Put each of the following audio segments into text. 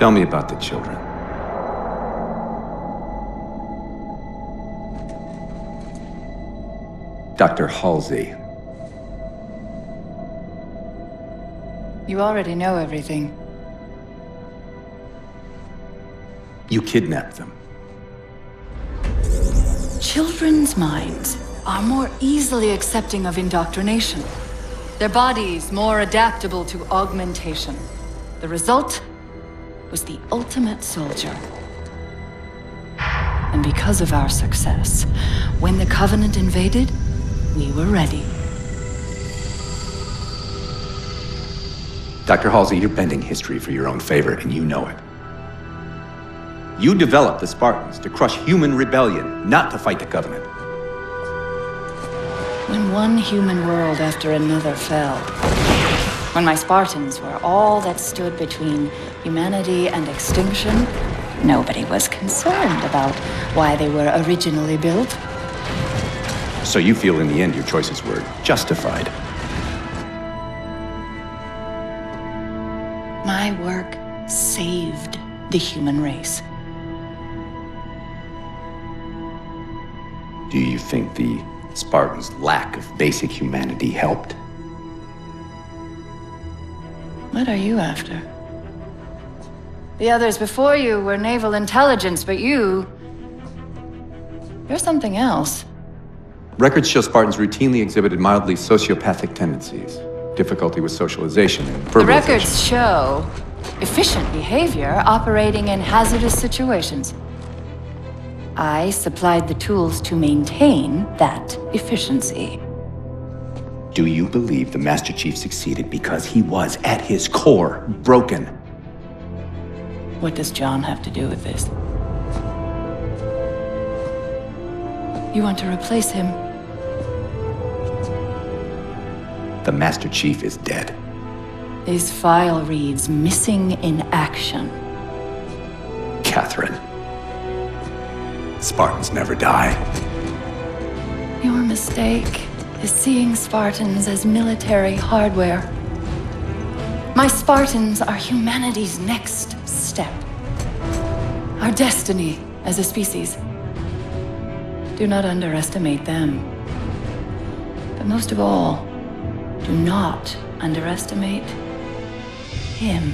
Tell me about the children. Dr. Halsey. You already know everything. You kidnapped them. Children's minds are more easily accepting of indoctrination. Their bodies more adaptable to augmentation. The result was the ultimate soldier. And because of our success, when the Covenant invaded, we were ready. Dr. Halsey, you're bending history for your own favor, and you know it. You developed the Spartans to crush human rebellion, not to fight the Covenant. When one human world after another fell, when my Spartans were all that stood between humanity and extinction, nobody was concerned about why they were originally built. So you feel in the end your choices were justified? My work saved the human race. Do you think the Spartans' lack of basic humanity helped? What are you after? The others before you were naval intelligence, but you're something else. Records show Spartans routinely exhibited mildly sociopathic tendencies, difficulty with socialization and verbalization. The records show efficient behavior operating in hazardous situations. I supplied the tools to maintain that efficiency. Do you believe the Master Chief succeeded because he was, at his core, broken? What does John have to do with this? You want to replace him? The Master Chief is dead. His file reads missing in action. Catherine. Spartans never die. Your mistake is seeing Spartans as military hardware. My Spartans are humanity's next step. Our destiny as a species. Do not underestimate them. But most of all, do not underestimate him.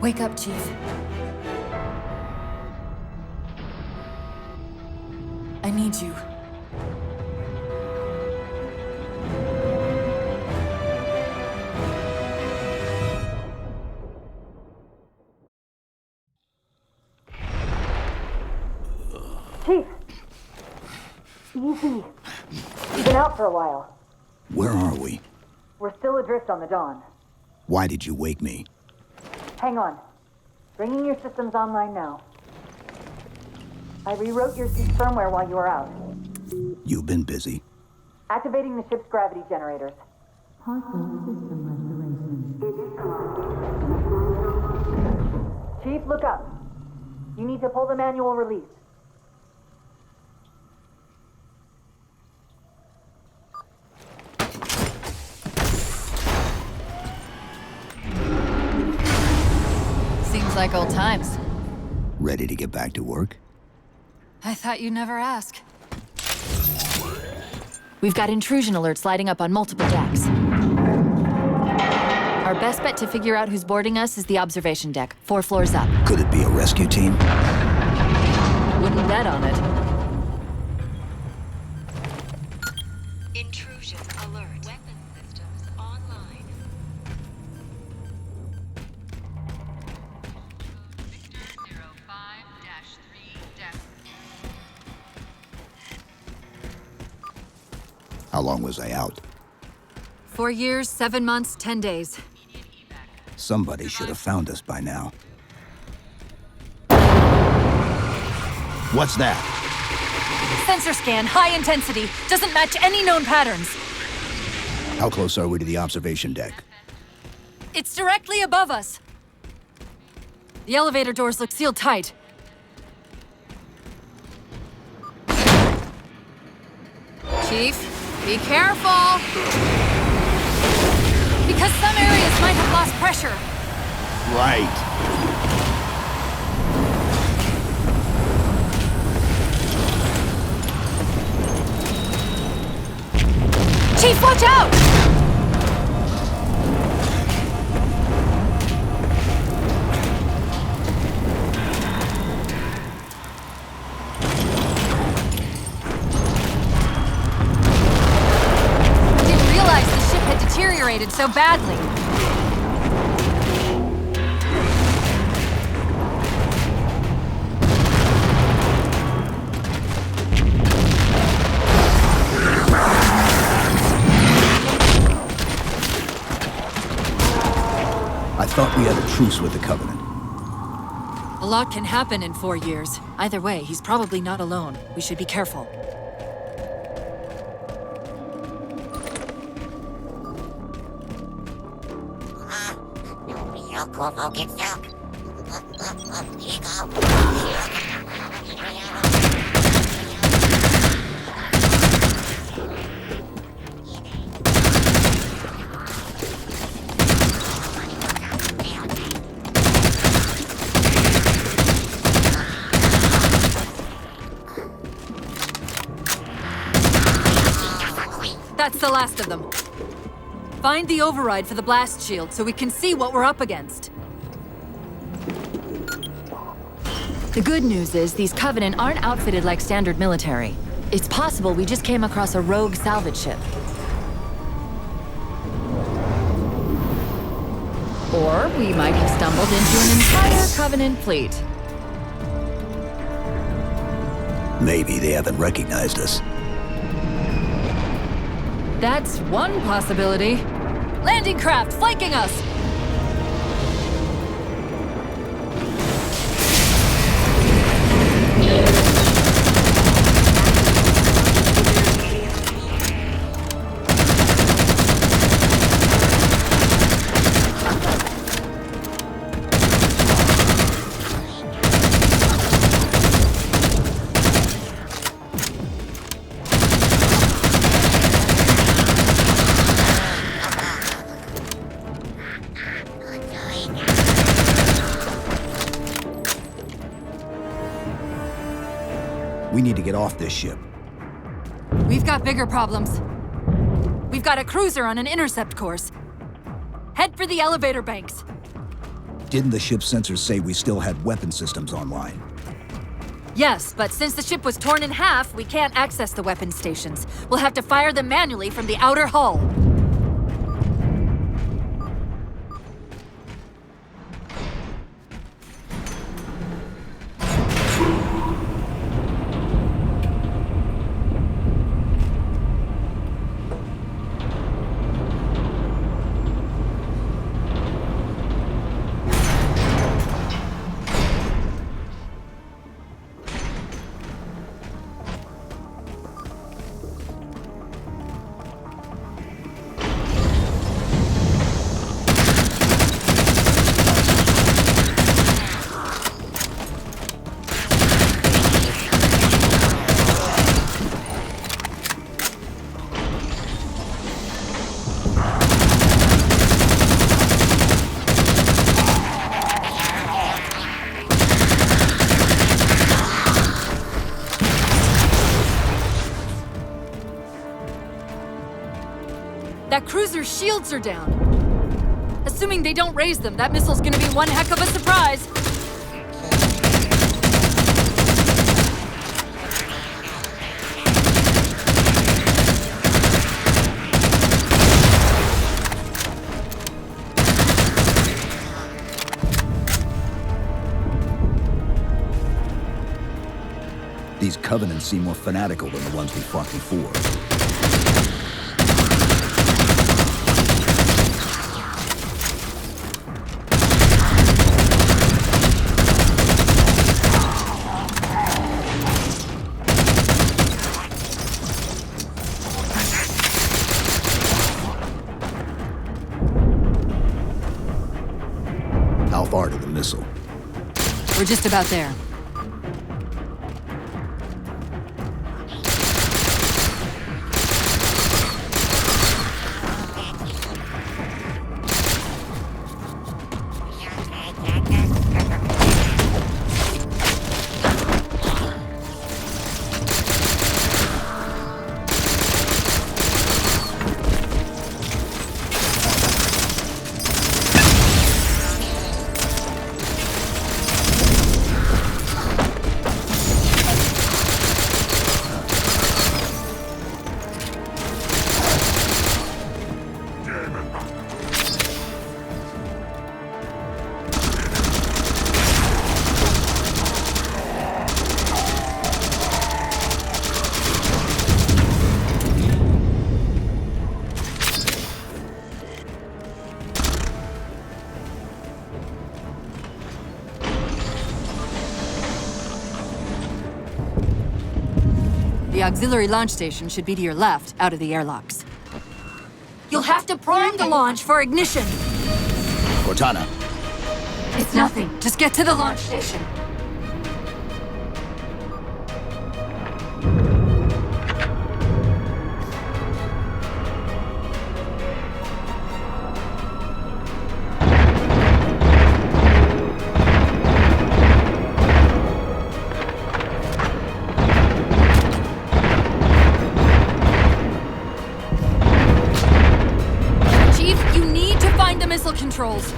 Wake up, Chief. I need you. Chief! Easy. You've been out for a while. Where are we? We're still adrift on the Dawn. Why did you wake me? Hang on. Bringing your systems online now. I rewrote your suit's firmware while you were out. You've been busy. Activating the ship's gravity generators. Chief, look up. You need to pull the manual release. Seems like old times. Ready to get back to work? I thought you'd never ask. We've got intrusion alerts lighting up on multiple decks. Our best bet to figure out who's boarding us is the observation deck, 4 floors up. Could it be a rescue team? Wouldn't bet on it. Intrusion alert. Weapon systems online. Victor 05-3 How long was I out? 4 years, 7 months, 10 days. Somebody should have found us by now. What's that? Sensor scan, high intensity. Doesn't match any known patterns. How close are we to the observation deck? It's directly above us. The elevator doors look sealed tight. Chief, be careful! Because some areas might have lost pressure. Right. Chief, watch out! Didn't realize the ship had deteriorated so badly. I thought we had a truce with the Covenant. A lot can happen in 4 years. Either way, he's probably not alone. We should be careful. That's the last of them. Find the override for the blast shield so we can see what we're up against. The good news is these Covenant aren't outfitted like standard military. It's possible we just came across a rogue salvage ship. Or we might have stumbled into an entire Covenant fleet. Maybe they haven't recognized us. That's one possibility. Landing craft flanking us! We need to get off this ship. We've got bigger problems. We've got a cruiser on an intercept course. Head for the elevator banks. Didn't the ship's sensors say we still had weapon systems online? Yes, but since the ship was torn in half, we can't access the weapon stations. We'll have to fire them manually from the outer hull. That cruiser's shields are down. Assuming they don't raise them, that missile's gonna be one heck of a surprise. These Covenants seem more fanatical than the ones we fought before. How far to the missile? We're just about there. The auxiliary launch station should be to your left, out of the airlocks. You'll have to prime the launch for ignition. Cortana, It's nothing. Just get to the launch station. Chief, you need to find the missile controls.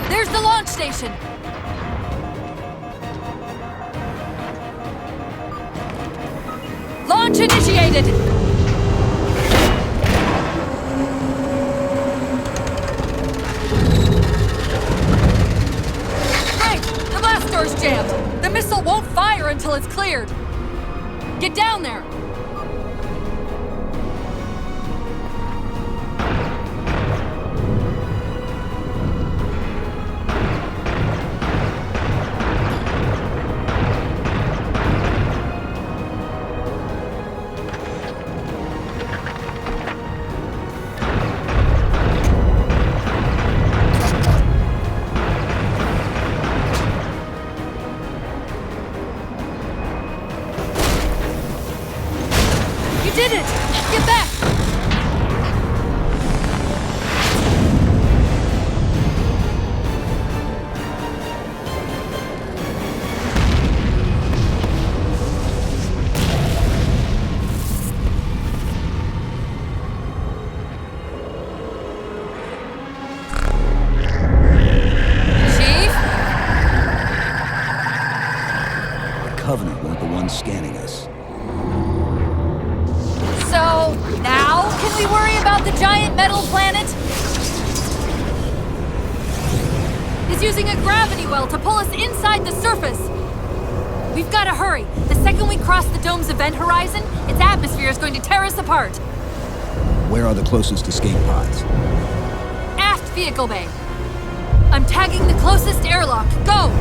There's the launch station. Launch initiated. missile won't fire until it's cleared. Get down there! Did it! Get back! Chief? The Covenant weren't the ones scanning us. So, now can we worry about the giant metal planet? It's using a gravity well to pull us inside the surface. We've got to hurry. The second we cross the dome's event horizon, its atmosphere is going to tear us apart. Where are the closest escape pods? Aft vehicle bay. I'm tagging the closest airlock. Go!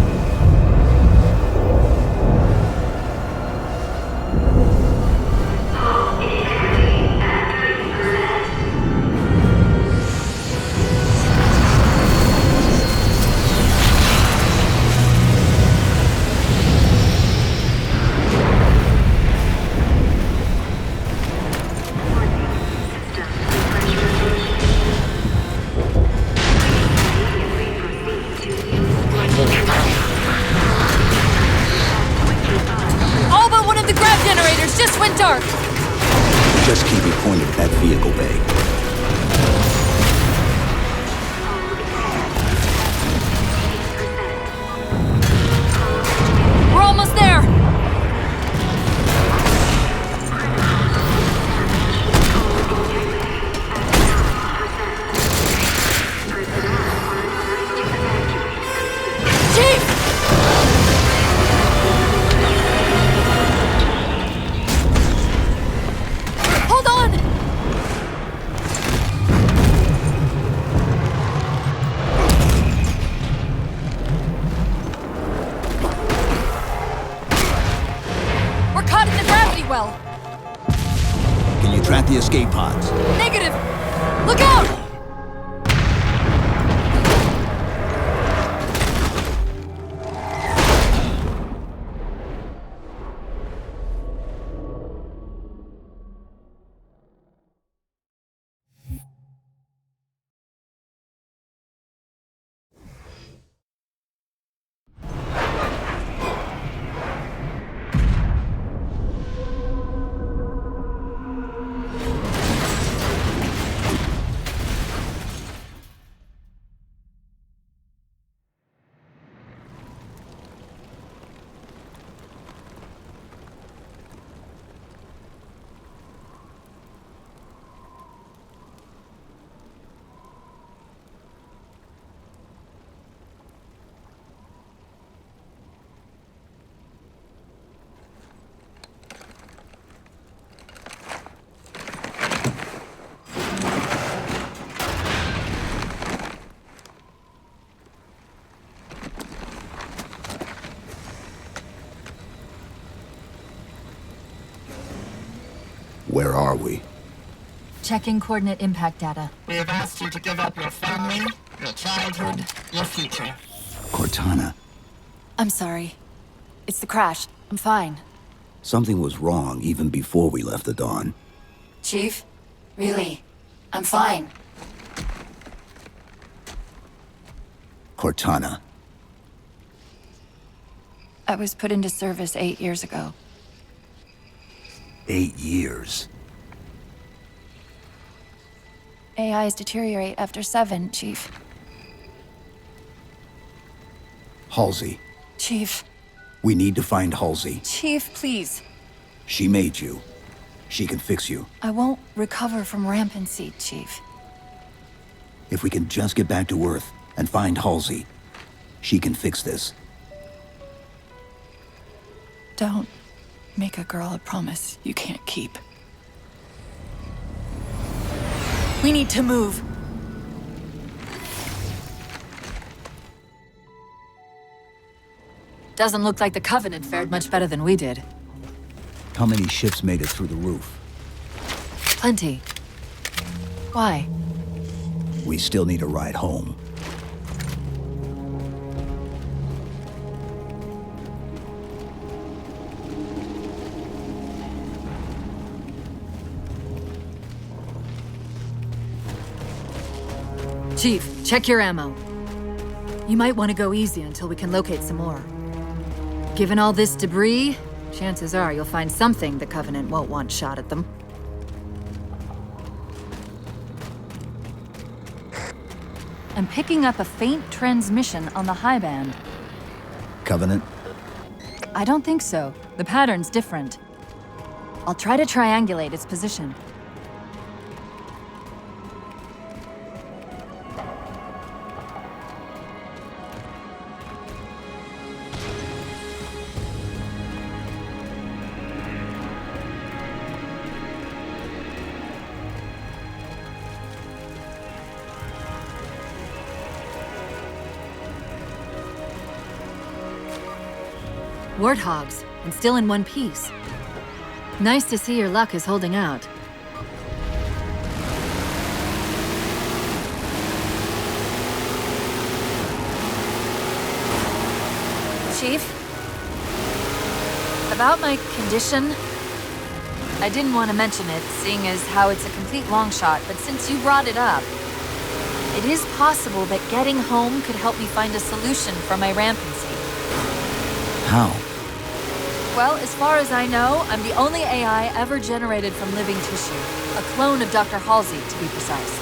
Just went dark! Just keep it pointed at that vehicle bay. We're almost there! Chief! Hold on! We're caught in the gravity well. Can you track the escape pods? Negative! Look out! Where are we? Checking coordinate impact data. We have asked you to give up your family, your childhood, your future. Cortana. I'm sorry. It's the crash. I'm fine. Something was wrong even before we left the Dawn. Chief? Really? I'm fine. Cortana. I was put into service 8 years ago. 8 years. AIs deteriorate after 7, Chief. Halsey. Chief. We need to find Halsey. Chief, please. She made you. She can fix you. I won't recover from rampancy, Chief. If we can just get back to Earth and find Halsey, she can fix this. Don't make a girl a promise you can't keep. We need to move. Doesn't look like the Covenant fared much better than we did. How many ships made it through the roof? Plenty. Why? We still need a ride home. Chief, check your ammo. You might want to go easy until we can locate some more. Given all this debris, chances are you'll find something the Covenant won't want shot at them. I'm picking up a faint transmission on the high band. Covenant? I don't think so. The pattern's different. I'll try to triangulate its position. Warthogs, and still in one piece. Nice to see your luck is holding out. Chief? About my condition? I didn't want to mention it, seeing as how it's a complete long shot, but since you brought it up, it is possible that getting home could help me find a solution for my rampancy. How? Well, as far as I know, I'm the only AI ever generated from living tissue. A clone of Dr. Halsey, to be precise.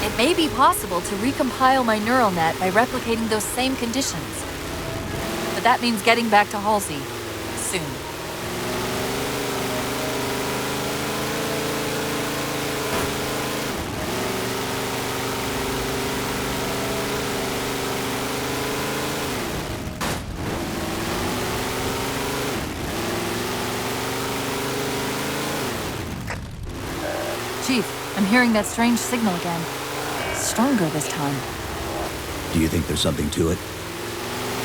It may be possible to recompile my neural net by replicating those same conditions. But that means getting back to Halsey soon. Chief, I'm hearing that strange signal again. Stronger this time. Do you think there's something to it?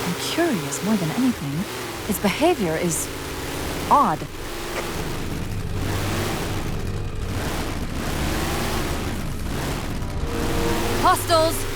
I'm curious more than anything. Its behavior is odd. Hostiles!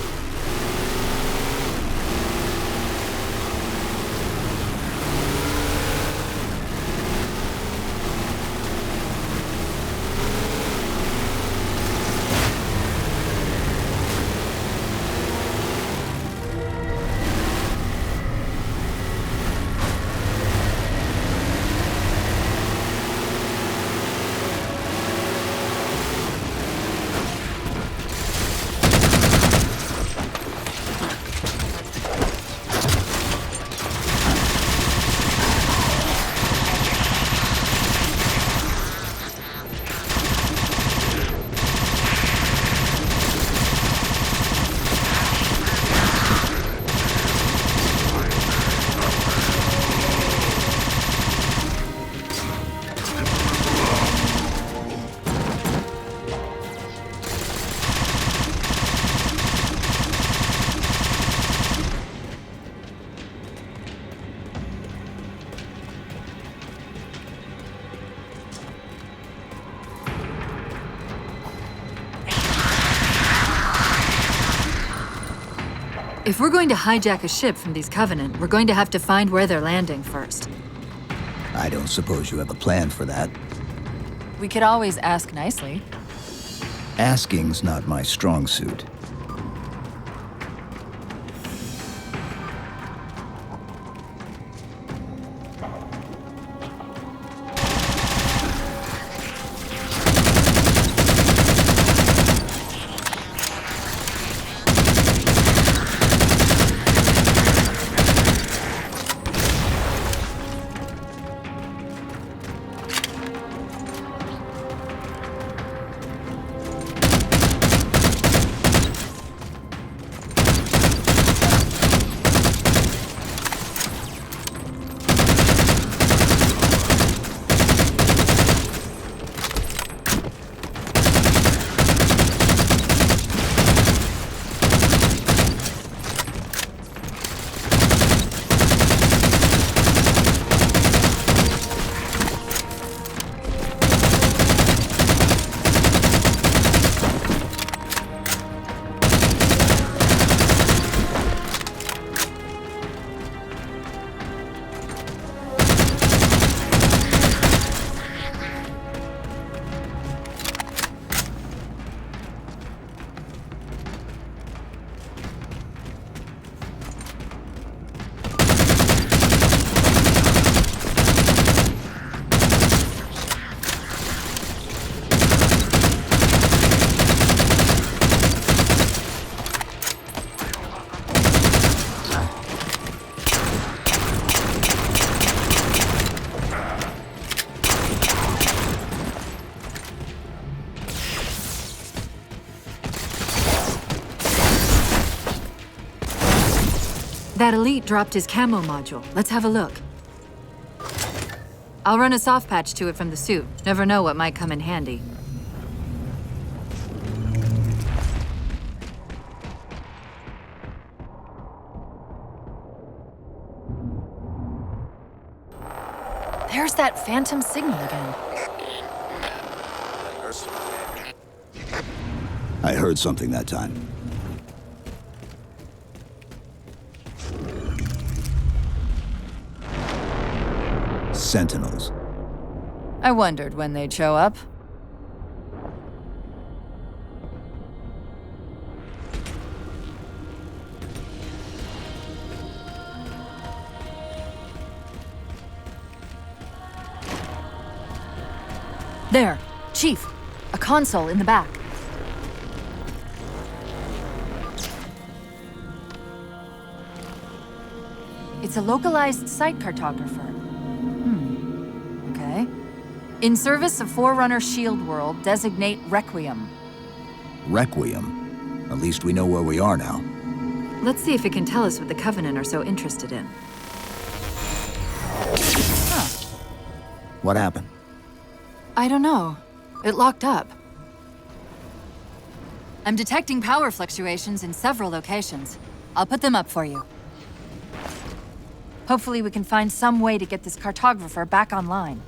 If we're going to hijack a ship from these Covenant, we're going to have to find where they're landing first. I don't suppose you have a plan for that. We could always ask nicely. Asking's not my strong suit. That elite dropped his camo module. Let's have a look. I'll run a soft patch to it from the suit. Never know what might come in handy. There's that phantom signal again. I heard something that time. Sentinels. I wondered when they'd show up. There, Chief. A console in the back. It's a localized site cartographer. Okay. In service of Forerunner Shield World, designate Requiem. Requiem? At least we know where we are now. Let's see if it can tell us what the Covenant are so interested in. Huh. What happened? I don't know. It locked up. I'm detecting power fluctuations in several locations. I'll put them up for you. Hopefully we can find some way to get this cartographer back online.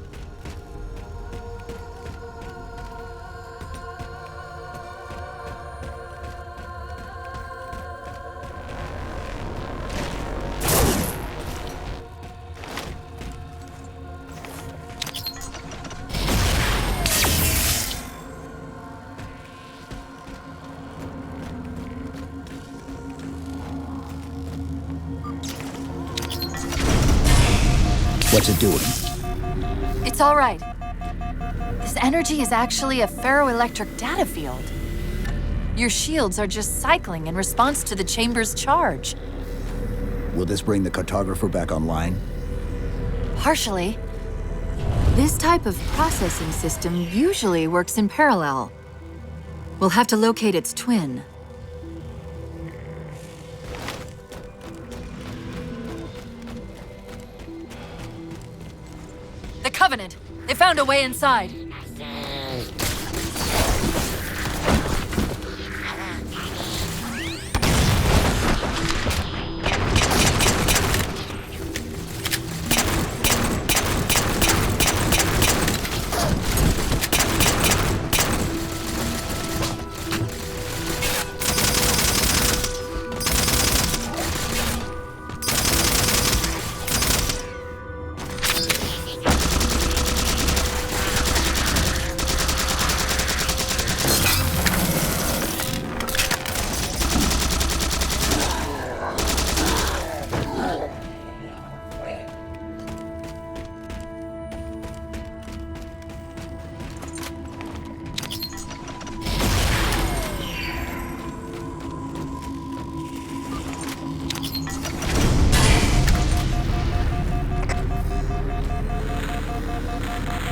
What's it doing? It's all right. This energy is actually a ferroelectric data field. Your shields are just cycling in response to the chamber's charge. Will this bring the cartographer back online? Partially. This type of processing system usually works in parallel. We'll have to locate its twin. The Covenant! They found a way inside.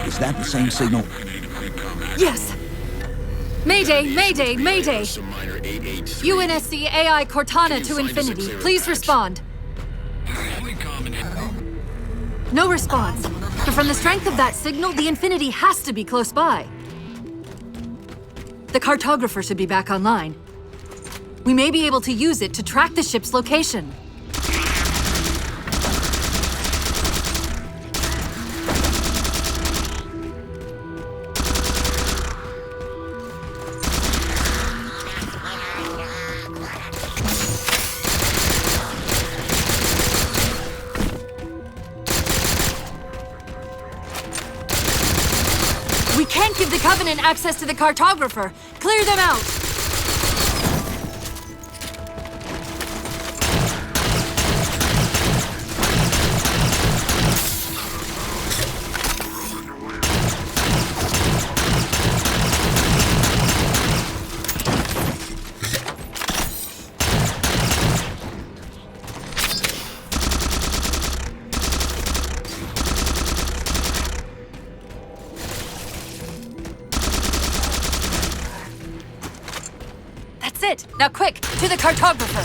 Is that the same signal? Yes! Mayday, mayday, mayday! UNSC AI Cortana to Infinity. Please respond. No response. But from the strength of that signal, the Infinity has to be close by. The cartographer should be back online. We may be able to use it to track the ship's location. We can't give the Covenant access to the cartographer. Clear them out! That's it! Now quick, to the cartographer!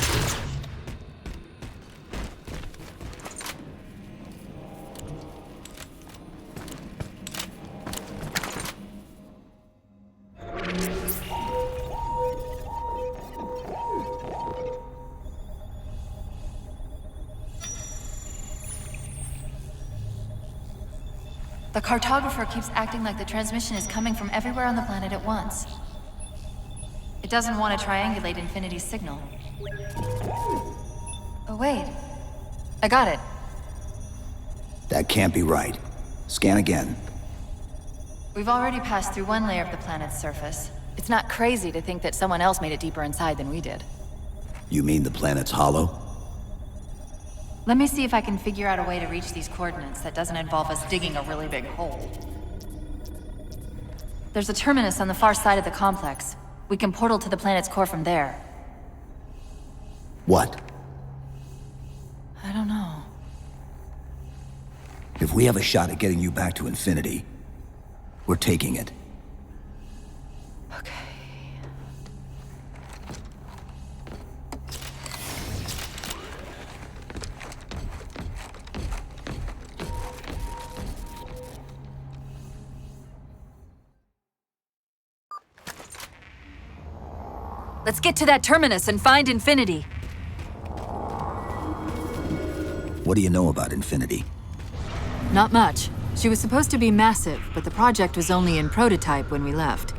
The cartographer keeps acting like the transmission is coming from everywhere on the planet at once. It doesn't want to triangulate Infinity's signal. Oh, wait. I got it. That can't be right. Scan again. We've already passed through one layer of the planet's surface. It's not crazy to think that someone else made it deeper inside than we did. You mean the planet's hollow? Let me see if I can figure out a way to reach these coordinates that doesn't involve us digging a really big hole. There's a terminus on the far side of the complex. We can portal to the planet's core from there. What? I don't know. If we have a shot at getting you back to Infinity, we're taking it. Okay. Let's get to that terminus and find Infinity. What do you know about Infinity? Not much. She was supposed to be massive, but the project was only in prototype when we left.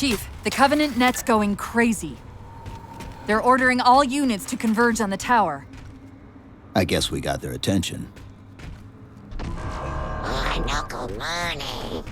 Chief, the Covenant net's going crazy. They're ordering all units to converge on the tower. I guess we got their attention. Knuckle money.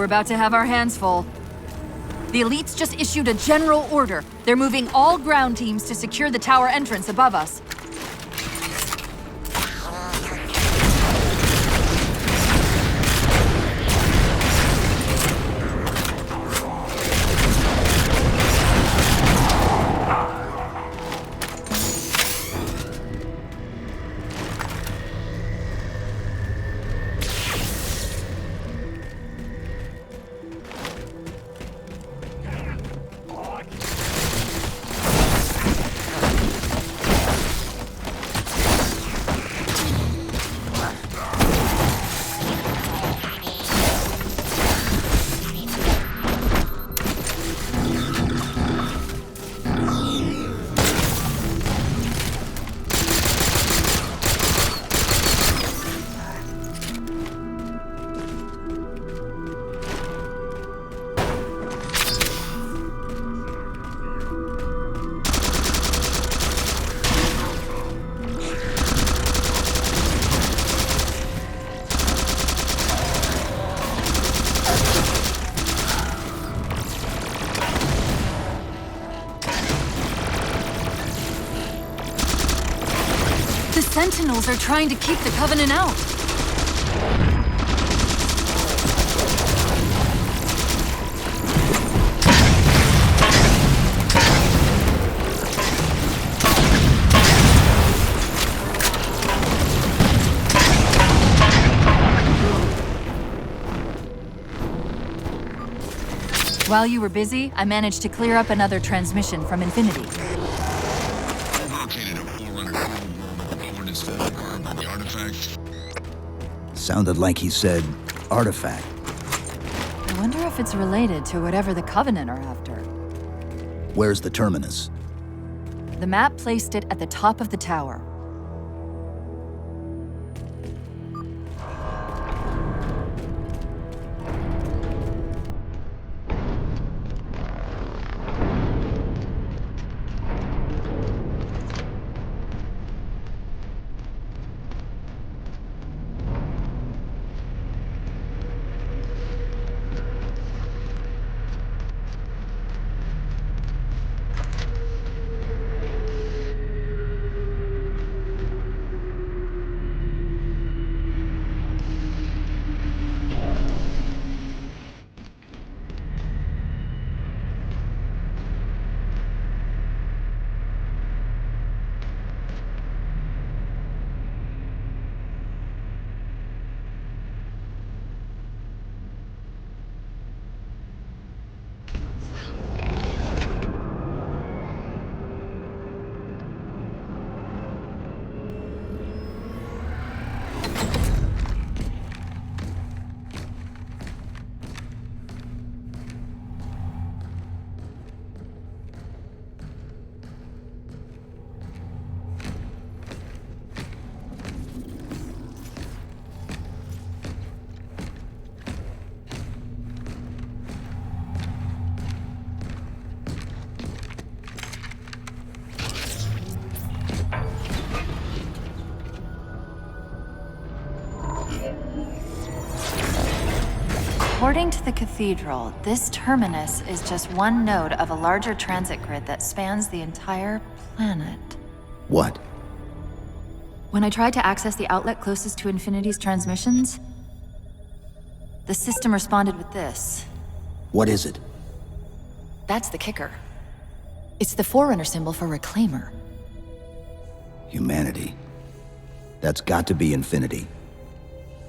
We're about to have our hands full. The elites just issued a general order. They're moving all ground teams to secure the tower entrance above us. The Sentinels are trying to keep the Covenant out. While you were busy, I managed to clear up another transmission from Infinity. Located a Forerunner coordinates for the artifact. Sounded like he said artifact. I wonder if it's related to whatever the Covenant are after. Where's the terminus? The map placed it at the top of the tower. According to the Cathedral, this terminus is just one node of a larger transit grid that spans the entire planet. What? When I tried to access the outlet closest to Infinity's transmissions, the system responded with this. What is it? That's the kicker. It's the Forerunner symbol for Reclaimer. Humanity. That's got to be Infinity.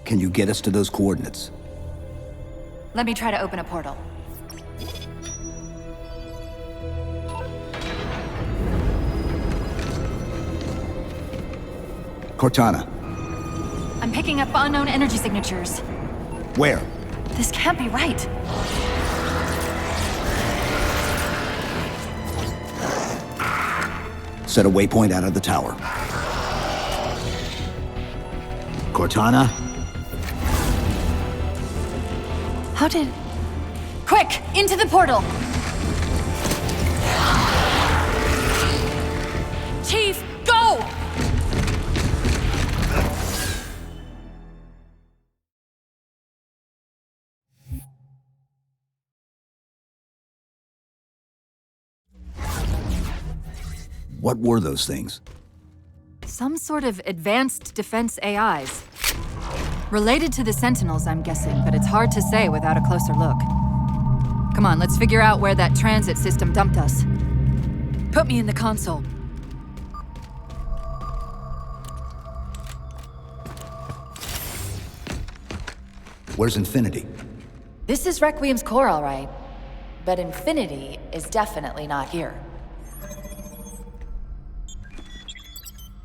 Can you get us to those coordinates? Let me try to open a portal. Cortana. I'm picking up unknown energy signatures. Where? This can't be right. Set a waypoint out of the tower. Cortana? How did... Quick! Into the portal! Chief, go! What were those things? Some sort of advanced defense AIs. Related to the Sentinels, I'm guessing, but it's hard to say without a closer look. Come on, let's figure out where that transit system dumped us. Put me in the console. Where's Infinity? This is Requiem's core, all right. But Infinity is definitely not here.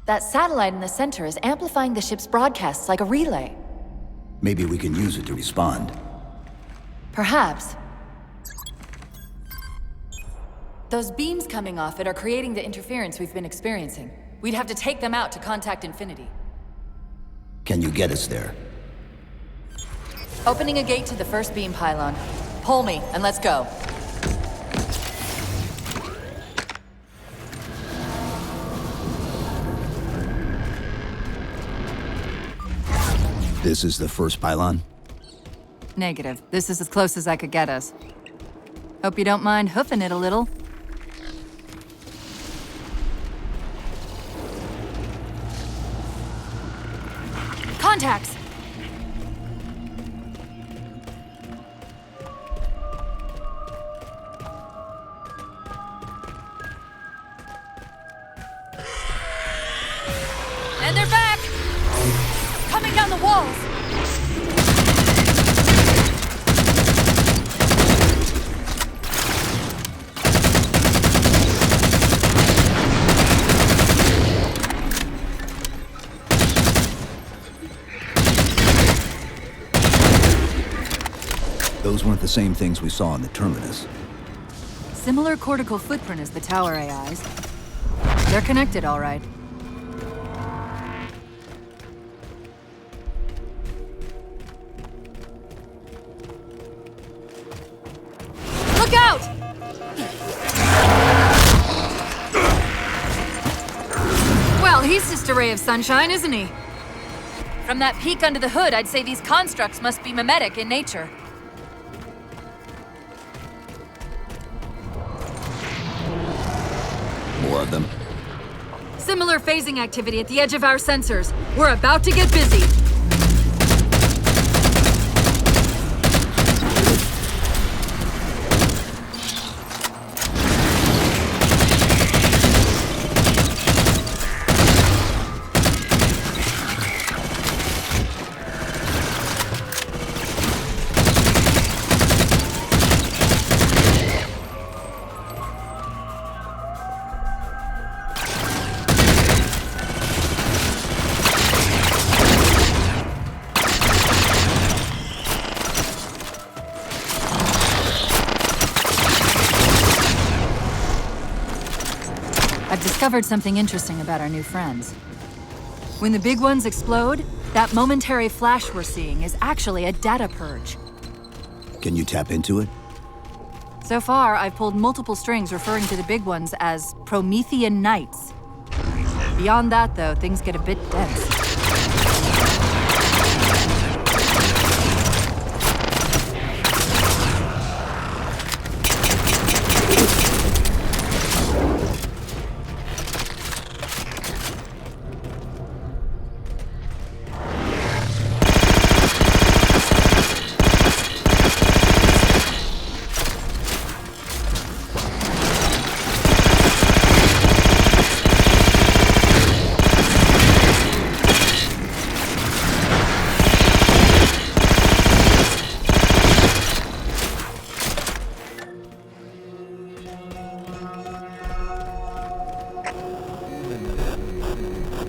That satellite in the center is amplifying the ship's broadcasts like a relay. Maybe we can use it to respond. Perhaps. Those beams coming off it are creating the interference we've been experiencing. We'd have to take them out to contact Infinity. Can you get us there? Opening a gate to the first beam pylon. Pull me, and let's go. This is the first pylon? Negative. This is as close as I could get us. Hope you don't mind hoofing it a little. Contacts! And they're back! Coming down the walls! Those weren't the same things we saw in the Terminus. Similar cortical footprint as the tower AIs. They're connected, all right. Look out! Well, he's just a ray of sunshine, isn't he? From that peek under the hood, I'd say these constructs must be mimetic in nature. More of them. Similar phasing activity at the edge of our sensors. We're about to get busy. I've discovered something interesting about our new friends. When the big ones explode, that momentary flash we're seeing is actually a data purge. Can you tap into it? So far, I've pulled multiple strings referring to the big ones as Promethean Knights. Beyond that, though, things get a bit dense.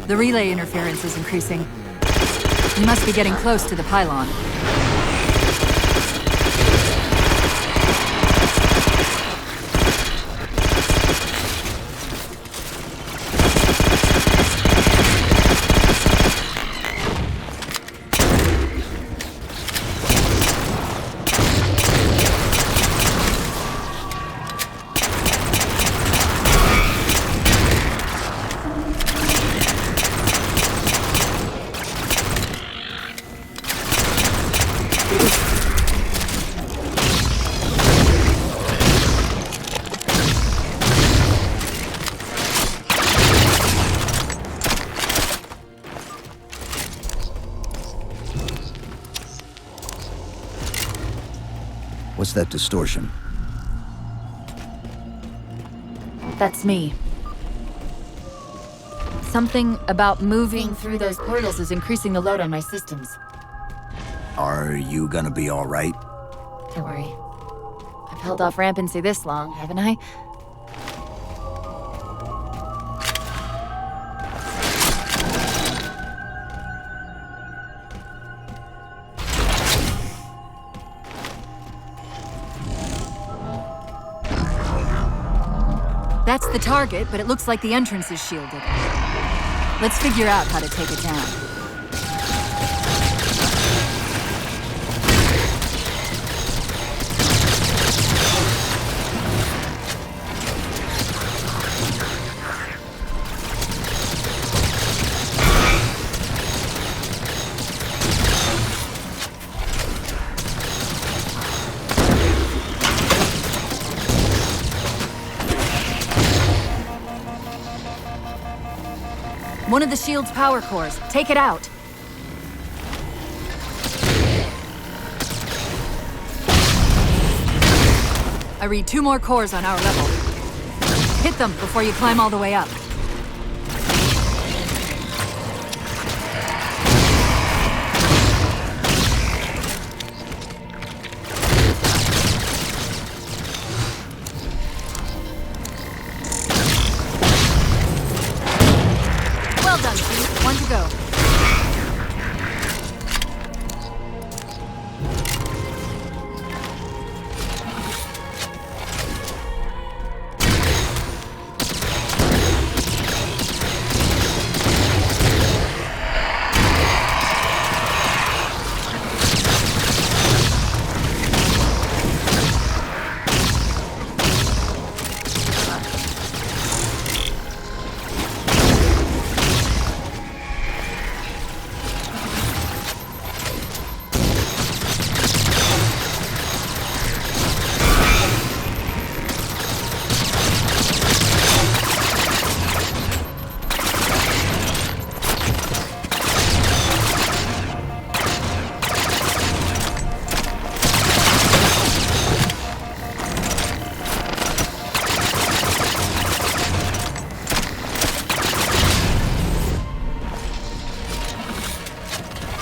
The relay interference is increasing. We must be getting close to the pylon. What's that distortion? That's me. Something about moving through those portals is increasing the load on my systems. Are you gonna be all right? Don't worry. I've held off rampancy this long, haven't I? That's the target, but it looks like the entrance is shielded. Let's figure out how to take it down. One of the shield's power cores. Take it out. I read 2 more cores on our level. Hit them before you climb all the way up. Well done, Chief. 1 to go.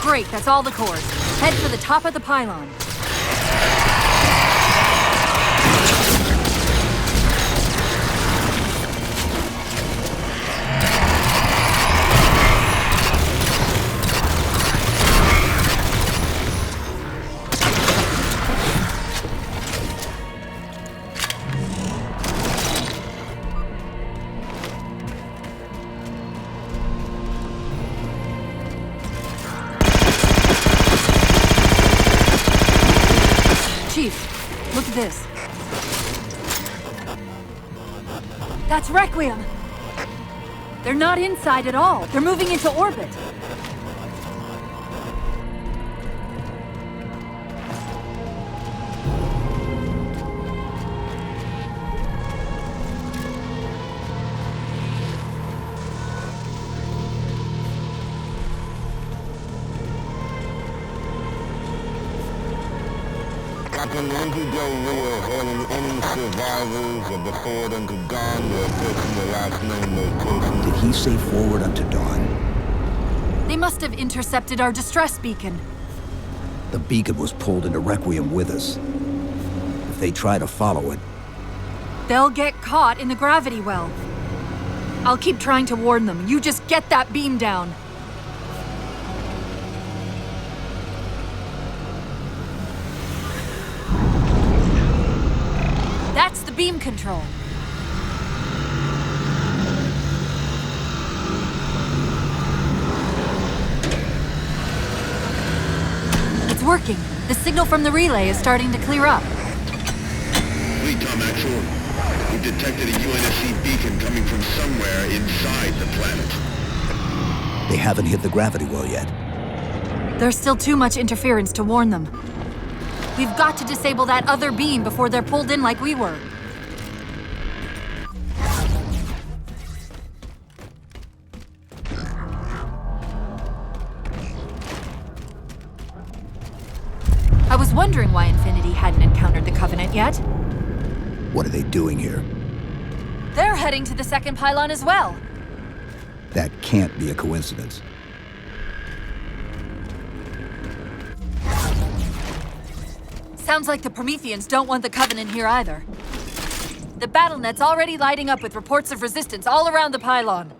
Great, that's all the cores. Head for the top of the pylon. Chief, look at this. That's Requiem! They're not inside at all. They're moving into orbit. Captain, once you go real, hailing any survivors of the Forerunner and Cortana will approach the last known location. Did he say forward unto dawn? They must have intercepted our distress beacon. The beacon was pulled into Requiem with us. If they try to follow it... They'll get caught in the gravity well. I'll keep trying to warn them. You just get that beam down. That's the beam control. It's working. The signal from the relay is starting to clear up. Lead Tom Actual. We've detected a UNSC beacon coming from somewhere inside the planet. They haven't hit the gravity well yet. There's still too much interference to warn them. We've got to disable that other beam before they're pulled in like we were. I was was wondering why Infinity hadn't encountered the Covenant yet. What are they doing here? They're heading to the second pylon as well. That can't be a coincidence. Sounds like the Prometheans don't want the Covenant here either. The BattleNet's already lighting up with reports of resistance all around the pylon.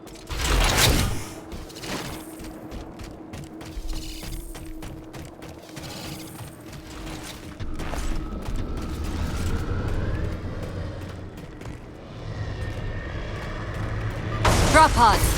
Drop pods.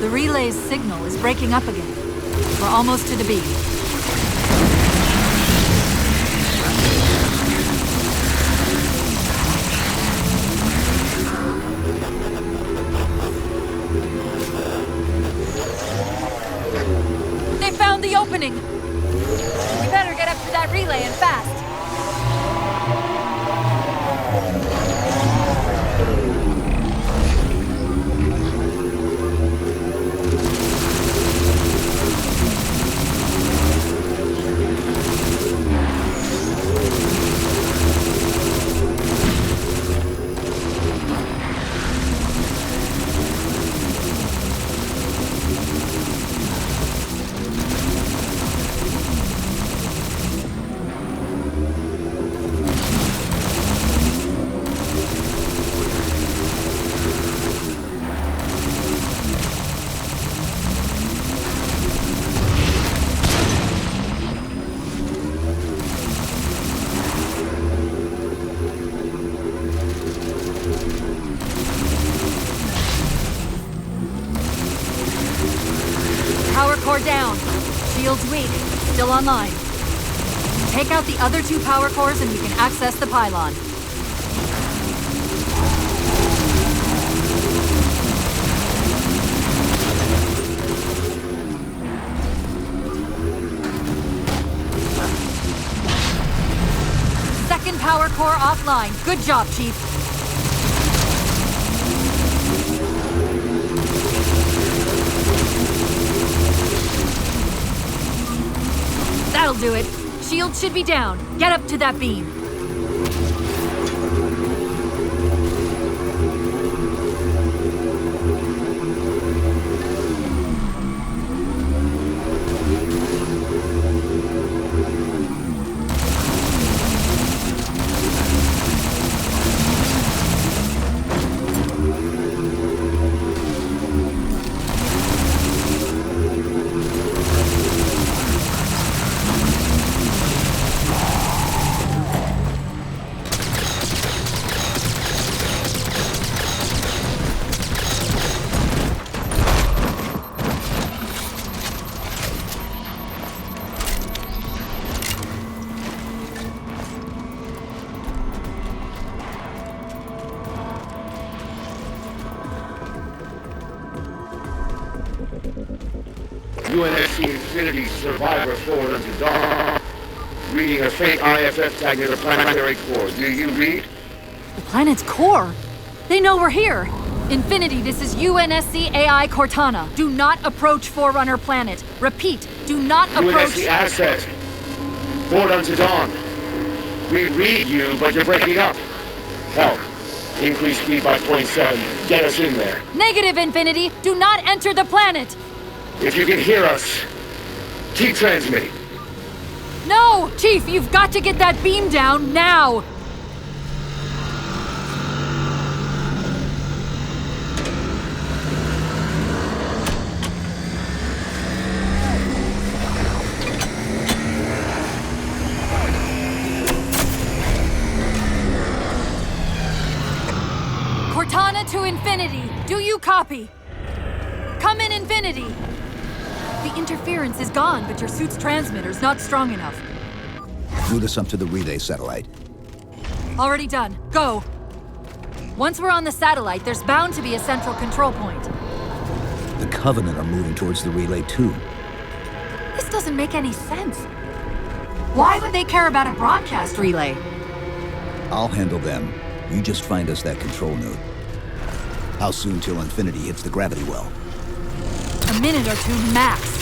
The relay's signal is breaking up again. We're almost to the beam. They found the opening! We better get up to that relay and fast! Power core down. Shields weak. Still online. Take out the other 2 power cores and we can access the pylon. Second power core offline. Good job, Chief. That'll do it. Shield should be down. Get up to that beam. UNSC Infinity Survivor Forerunners and Cortana. Reading a faint IFF tag near the planetary core. Do you read? The planet's core? They know we're here. Infinity, this is UNSC AI Cortana. Do not approach Forerunner planet. Repeat, do not approach... UNSC Asset. Forerunners and Cortana. We read you, but you're breaking up. Help. Increase speed by 0.7. Get us in there. Negative, Infinity. Do not enter the planet. If you can hear us, keep transmitting. No! Chief, you've got to get that beam down now! Cortana to Infinity. Do you copy? Come in, Infinity. The interference is gone, but your suit's transmitter's not strong enough. Route us up to the relay satellite. Already done. Go. Once we're on the satellite, there's bound to be a central control point. The Covenant are moving towards the relay too. This doesn't make any sense. Why would they care about a broadcast relay? I'll handle them. You just find us that control node. How soon till Infinity hits the gravity well? A minute or 2 max.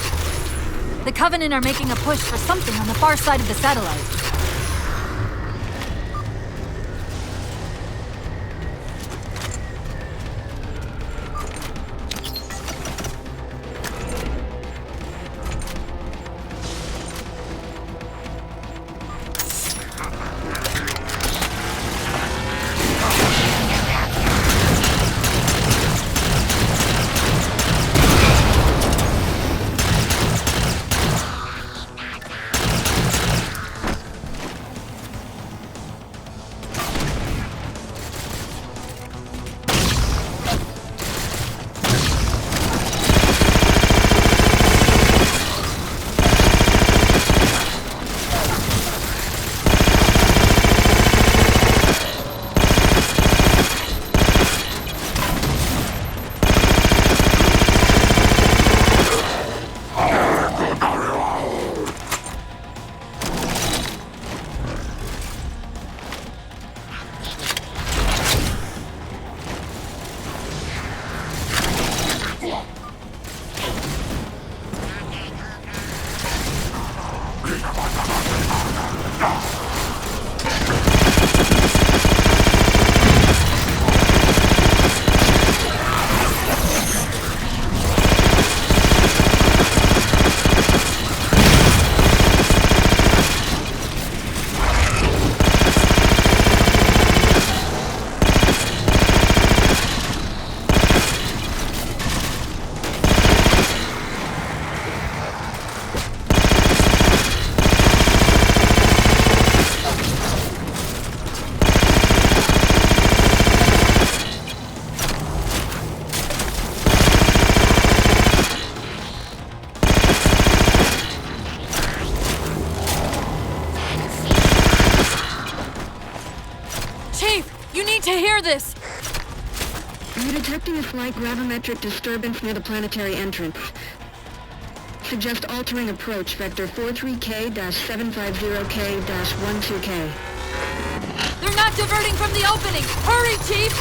The Covenant are making a push for something on the far side of the satellite. to hear this! You're detecting a slight gravimetric disturbance near the planetary entrance. Suggest altering approach vector 43K-750K-12K. They're not diverting from the opening! Hurry, Chief!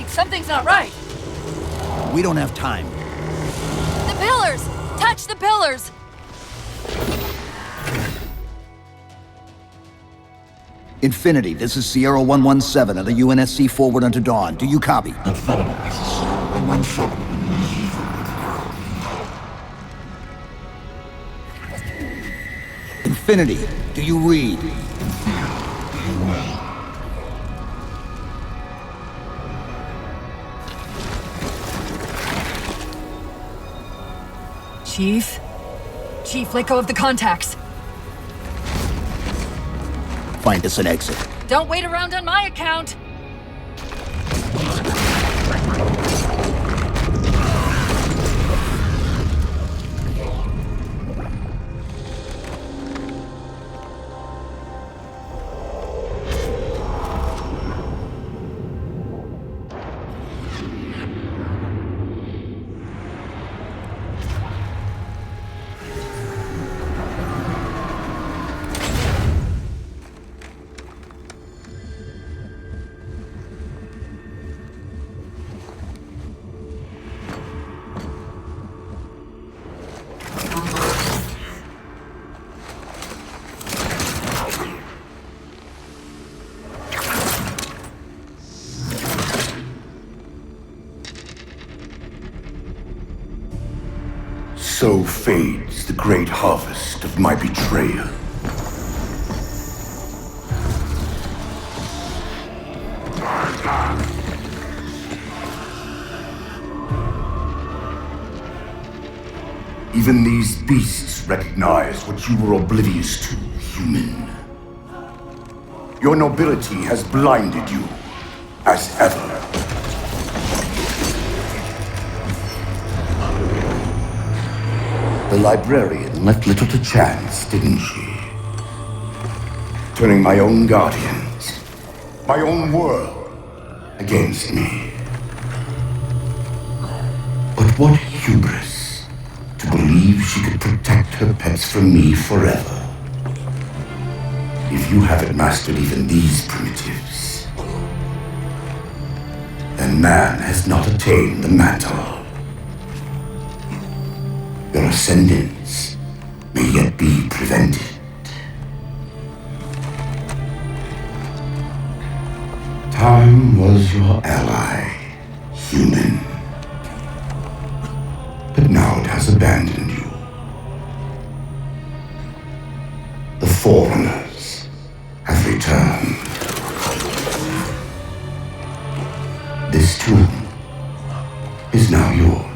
Something's not right! We don't have time. The pillars! Touch the pillars! Infinity, this is Sierra 117 of the UNSC Forerunner to Dawn. Do you copy? Infinity, do you read? Chief, let go of the contacts. Find us an exit. Don't wait around on my account. So fades the great harvest of my betrayal. Even these beasts recognize what you were oblivious to, human. Your nobility has blinded you, as ever. The librarian left little to chance, didn't she? Turning my own guardians, my own world, against me. But what hubris to believe she could protect her pets from me forever. If you haven't mastered even these primitives, then man has not attained the mantle. Your ascendance may yet be prevented. Time was your ally, human. But now it has abandoned you. The Forerunners have returned. This tomb is now yours.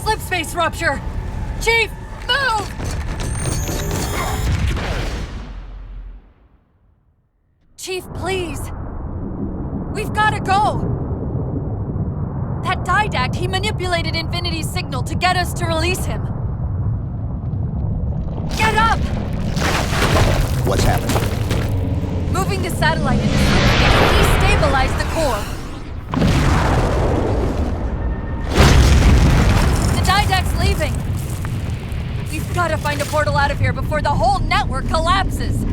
Slipspace rupture! Chief, move! Chief, please. We've gotta go! That Didact, he manipulated Infinity's signal to get us to release him. Get up! What's happening? Moving the satellite into destabilized the core. The Didact's leaving. We've gotta find a portal out of here before the whole network collapses.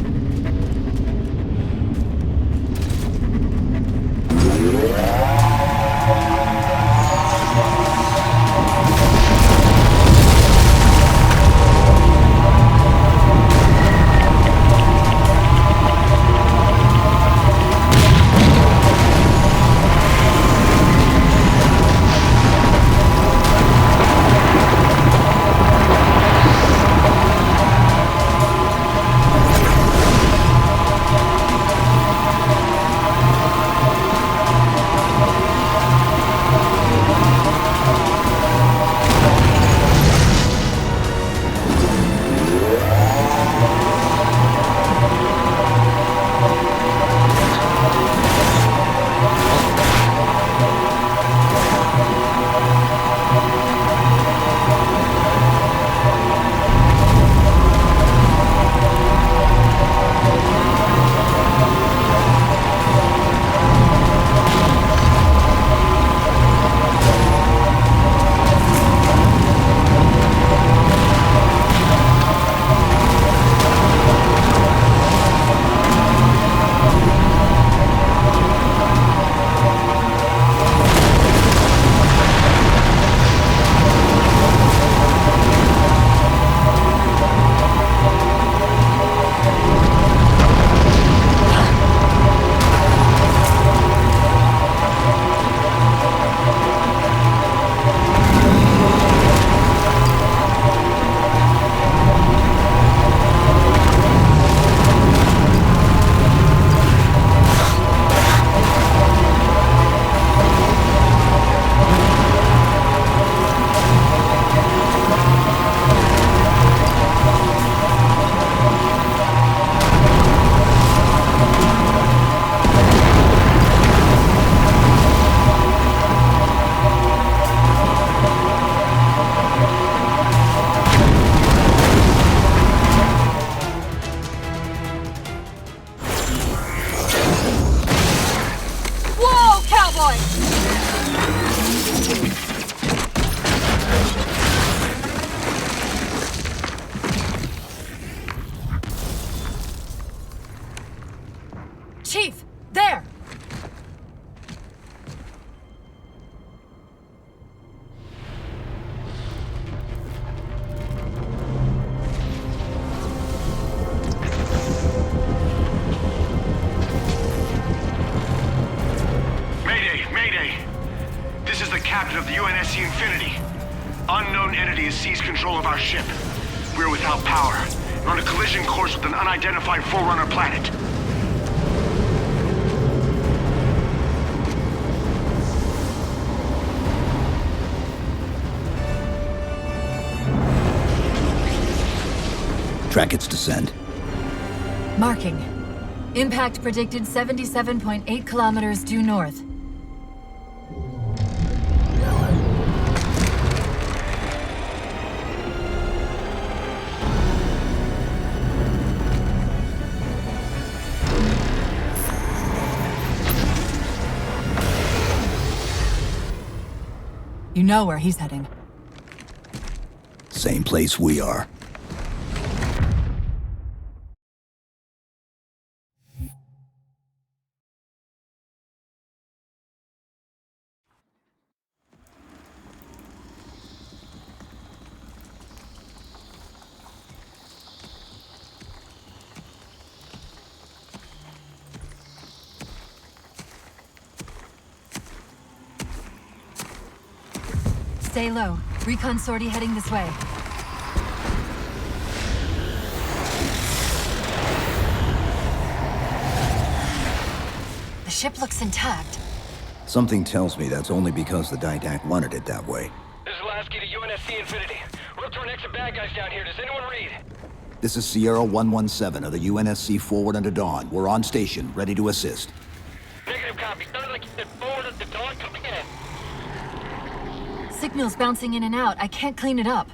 Chief! There! Captain of the UNSC Infinity. Unknown entity has seized control of our ship. We're without power. We're on a collision course with an unidentified Forerunner planet. Track its descent. Marking. Impact predicted 77.8 kilometers due north. You know where he's heading. Same place we are. Stay low. Recon sortie heading this way. The ship looks intact. Something tells me that's only because the Didact wanted it that way. This is Lasky to UNSC Infinity. We're up to our next bad guys down here. Does anyone read? This is Sierra 117 of the UNSC Forward to Dawn. We're on station, ready to assist. Negative copy. Sounded like you said Forward to Dawn coming in. Signal's bouncing in and out. I can't clean it up.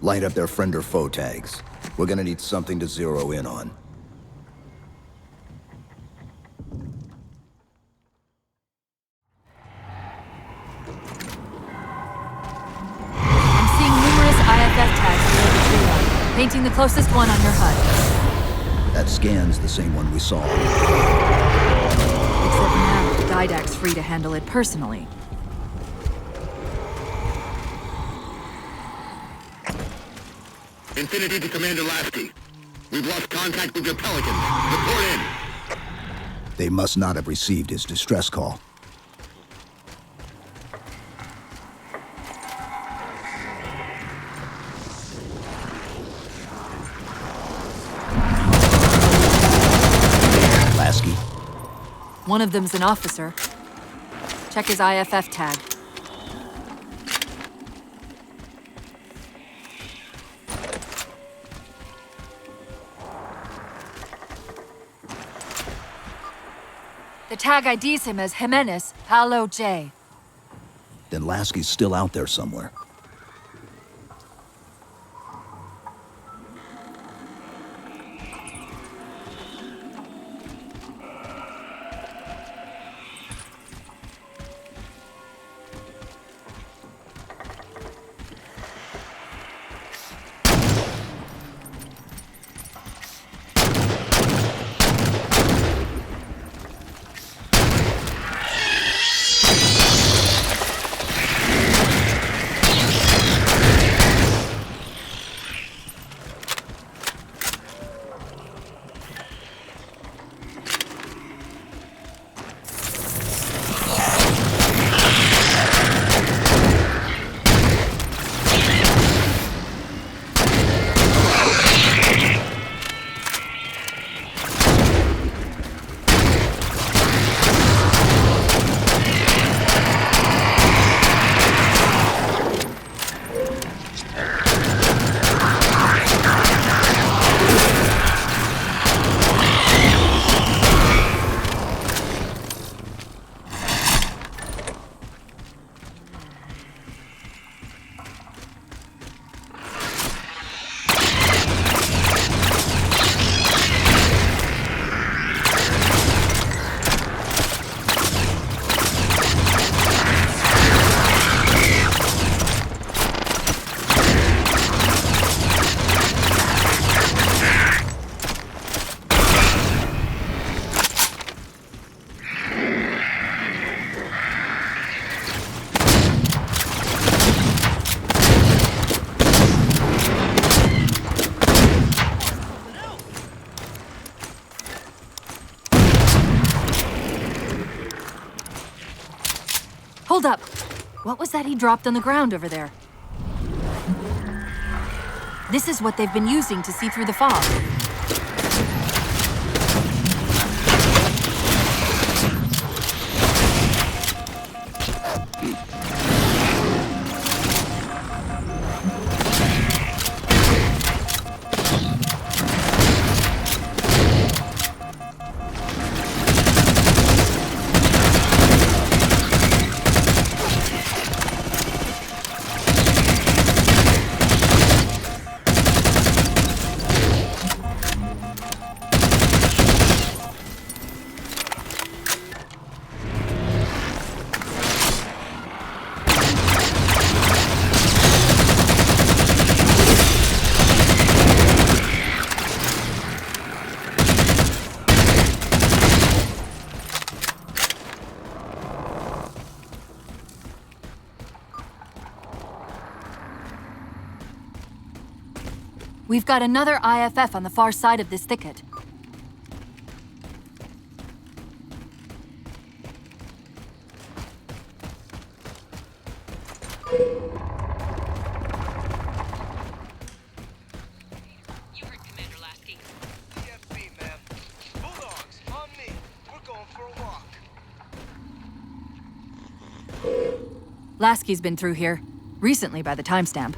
Light up their friend or foe tags. We're gonna need something to zero in on. I'm seeing numerous IFF tags below the trio, painting the closest one on your HUD. That scan's the same one we saw. Except now, Didact's free to handle it personally. Infinity to Commander Lasky. We've lost contact with your Pelicans. Report in. They must not have received his distress call. Lasky. One of them's an officer. Check his IFF tag. The tag IDs him as Jimenez, Paolo J. Then Lasky's still out there somewhere. Hold up! What was that he dropped on the ground over there? This is what they've been using to see through the fog. We've got another IFF on the far side of this thicket. You heard Commander Lasky. EFB, ma'am. Bulldogs, on me. We're going for a walk. Lasky's been through here. Recently by the timestamp.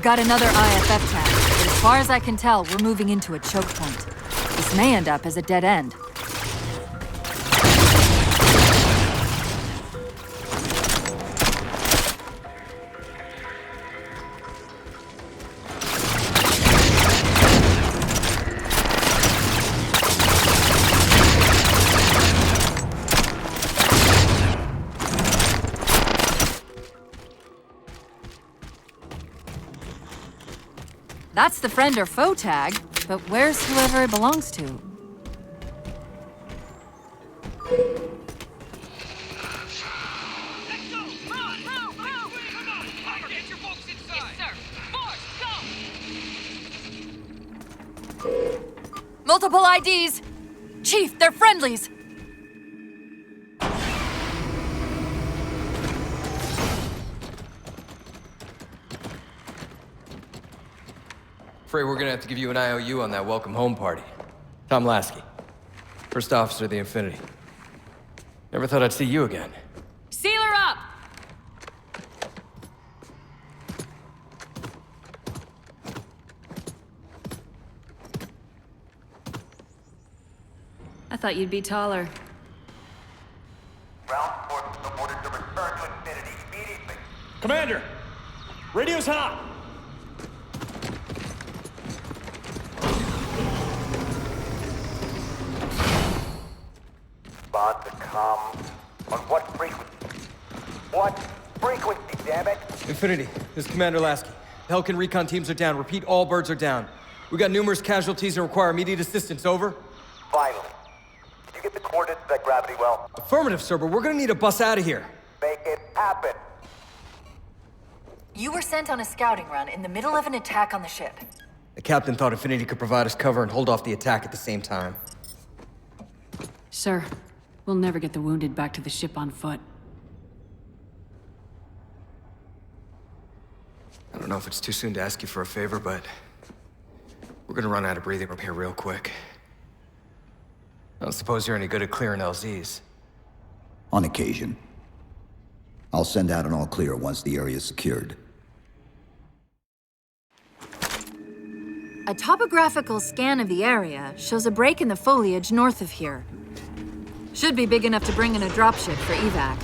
Got another IFF tag, but as far as I can tell, we're moving into a choke point. This may end up as a dead end. That's the friend or foe tag, but where's whoever it belongs to? Let's go! Move! Come on! Hopper, get your folks inside! Yes, sir! Force, go! Multiple IDs! Chief, they're friendlies! Afraid we're gonna have to give you an IOU on that welcome home party. Tom Lasky, first officer of the Infinity. Never thought I'd see you again. Seal her up! I thought you'd be taller. Ground forces are ordered to return to Infinity immediately. Commander! Radio's hot! Respond to com. On what frequency? What frequency, damn it? Infinity, this is Commander Lasky. The Helkin recon teams are down. Repeat, all birds are down. We got numerous casualties and require immediate assistance. Over. Finally. Did you get the coordinates of that gravity well? Affirmative, sir, but we're gonna need a bus out of here. Make it happen. You were sent on a scouting run in the middle of an attack on the ship. The captain thought Infinity could provide us cover and hold off the attack at the same time. Sir, we'll never get the wounded back to the ship on foot. I don't know if it's too soon to ask you for a favor, but we're gonna run out of breathing room here real quick. I don't suppose you're any good at clearing LZs. On occasion. I'll send out an all-clear once the area's secured. A topographical scan of the area shows a break in the foliage north of here. Should be big enough to bring in a dropship for evac.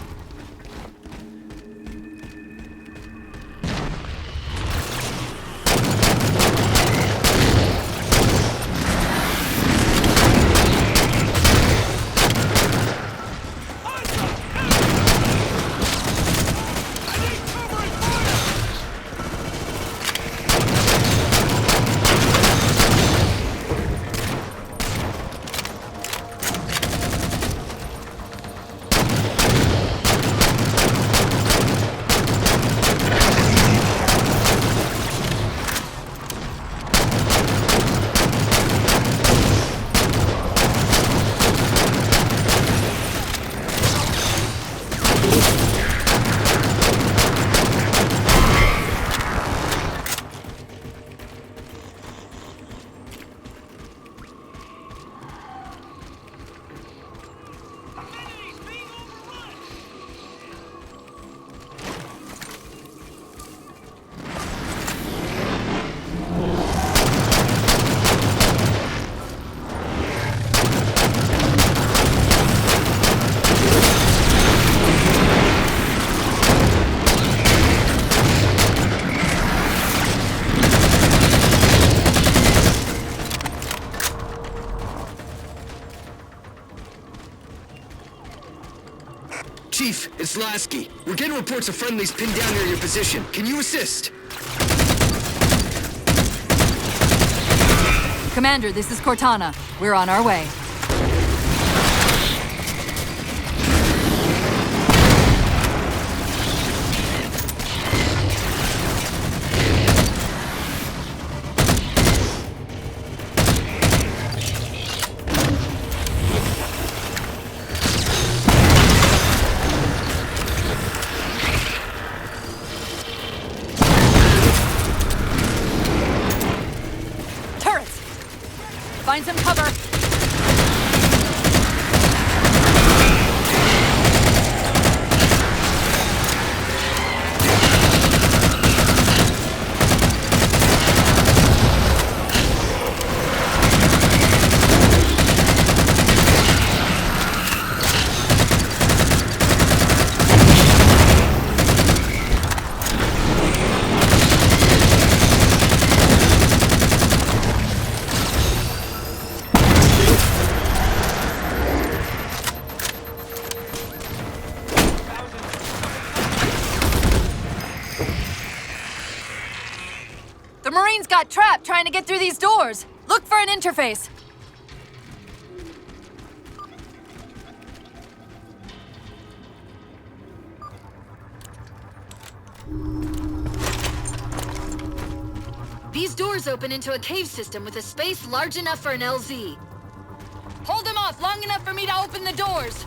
Chief, it's Lasky. We're getting reports of friendlies pinned down near your position. Can you assist? Commander, this is Cortana. We're on our way. Find some cover. The Marines got trapped trying to get through these doors. Look for an interface. These doors open into a cave system with a space large enough for an LZ. Hold them off long enough for me to open the doors.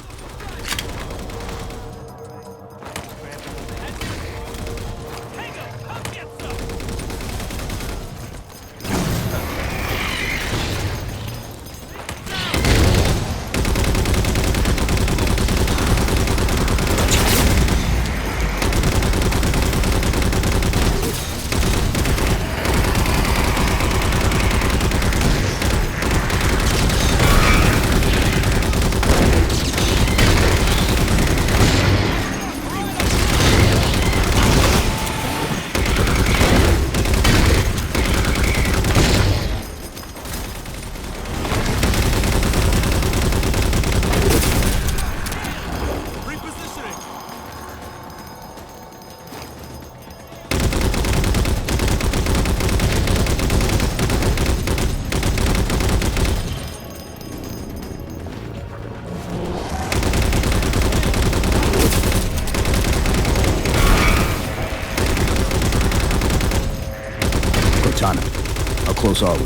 How close are we?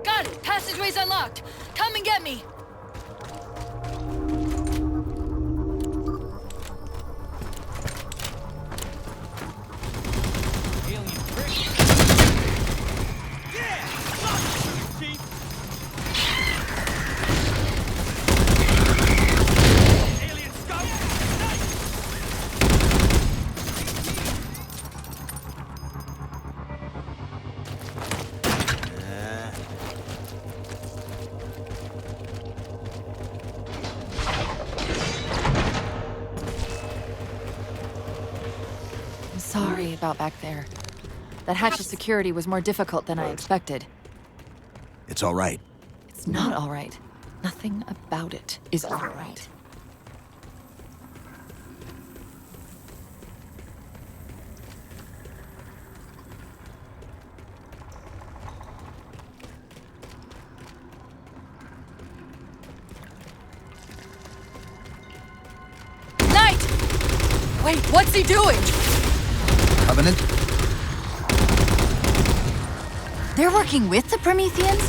Got it! Passageway's unlocked! Come and get me! about back there. That hatch of security was more difficult than I expected. It's all right. It's not all right. Nothing about it is all right. Knight! Wait, what's he doing? Covenant? They're working with the Prometheans?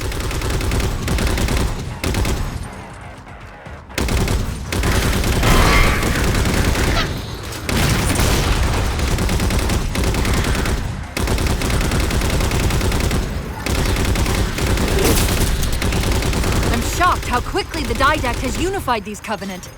I'm shocked how quickly the Didact has unified these Covenant.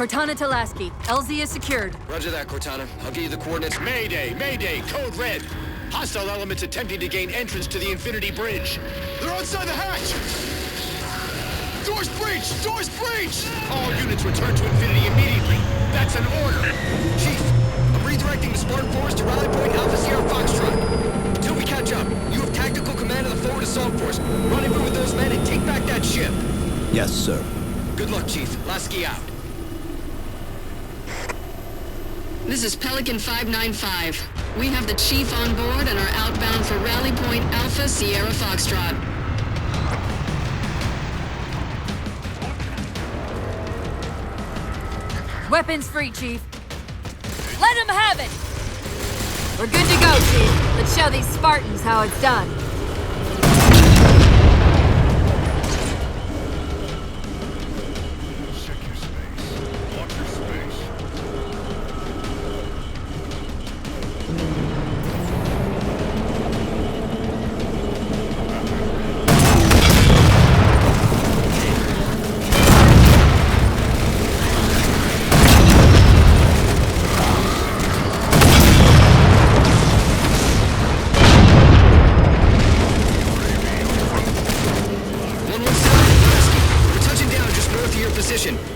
Cortana to Lasky. LZ is secured. Roger that, Cortana. I'll give you the coordinates. Mayday! Mayday! Code red! Hostile elements attempting to gain entrance to the Infinity Bridge. They're outside the hatch! Doors breached! Doors breached! All units return to Infinity immediately. That's an order. Chief, I'm redirecting the Spartan Force to Rally Point Alpha Sierra Foxtrot. Until we catch up, you have tactical command of the forward assault force. Rendezvous with those men and take back that ship. Yes, sir. Good luck, Chief. Lasky out. This is Pelican 595. We have the Chief on board and are outbound for Rally Point Alpha Sierra Foxtrot. Weapons free, Chief. Let him have it! We're good to go, Chief. Let's show these Spartans how it's done.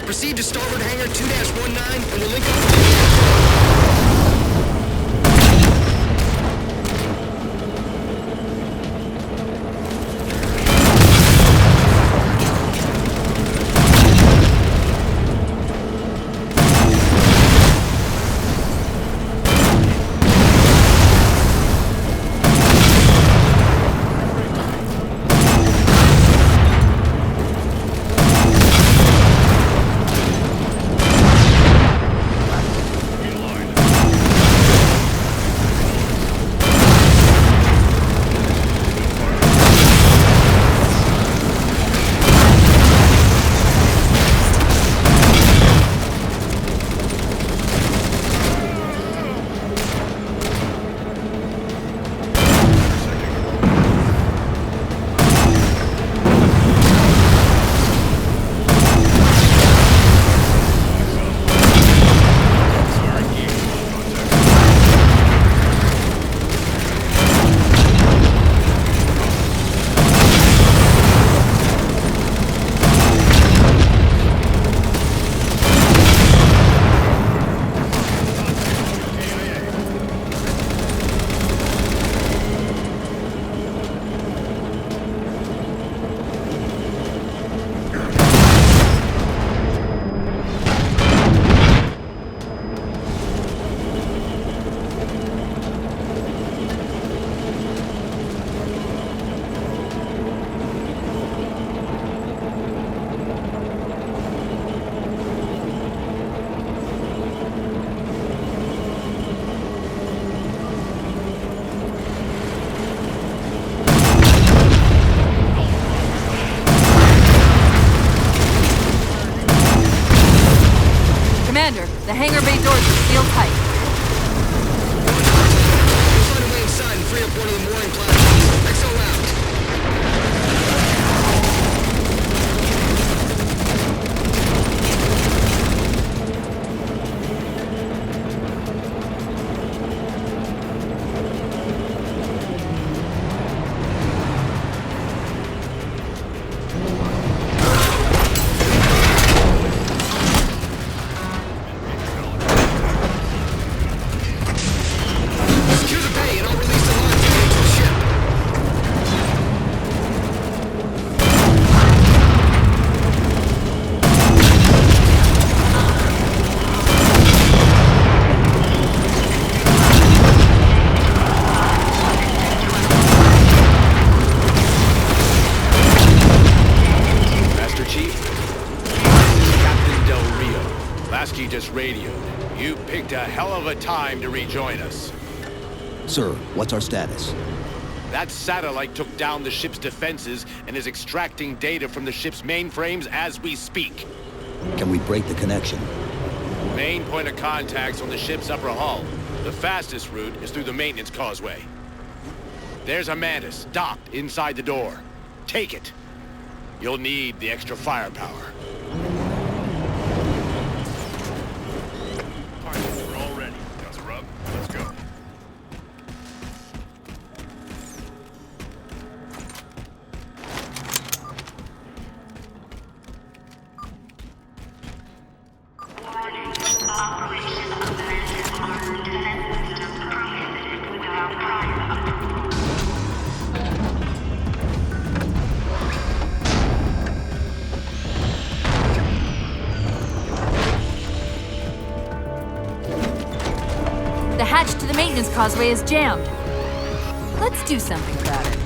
Proceed to starboard hangar 2-19 and we'll link up. hangar bay doors are sealed tight. We'll find a way inside and free up one of the mooring platforms. XO out. Time to rejoin us. Sir, what's our status? That satellite took down the ship's defenses and is extracting data from the ship's mainframes as we speak. Can we break the connection? Main point of contact's on the ship's upper hull. The fastest route is through the maintenance causeway. There's a Mantis docked inside the door. Take it. You'll need the extra firepower. The hatch to the maintenance causeway is jammed. Let's do something about it.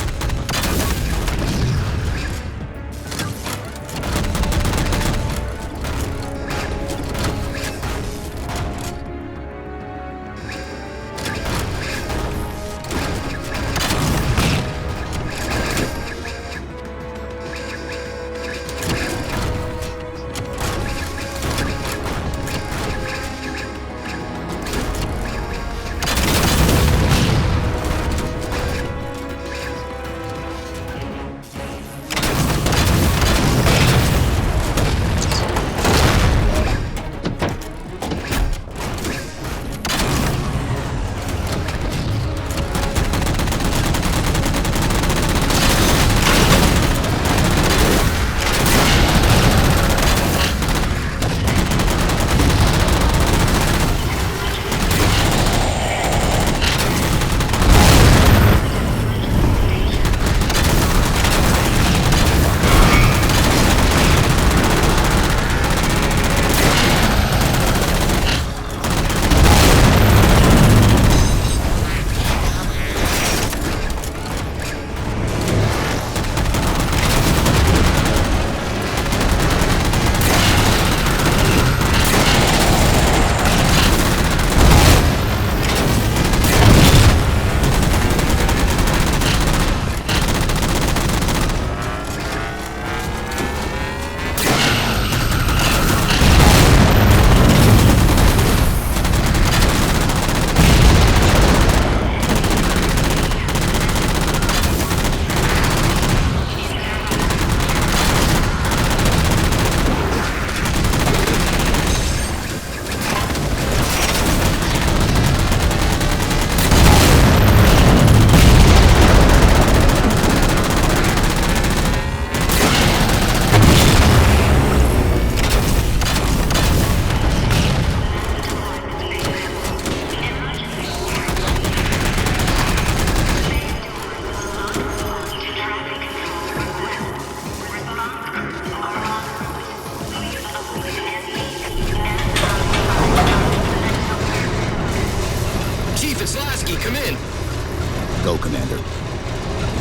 Go, Commander.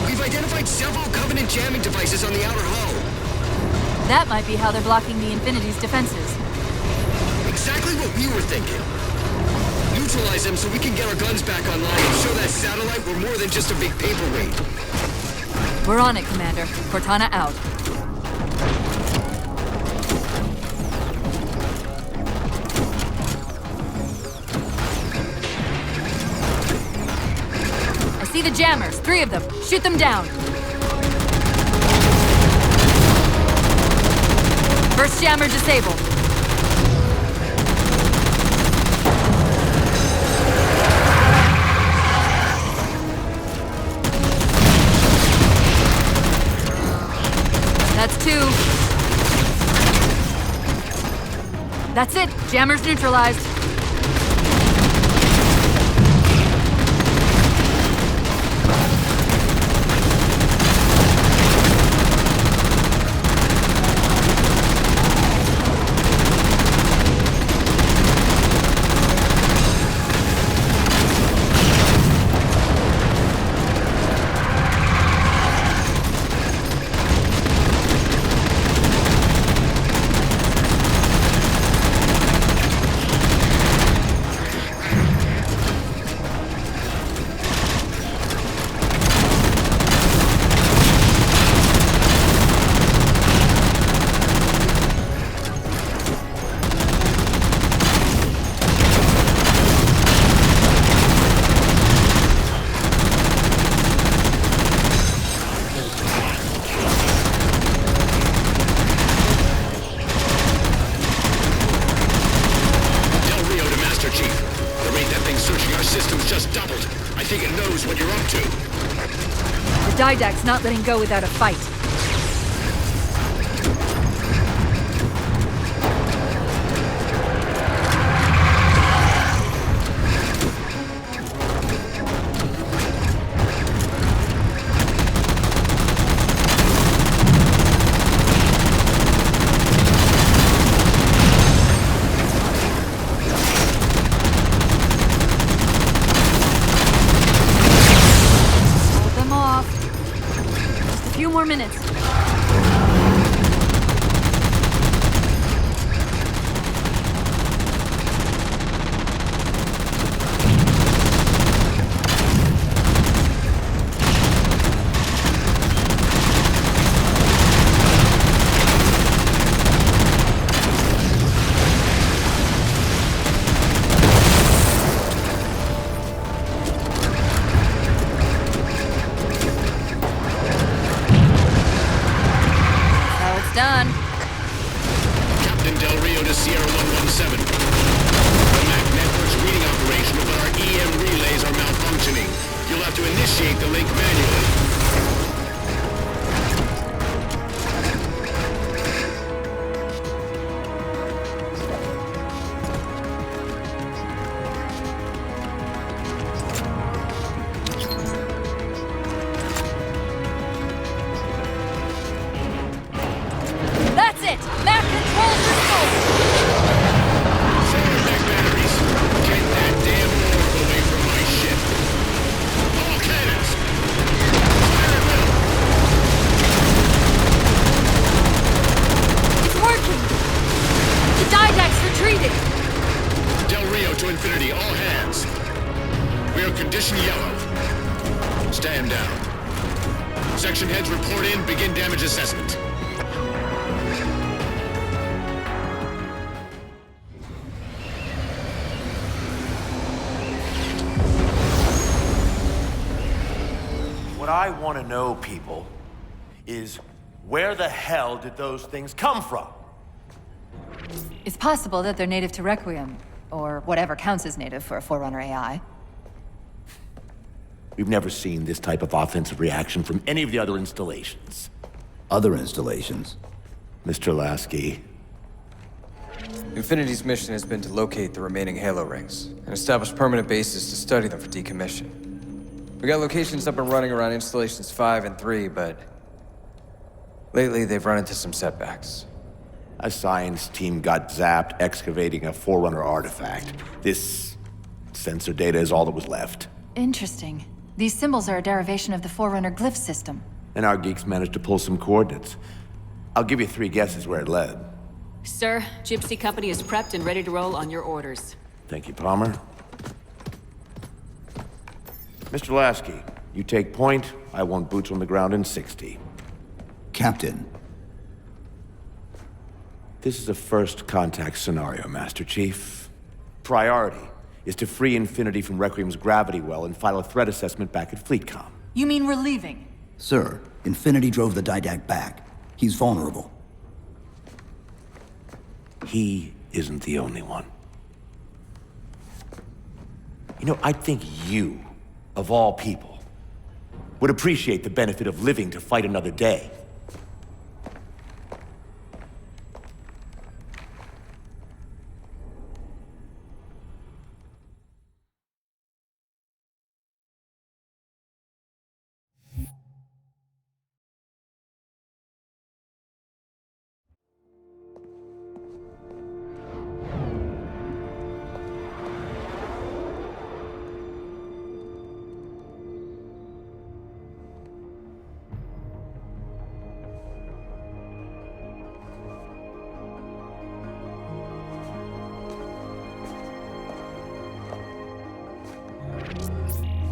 We've identified several Covenant jamming devices on the outer hull. That might be how they're blocking the Infinity's defenses. Exactly what we were thinking. Neutralize them so we can get our guns back online and show that satellite we're more than just a big paperweight. We're on it, Commander. Cortana out. the jammers, 3 of them. Shoot them down. First jammer disabled. That's 2. That's it. Jammers neutralized. Didact's not letting go without a fight. Minutes. Done. Captain Del Rio to Sierra 117. The MAC network's reading operation, but our EM relays are malfunctioning. You'll have to initiate the link manually. Section heads report in, begin damage assessment. What I want to know, people, is where the hell did those things come from? It's possible that they're native to Requiem, or whatever counts as native for a Forerunner AI. We've never seen this type of offensive reaction from any of the other installations. Other installations? Mr. Lasky. Infinity's mission has been to locate the remaining Halo rings, and establish permanent bases to study them for decommission. We got locations up and running around installations 5 and 3, but lately they've run into some setbacks. A science team got zapped excavating a Forerunner artifact. This sensor data is all that was left. Interesting. These symbols are a derivation of the Forerunner glyph system. And our geeks managed to pull some coordinates. I'll give you 3 guesses where it led. Sir, Gypsy Company is prepped and ready to roll on your orders. Thank you, Palmer. Mr. Lasky, you take point. I want boots on the ground in 60. Captain. This is a first contact scenario, Master Chief. Priority is to free Infinity from Requiem's gravity well and file a threat assessment back at FleetCom. You mean we're leaving? Sir, Infinity drove the Didact back. He's vulnerable. He isn't the only one. You know, I think you, of all people, would appreciate the benefit of living to fight another day.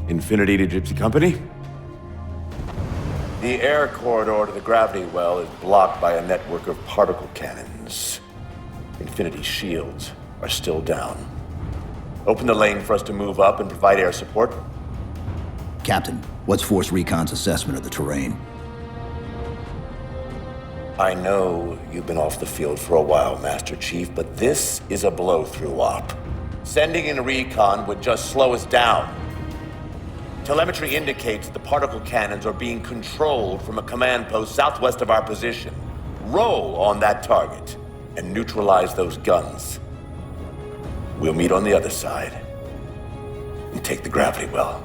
Infinity to Gypsy Company? The air corridor to the gravity well is blocked by a network of particle cannons. Infinity's shields are still down. Open the lane for us to move up and provide air support. Captain, what's Force Recon's assessment of the terrain? I know you've been off the field for a while, Master Chief, but this is a blow-through op. Sending in recon would just slow us down. Telemetry indicates the particle cannons are being controlled from a command post southwest of our position. Roll on that target and neutralize those guns. We'll meet on the other side and take the gravity well.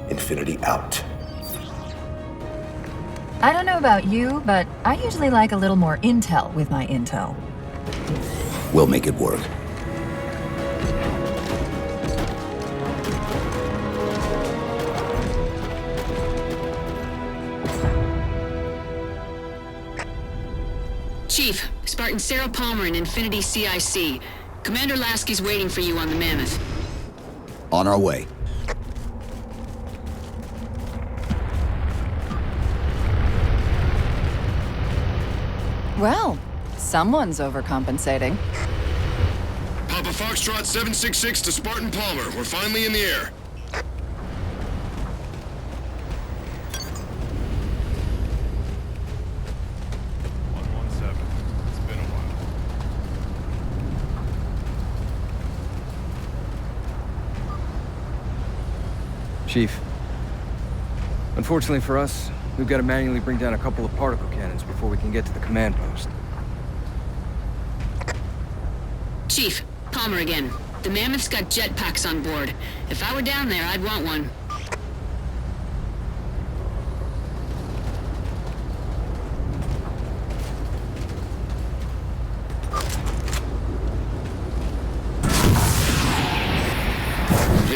Infinity out. I don't know about you, but I usually like a little more intel with my intel. We'll make it work. Chief, Spartan Sarah Palmer in Infinity CIC. Commander Lasky's waiting for you on the Mammoth. On our way. Well, someone's overcompensating. Papa Foxtrot 766 to Spartan Palmer. We're finally in the air. Chief, unfortunately for us, we've got to manually bring down a couple of particle cannons before we can get to the command post. Chief, Palmer again. The Mammoth's got jetpacks on board. If I were down there, I'd want one.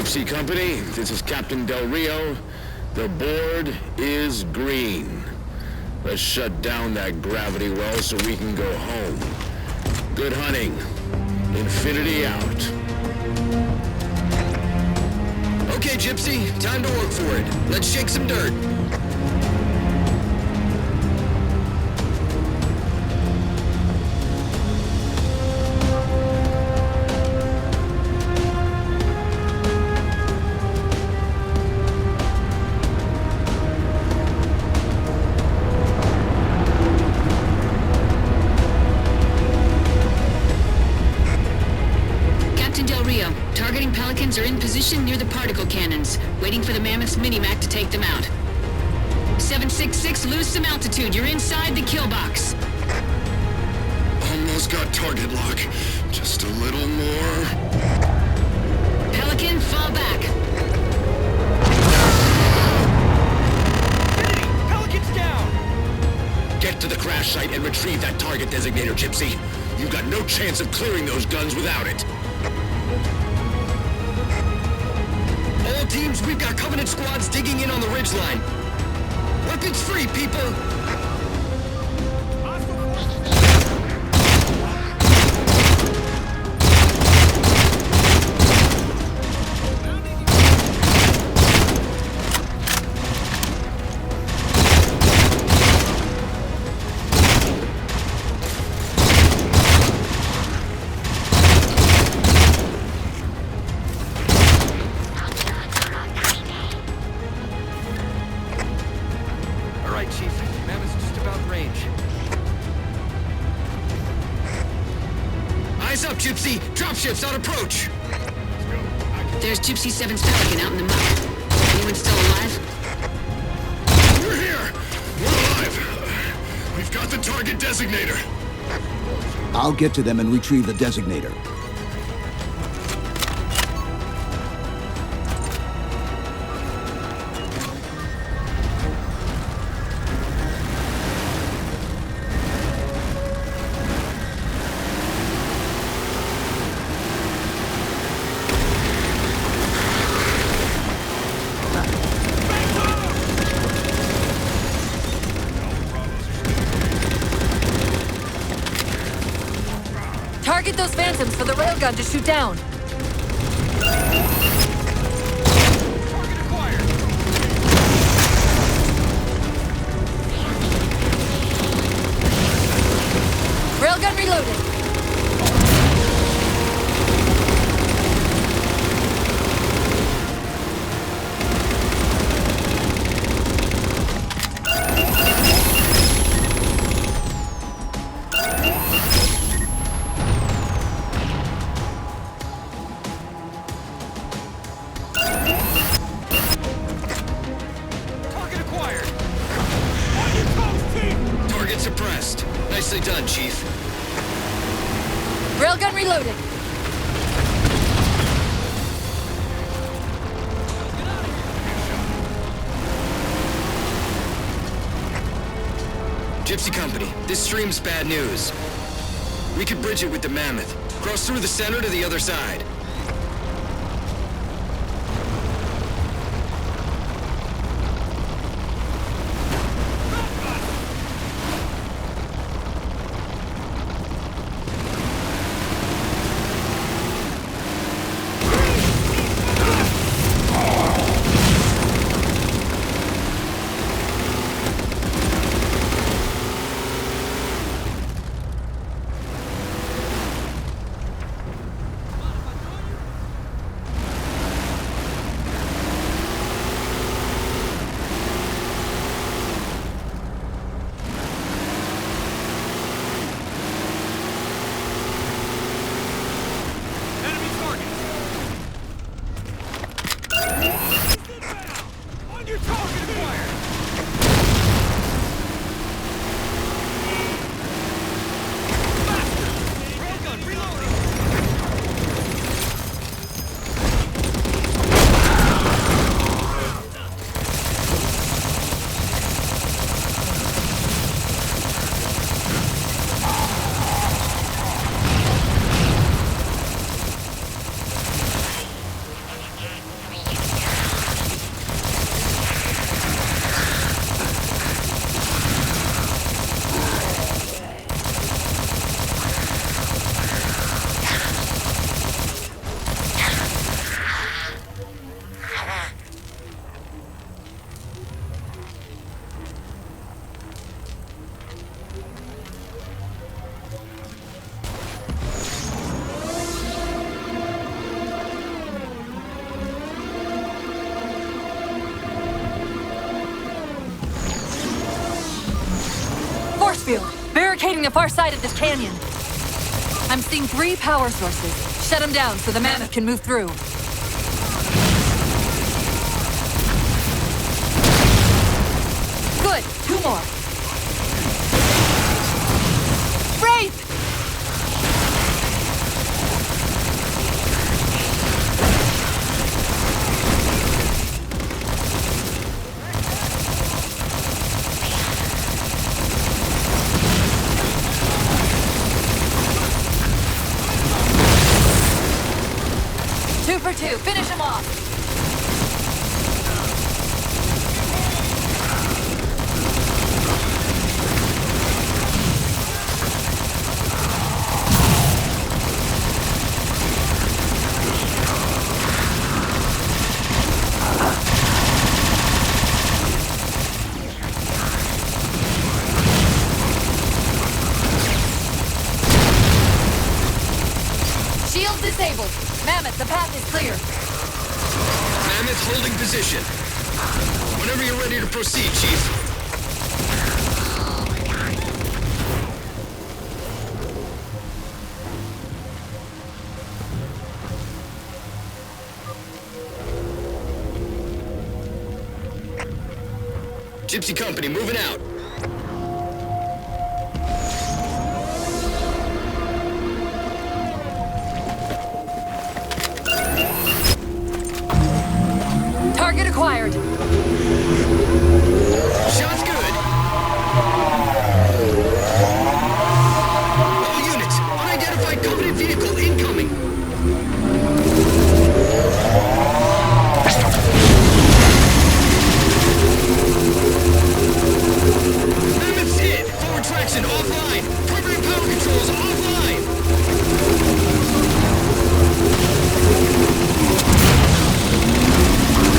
Gypsy Company, this is Captain Del Rio. The board is green. Let's shut down that gravity well so we can go home. Good hunting. Infinity out. Okay, Gypsy, time to work for it. Let's shake some dirt. Are in position near the particle cannons, waiting for the Mammoth's mini-mac to take them out. 766, lose some altitude. You're inside the kill box. Almost got target lock. Just a little more. Pelican, fall back. Infinity, Pelican's down! Get to the crash site and retrieve that target designator, Gypsy. You've got no chance of clearing those guns without it. All teams, we've got Covenant squads digging in on the ridgeline. Weapons free, people! up, Gypsy! Dropship's on approach! There's Gypsy 7's Pelican out in the mud. Anyone still alive? We're here! We're alive! We've got the target designator. I'll get to them and retrieve the designator. Target those phantoms for the railgun to shoot down. Railgun reloaded. Nicely done, Chief. Railgun reloaded. Gypsy Company, this stream's bad news. We could bridge it with the Mammoth. Cross through the center to the other side. Barricading the far side of this canyon. I'm seeing 3 power sources. Shut them down so the Mammoth can move through. Good. 2 more. Wraith! Finish him off! Shield disabled. Mammoth, the path is clear. Mammoth holding position. Whenever you're ready to proceed, Chief. Gypsy Company, moving out. Target acquired. Shot's good. All units, unidentified Covenant vehicle incoming. Mammoth's hit. Forward traction offline. Permanent power controls offline.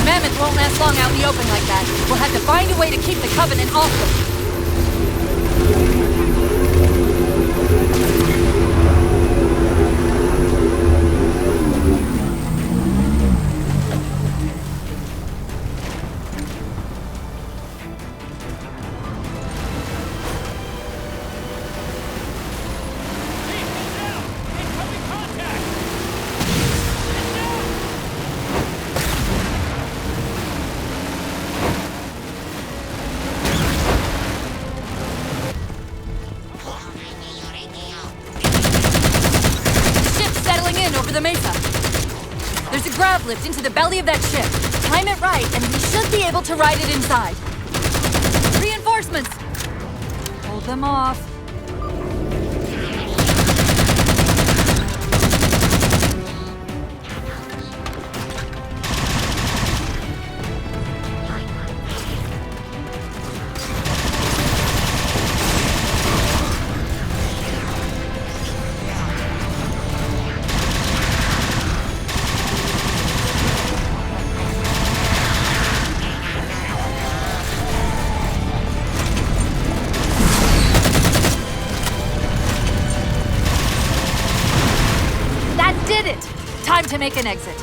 Mammoth won't last long out in the open like that. We'll have to find a way to keep the Covenant off them. Over the mesa. There's a grav lift into the belly of that ship. Time it right, and we should be able to ride it inside. Reinforcements! Hold them off. Time to make an exit.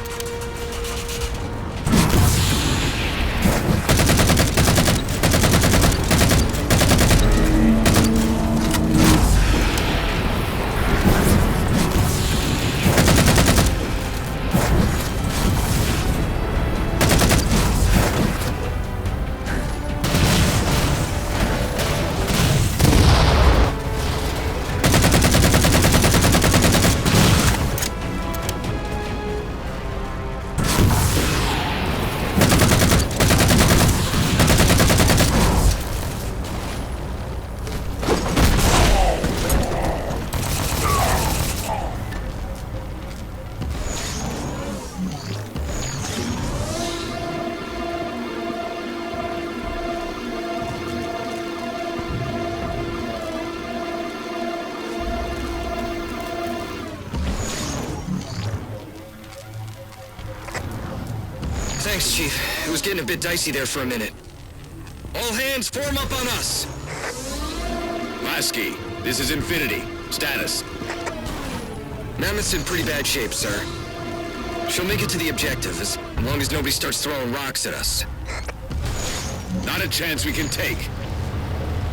Thanks, Chief. It was getting a bit dicey there for a minute. All hands form up on us! Lasky, this is Infinity. Status. Mammoth's in pretty bad shape, sir. She'll make it to the objective, as long as nobody starts throwing rocks at us. Not a chance we can take.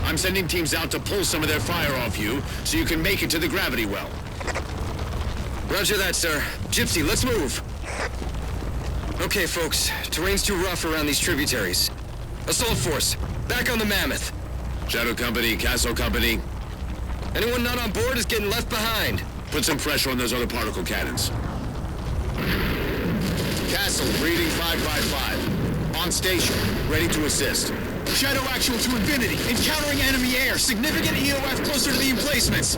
I'm sending teams out to pull some of their fire off you, so you can make it to the gravity well. Roger that, sir. Gypsy, let's move! Okay, folks. Terrain's too rough around these tributaries. Assault Force, back on the Mammoth. Shadow Company, Castle Company. Anyone not on board is getting left behind. Put some pressure on those other particle cannons. Castle, reading 555. On station, ready to assist. Shadow actual to Infinity. Encountering enemy air. Significant EOF closer to the emplacements.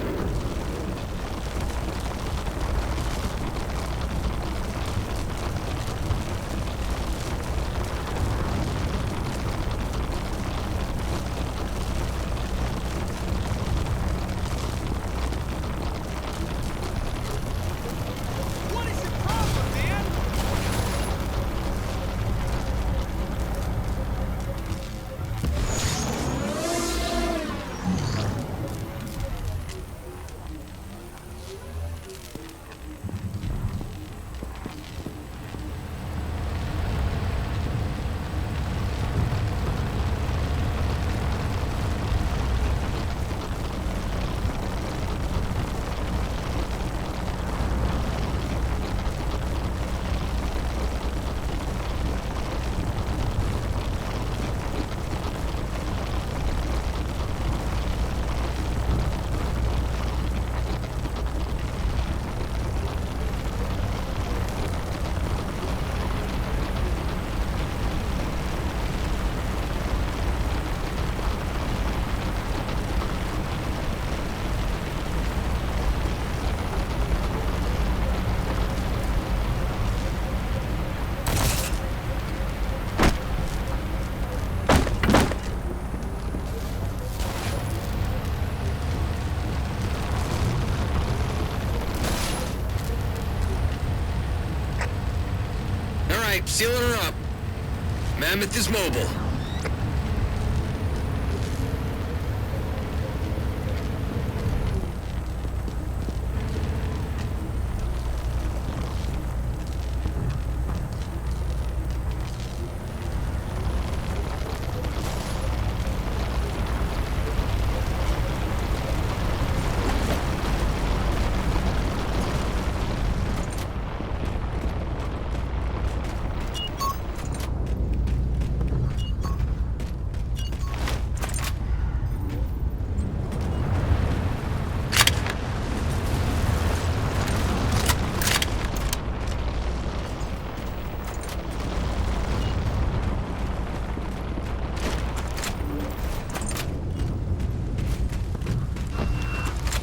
sealing her up. Mammoth is mobile.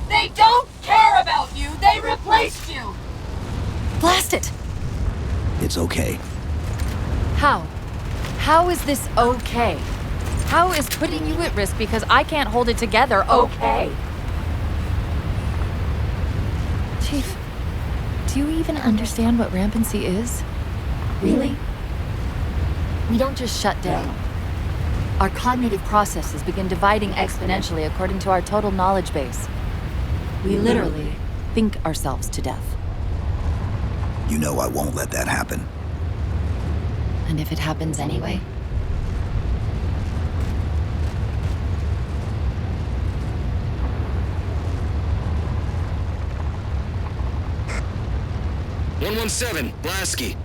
They don't care about you! They replaced you! Blast it! It's okay. How? How is this okay? How is putting you at risk because I can't hold it together okay? Chief, do you even understand what rampancy is? Really? We don't just shut down. Our cognitive processes begin dividing exponentially according to our total knowledge base. We literally think ourselves to death. You know I won't let that happen. And if it happens anyway? "117, Lasky.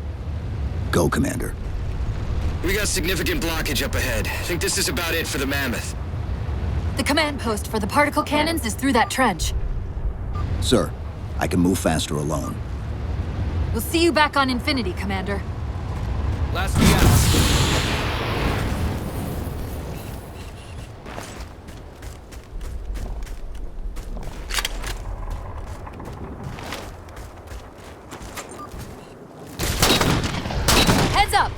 Go, Commander. We got significant blockage up ahead. Think this is about it for the Mammoth. The command post for the particle cannons is through that trench. Sir, I can move faster alone. We'll see you back on Infinity, Commander. Last out. Heads up!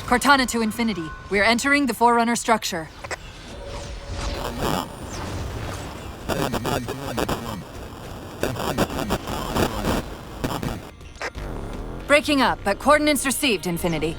Cortana to Infinity. We're entering the Forerunner structure. Breaking up, but coordinates received, Infinity.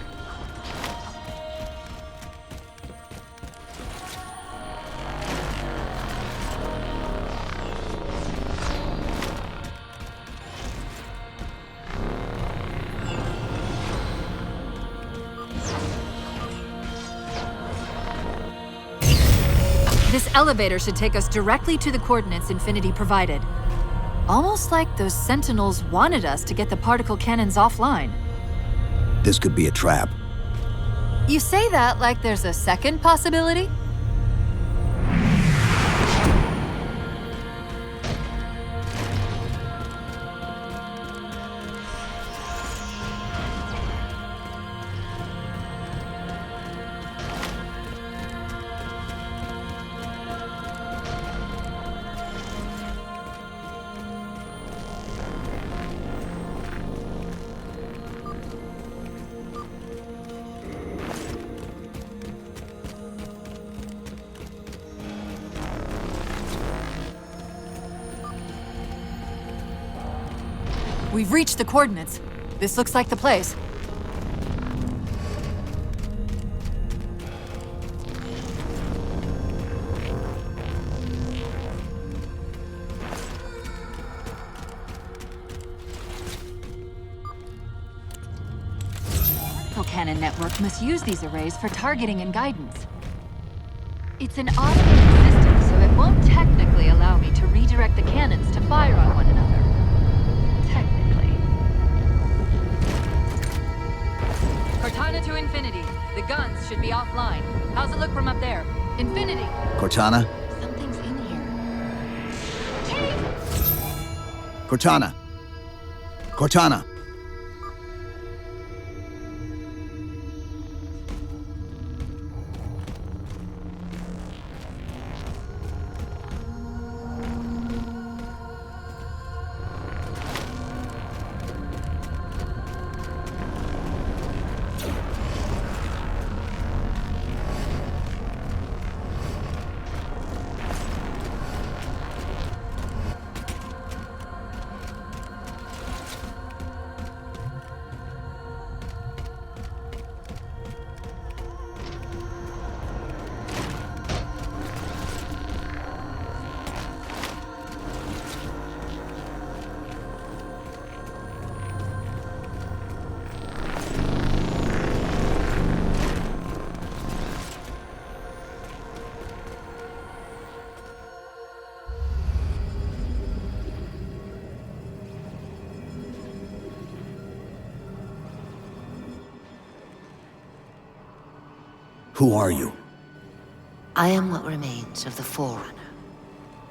This elevator should take us directly to the coordinates Infinity provided. Almost like those Sentinels wanted us to get the particle cannons offline. This could be a trap. You say that like there's a second possibility? We've reached the coordinates. This looks like the place. The cannon network must use these arrays for targeting and guidance. It's an automated system, so it won't technically allow me to redirect the cannons to fire on one another. Cortana to Infinity. The guns should be offline. How's it look from up there? Infinity! Cortana? Something's in here. Chief! Cortana! Cortana! Who are you? I am what remains of the Forerunner,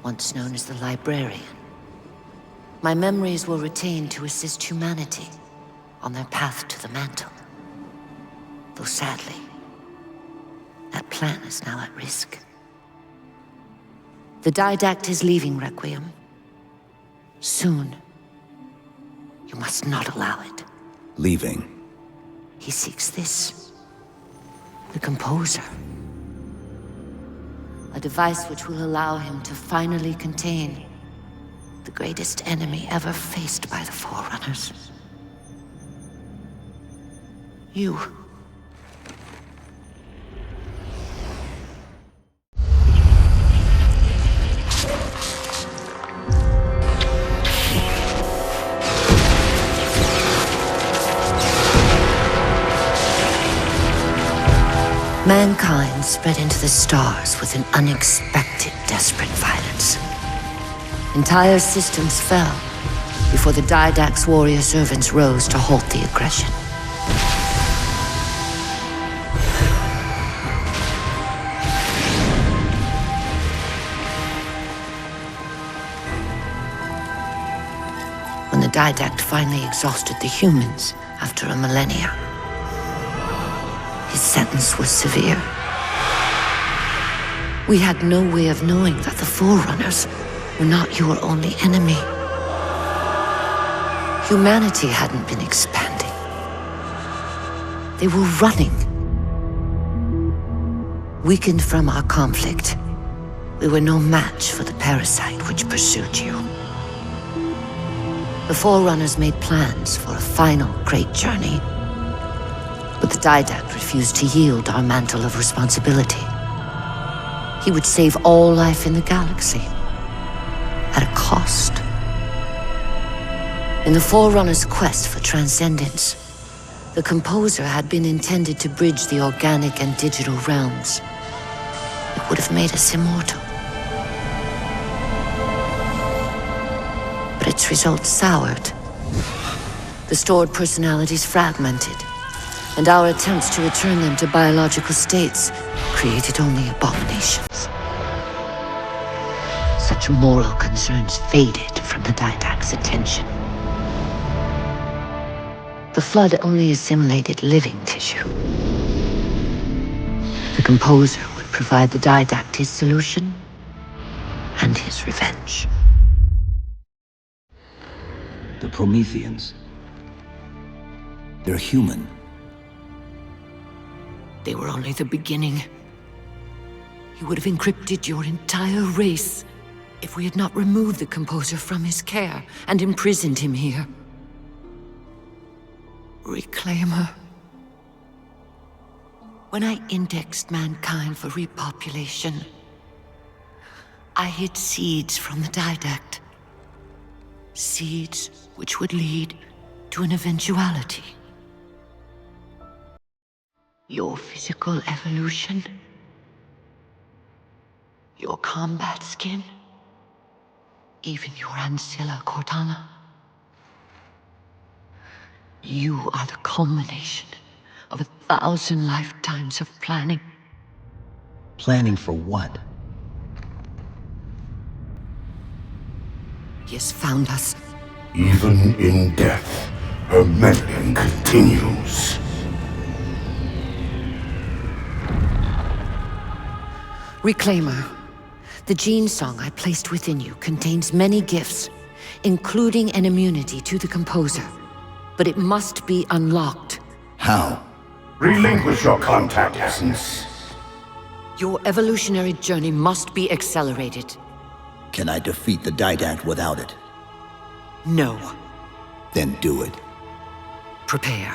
once known as the Librarian. My memories were retained to assist humanity on their path to the mantle. Though sadly, that plan is now at risk. The Didact is leaving Requiem. Soon. You must not allow it. Leaving? He seeks this. The Composer. A device which will allow him to finally contain the greatest enemy ever faced by the Forerunners. You. Mankind spread into the stars with an unexpected, desperate violence. Entire systems fell before the Didact's warrior servants rose to halt the aggression. When the Didact finally exhausted the humans after a millennia, his sentence was severe. We had no way of knowing that the Forerunners were not your only enemy. Humanity hadn't been expanding. They were running. Weakened from our conflict, we were no match for the parasite which pursued you. The Forerunners made plans for a final great journey, but the Didact refused to yield our mantle of responsibility. He would save all life in the galaxy, at a cost. In the Forerunners' quest for transcendence, the Composer had been intended to bridge the organic and digital realms. It would have made us immortal. But its results soured. The stored personalities fragmented, and our attempts to return them to biological states created only abominations. Such moral concerns faded from the Didact's attention. The Flood only assimilated living tissue. The Composer would provide the Didact his solution and his revenge. The Prometheans. They're human. They were only the beginning. He would have encrypted your entire race if we had not removed the Composer from his care and imprisoned him here. Reclaimer. When I indexed mankind for repopulation, I hid seeds from the Didact. Seeds which would lead to an eventuality. Your physical evolution, your combat skin, even your ancilla Cortana. You are the culmination of 1,000 lifetimes of planning. Planning for what? He has found us. Even in death, her meddling continues. Reclaimer. The gene song I placed within you contains many gifts, including an immunity to the Composer. But it must be unlocked. How? Relinquish your contact essence. Your evolutionary journey must be accelerated. Can I defeat the Didact without it? No. Then do it. Prepare.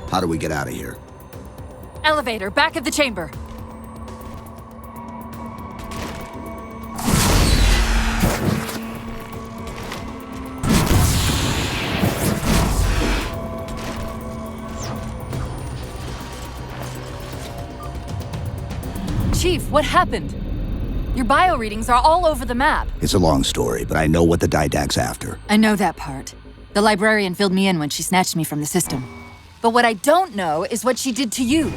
How do we get out of here? Elevator, back of the chamber. Chief, what happened? Your bio readings are all over the map. It's a long story, but I know what the Didact's after. I know that part. The librarian filled me in when she snatched me from the system. But what I don't know is what she did to you.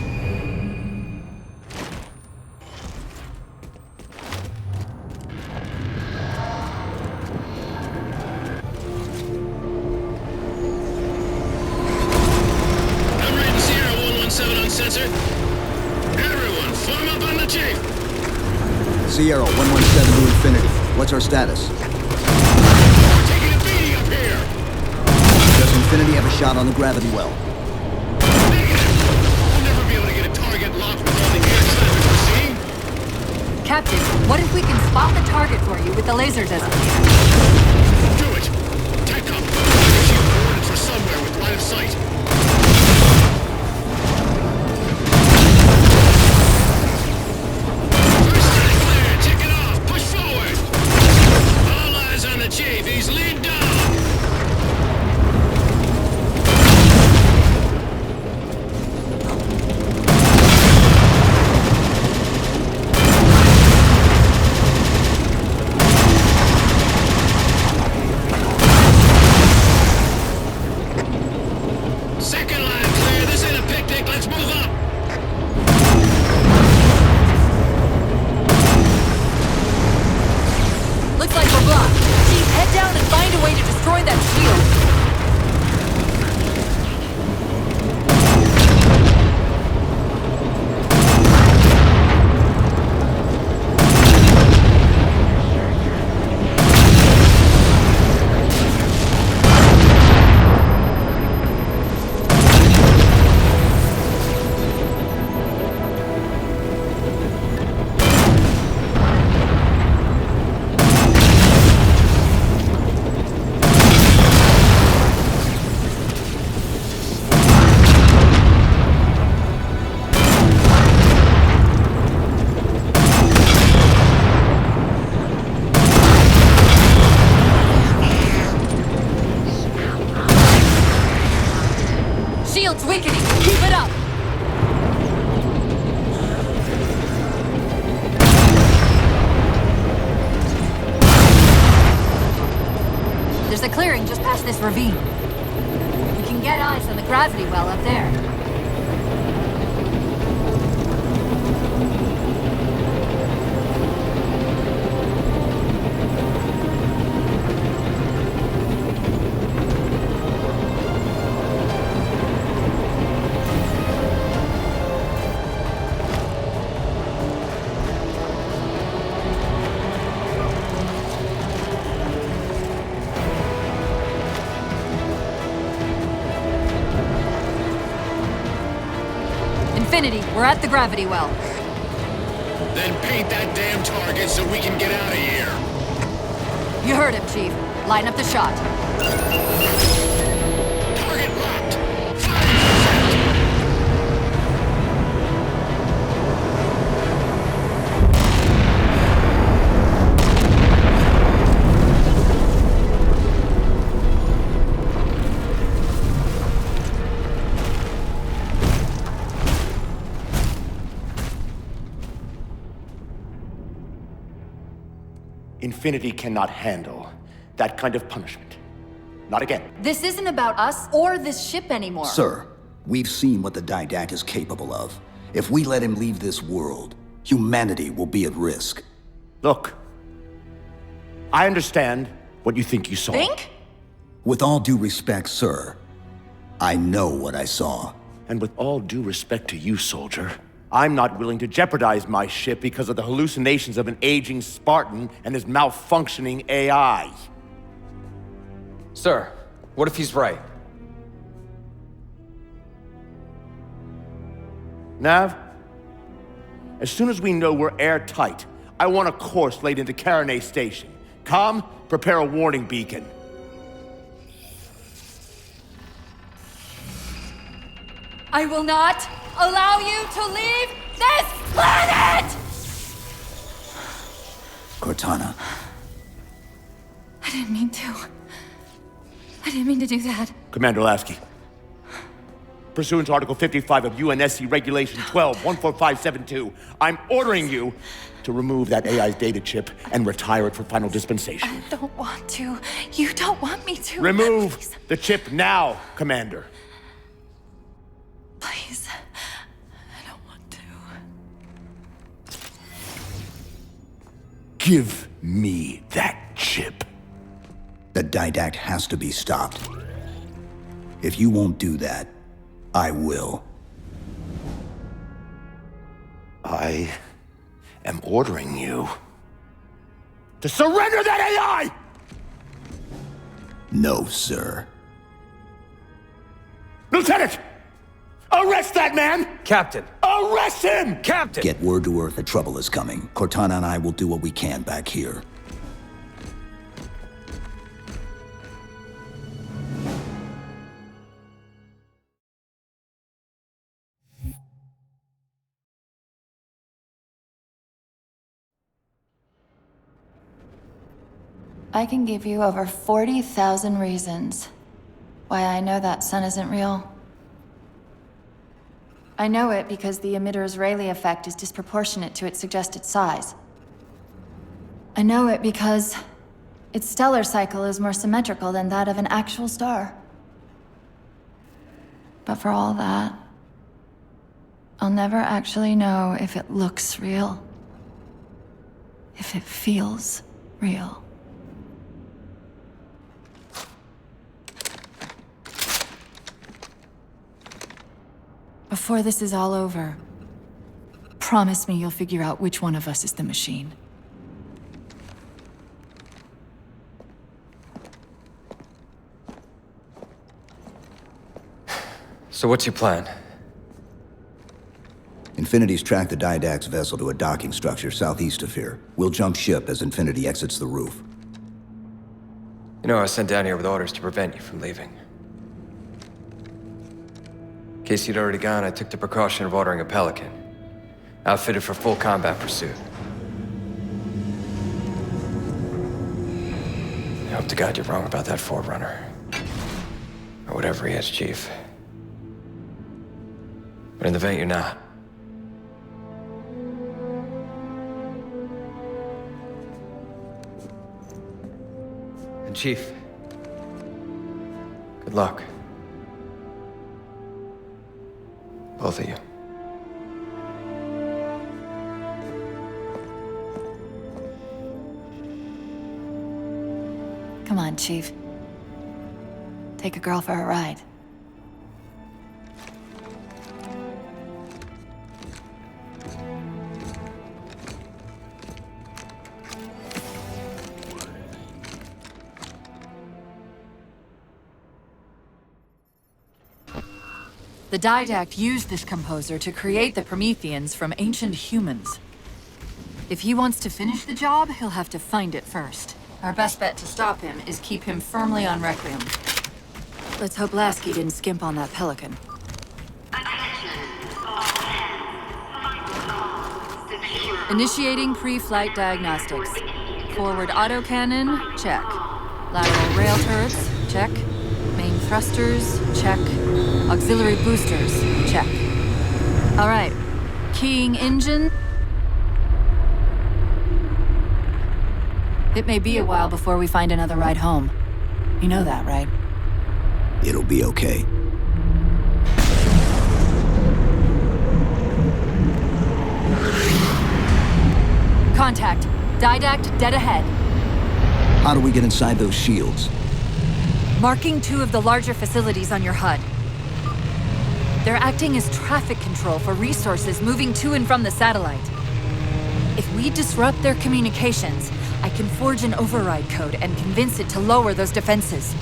I'm reading Sierra 117 on sensor. Everyone, form up on the chief. Sierra 117 to Infinity. What's our status? Taking a beating up here. Does Infinity have a shot on the gravity well? We'll never be able to get a target locked with all the air traffic we're seeing. Captain, what if we can spot the target for you with the laser designator? Do it! TechCom! Issue coordinates for somewhere with line of sight. First strike clear! Check it off! Push forward! All eyes on the chief! He's lead down! Second line clear! This ain't a picnic! Let's move up! Looks like we're blocked. Chief, head down and find a way to destroy that shield. Shield's weakening. Keep it up. There's a clearing just past this ravine. We can get eyes on the gravity well up there. Infinity, we're at the gravity well. Then paint that damn target so we can get out of here. You heard him, Chief. Line up the shot. Target locked. Infinity cannot handle that kind of punishment. Not again. This isn't about us or this ship anymore. Sir, we've seen what the Didact is capable of. If we let him leave this world, humanity will be at risk. Look, I understand what you think you saw. Think? With all due respect, sir, I know what I saw. And with all due respect to you, soldier, I'm not willing to jeopardize my ship because of the hallucinations of an aging Spartan and his malfunctioning AI. Sir, what if he's right? Nav, as soon as we know we're airtight, I want a course laid into Caranay Station. Com, prepare a warning beacon. I will not allow you to leave this planet! Cortana. I didn't mean to. I didn't mean to do that. Commander Lasky. Pursuant to Article 55 of UNSC Regulation 12-14572, I'm ordering you to remove that AI's data chip and retire it for final dispensation. I don't want to. You don't want me to. Remove Please. the chip now, Commander. Please. I don't want to. Give me that chip. The Didact has to be stopped. If you won't do that, I will. I am ordering you to surrender that AI! No, sir. Lieutenant! Arrest that man! Captain! Arrest him! Captain! Get word to Earth that trouble is coming. Cortana and I will do what we can back here. I can give you over 40,000 reasons why I know that sun isn't real. I know it because the emitter's Rayleigh effect is disproportionate to its suggested size. I know it because its stellar cycle is more symmetrical than that of an actual star. But for all that, I'll never actually know if it looks real. If it feels real. Before this is all over, promise me you'll figure out which one of us is the machine. So what's your plan? Infinity's tracked the Didact's vessel to a docking structure southeast of here. We'll jump ship as Infinity exits the roof. You know, I was sent down here with orders to prevent you from leaving. In case you'd already gone, I took the precaution of ordering a Pelican, outfitted for full combat pursuit. I hope to God you're wrong about that Forerunner. Or whatever he is, Chief. But in the event you're not. And Chief, good luck. Both of you. Come on, Chief. Take a girl for a ride. The Didact used this composer to create the Prometheans from ancient humans. If he wants to finish the job, he'll have to find it first. Our best bet to stop him is keep him firmly on Requiem. Let's hope Lasky didn't skimp on that Pelican. Initiating pre-flight diagnostics. Forward autocannon, check. Lateral rail turrets, check. Main thrusters, check. Auxiliary boosters, check. All right, keying engine. It may be a while before we find another ride home. You know that, right? It'll be okay. Contact. Didact dead ahead. How do we get inside those shields? Marking 2 of the larger facilities on your HUD. They're acting as traffic control for resources moving to and from the satellite. If we disrupt their communications, I can forge an override code and convince it to lower those defenses.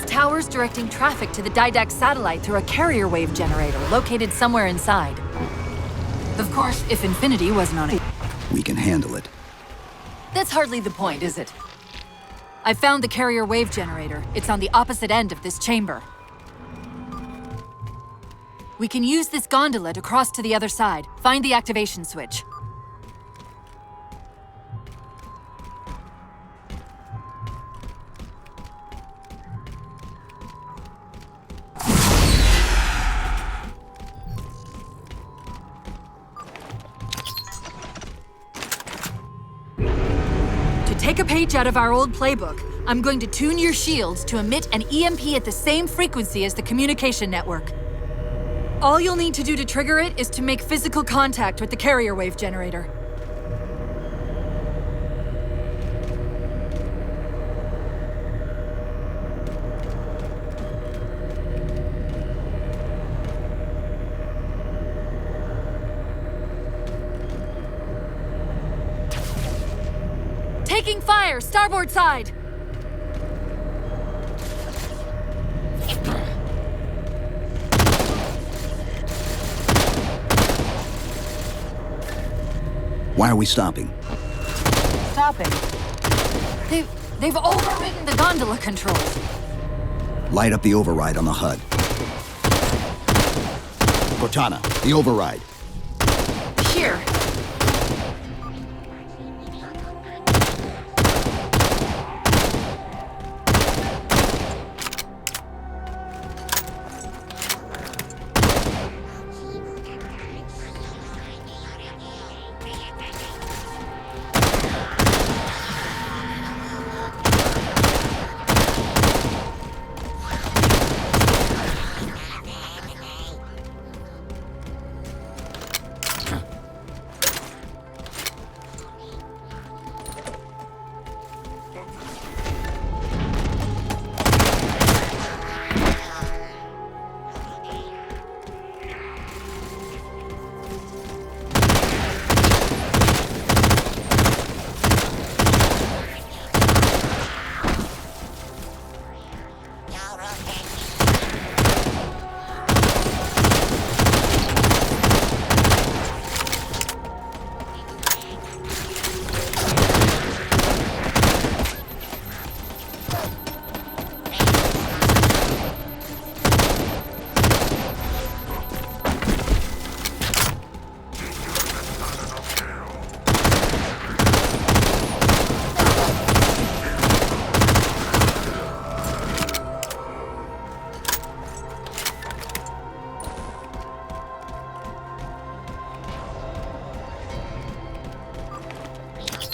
Tower's directing traffic to the Didact satellite through a carrier wave generator located somewhere inside. Of course, if Infinity wasn't on it. We can handle it. That's hardly the point, is it? I found the carrier wave generator. It's on the opposite end of this chamber. We can use this gondola to cross to the other side. Find the activation switch. Take a page out of our old playbook. I'm going to tune your shields to emit an EMP at the same frequency as the communication network. All you'll need to do to trigger it is to make physical contact with the carrier wave generator. Taking fire, starboard side! Why are we stopping? Stopping? They've overridden the gondola controls. Light up the override on the HUD. Cortana, the override. Here.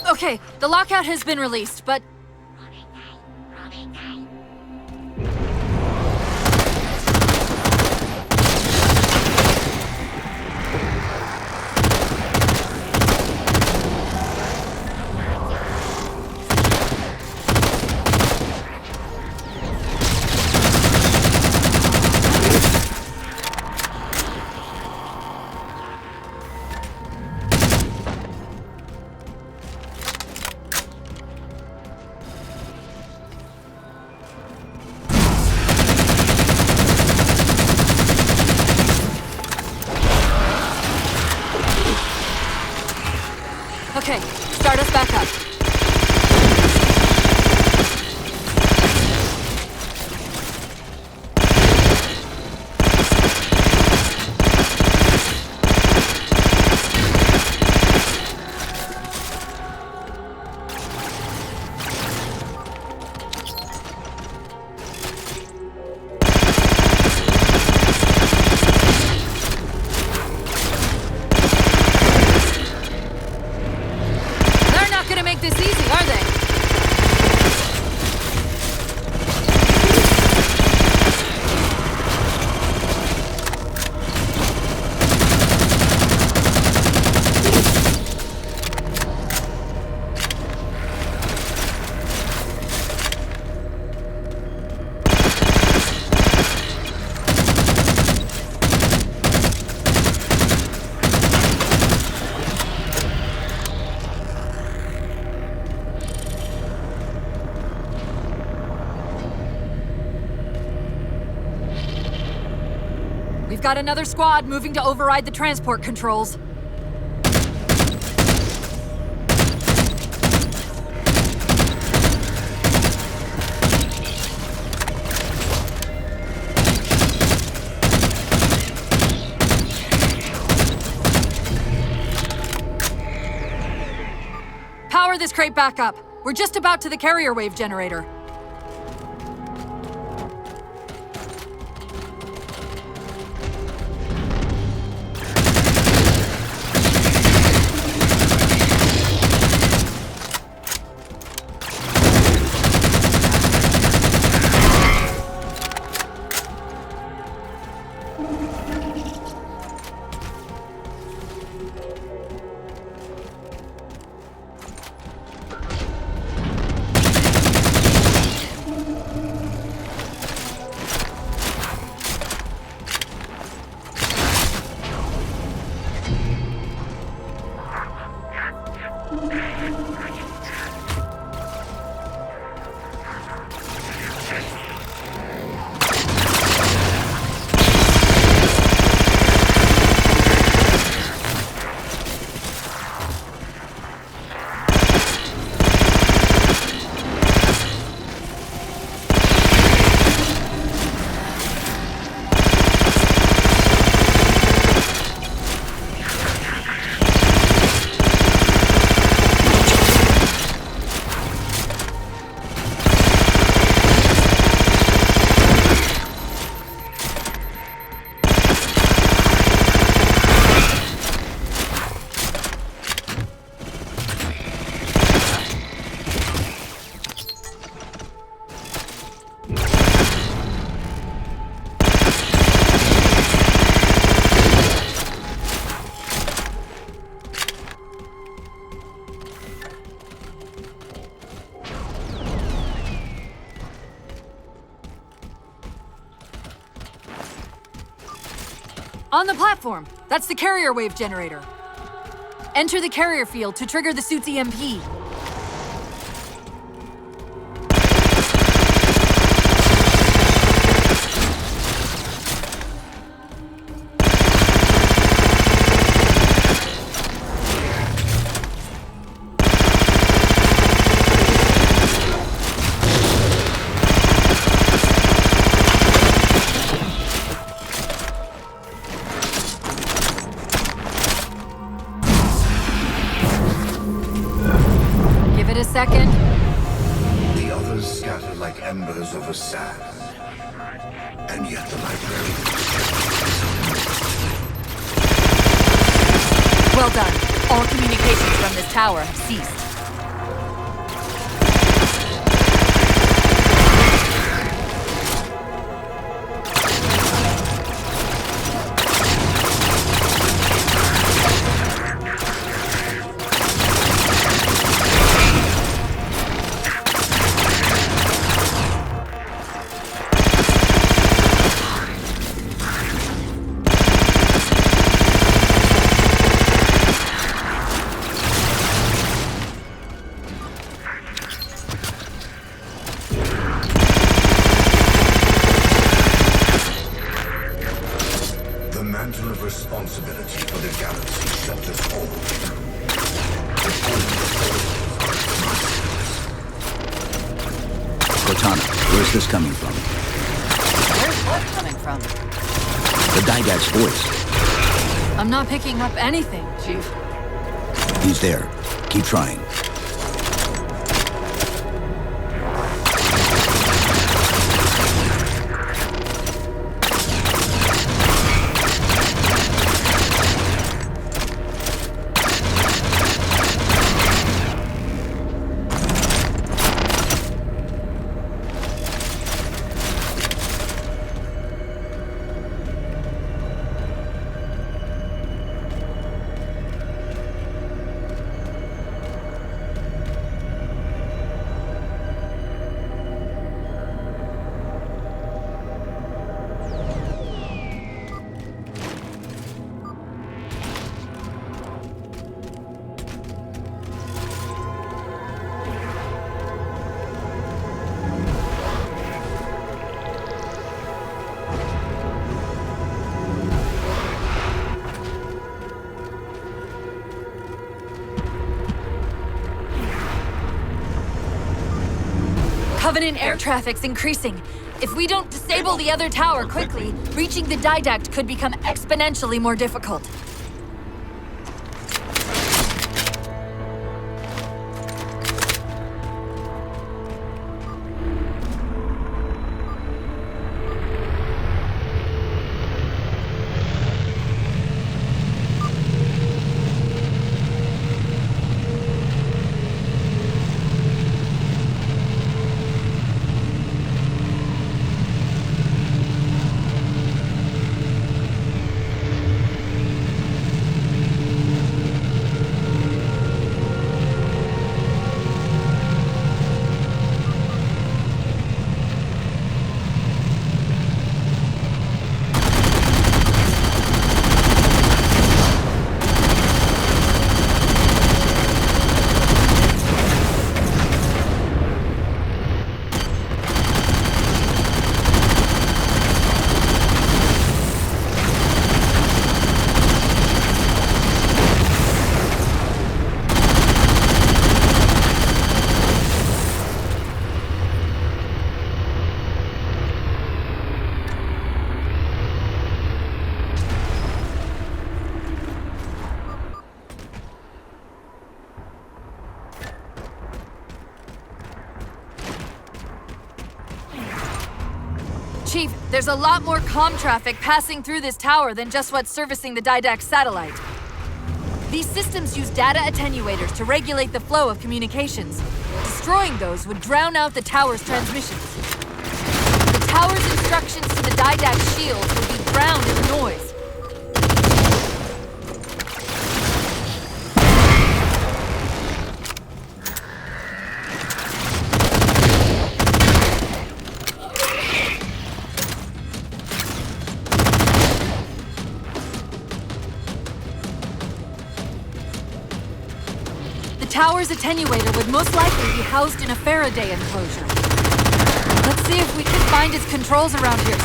Okay, the lockout has been released, but... Okay, start us back up. We've got another squad moving to override the transport controls. Power this crate back up. We're just about to the carrier wave generator. On the platform! That's the carrier wave generator. Enter the carrier field to trigger the suit's EMP. Second. The others scattered like embers over sand. And yet the library... Well done. All communications from this tower have ceased. Responsibility for the galaxy shelters all. Cortana, where's this coming from? Where's what coming from? The Didact's voice. I'm not picking up anything, Chief. He's there. Keep trying. Covenant air traffic's increasing. If we don't disable the other tower quickly, reaching the Didact could become exponentially more difficult. Chief, there's a lot more comm traffic passing through this tower than just what's servicing the Didact satellite. These systems use data attenuators to regulate the flow of communications. Destroying those would drown out the tower's transmissions. The tower's instructions to the Didact shields would be drowned in noise. tower's attenuator would most likely be housed in a Faraday enclosure. Let's see if we can find its controls around here.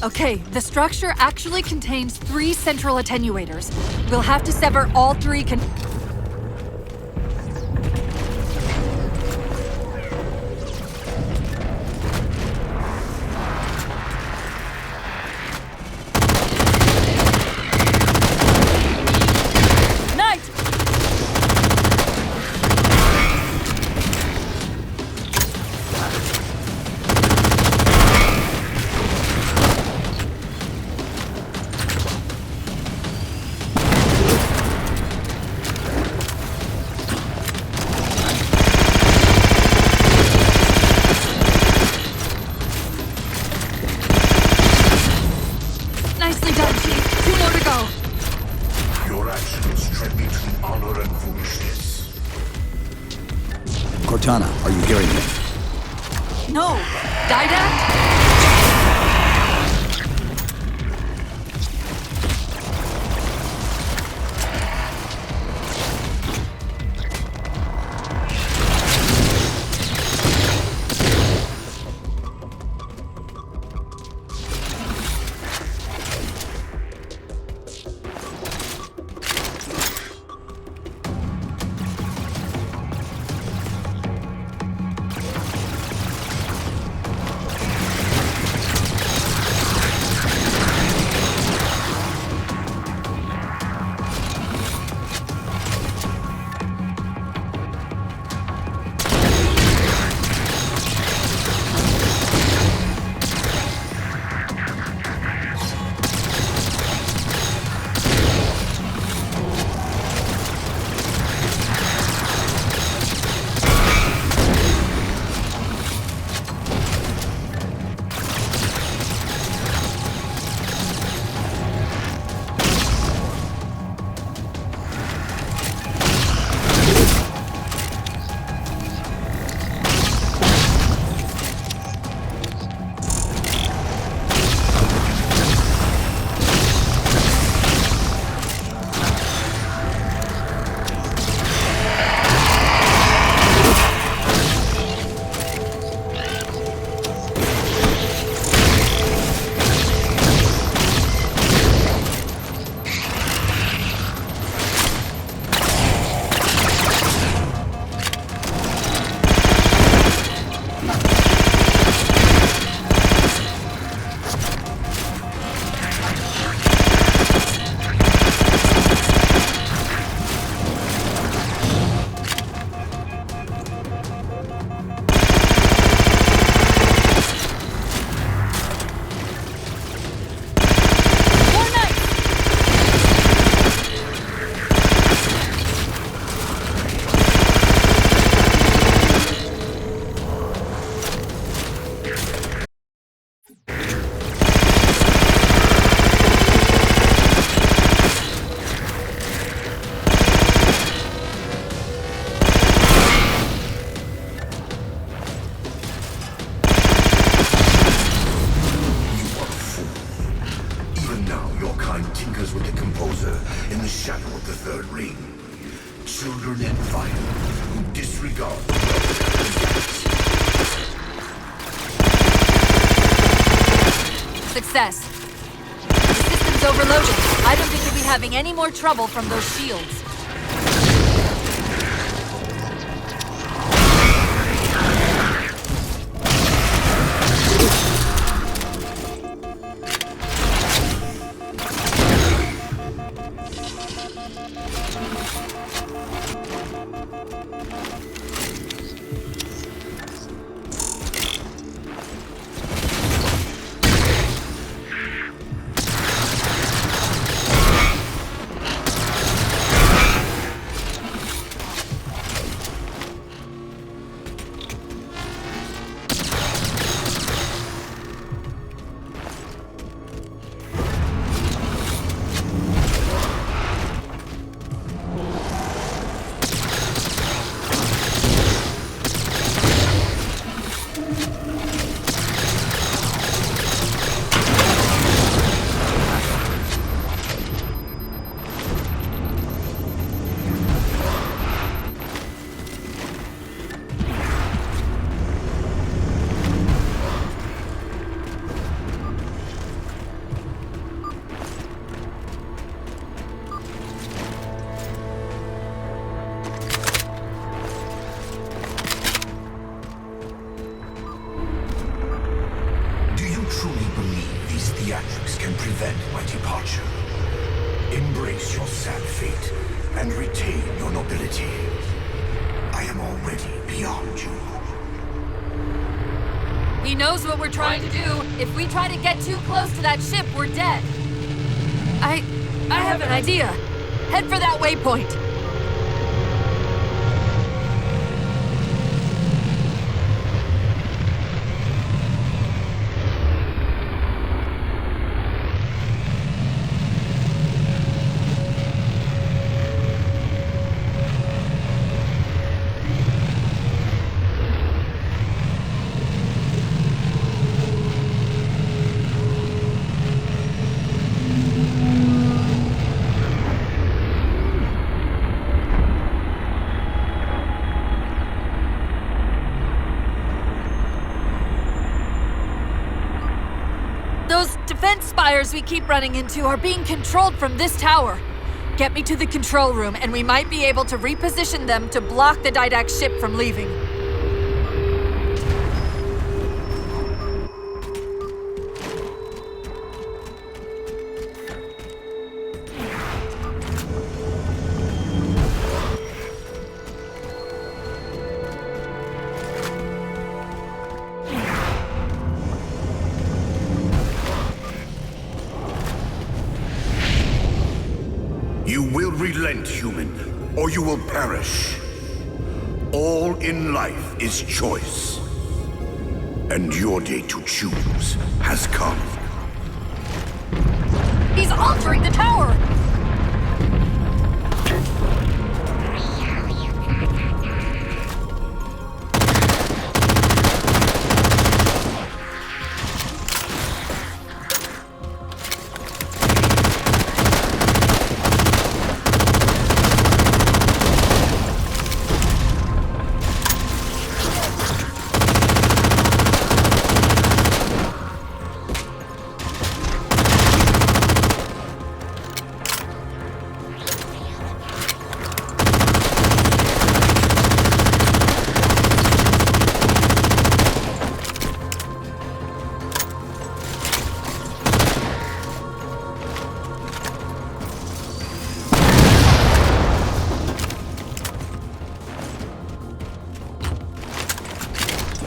Okay, the structure actually contains 3 central attenuators. We'll have to sever all 3 Nicely done, Chief. 2 more to go. Your actions tread between honor and foolishness. Cortana, are you hearing me? No! Didact? children and fire who disregard Success. The system's overloaded. I don't think we'll be having any more trouble from those shields. theatrics can prevent my departure. Embrace your sad fate and retain your nobility. I am already beyond you. He knows what we're trying to do. If we try to get too close to that ship, we're dead. I have an idea. Head for that waypoint. Those defense spires we keep running into are being controlled from this tower. Get me to the control room, and we might be able to reposition them to block the Didact ship from leaving. You will relent, human, or you will perish. All in life is choice. And your day to choose has come. He's altering the tower!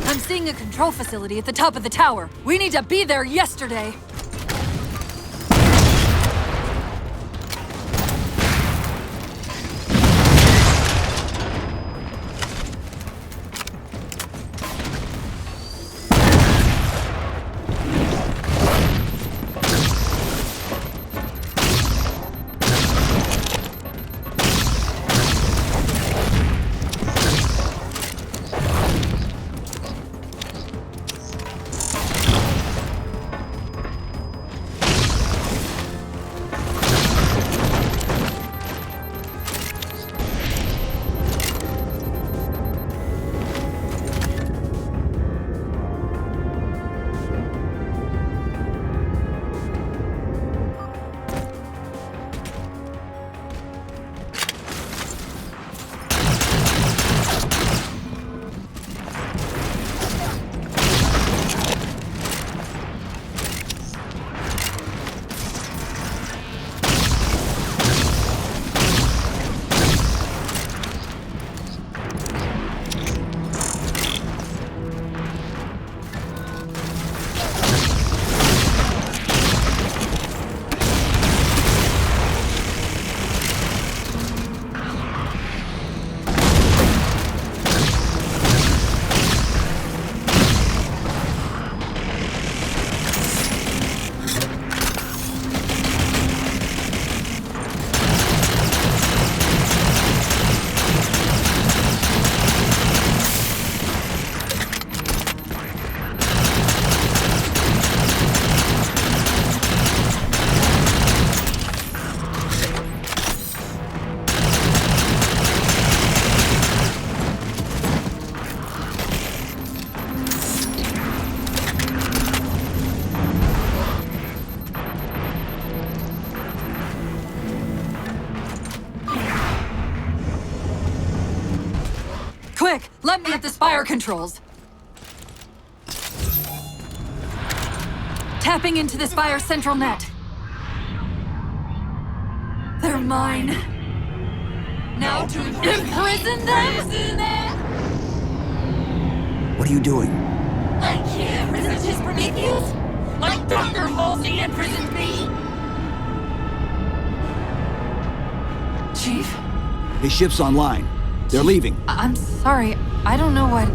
I'm seeing a control facility at the top of the tower. We need to be there yesterday. Quick, let me at the spire controls. tapping into this via central net. They're mine. Now to imprison them? What are you doing? I can't resist his Prometheans, like Dr. Halsey imprisoned me. Chief? His ship's online. They're leaving. I'm sorry. I don't know what...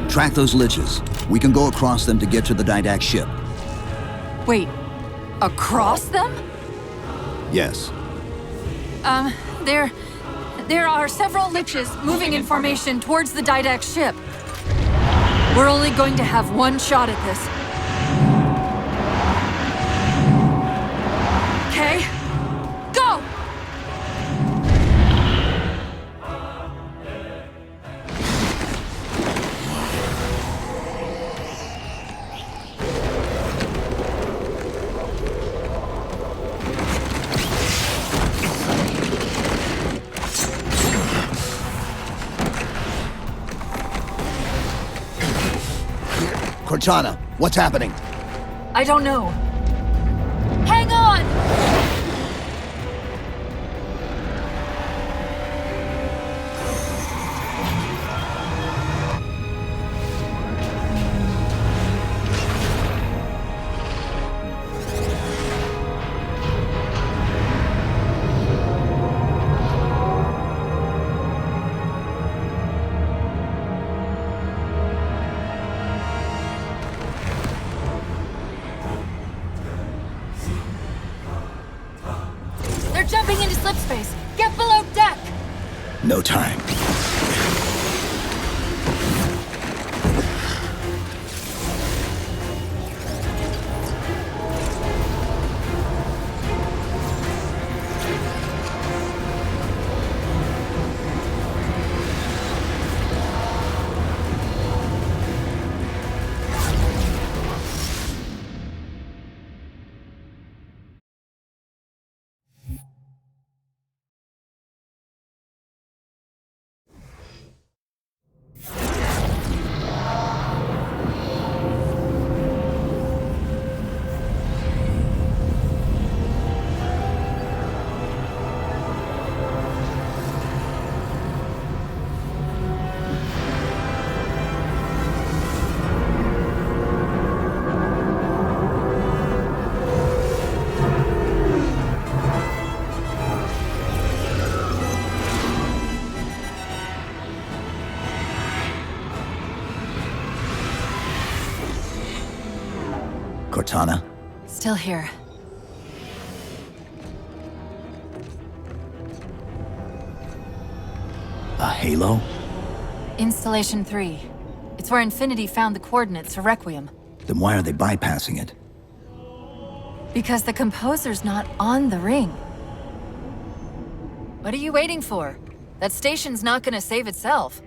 Track those liches. We can go across them to get to the Didact ship. Wait. Across them? Yes. There are several liches moving in formation towards the Didact ship. We're only going to have one shot at this. Okay? Go! Cortana, what's happening? I don't know. Hang on! They're jumping into slip space. Get below deck! No time. Cortana? Still here. A halo? Installation 3. It's where Infinity found the coordinates for Requiem. Then why are they bypassing it? Because the composer's not on the ring. What are you waiting for? That station's not gonna save itself.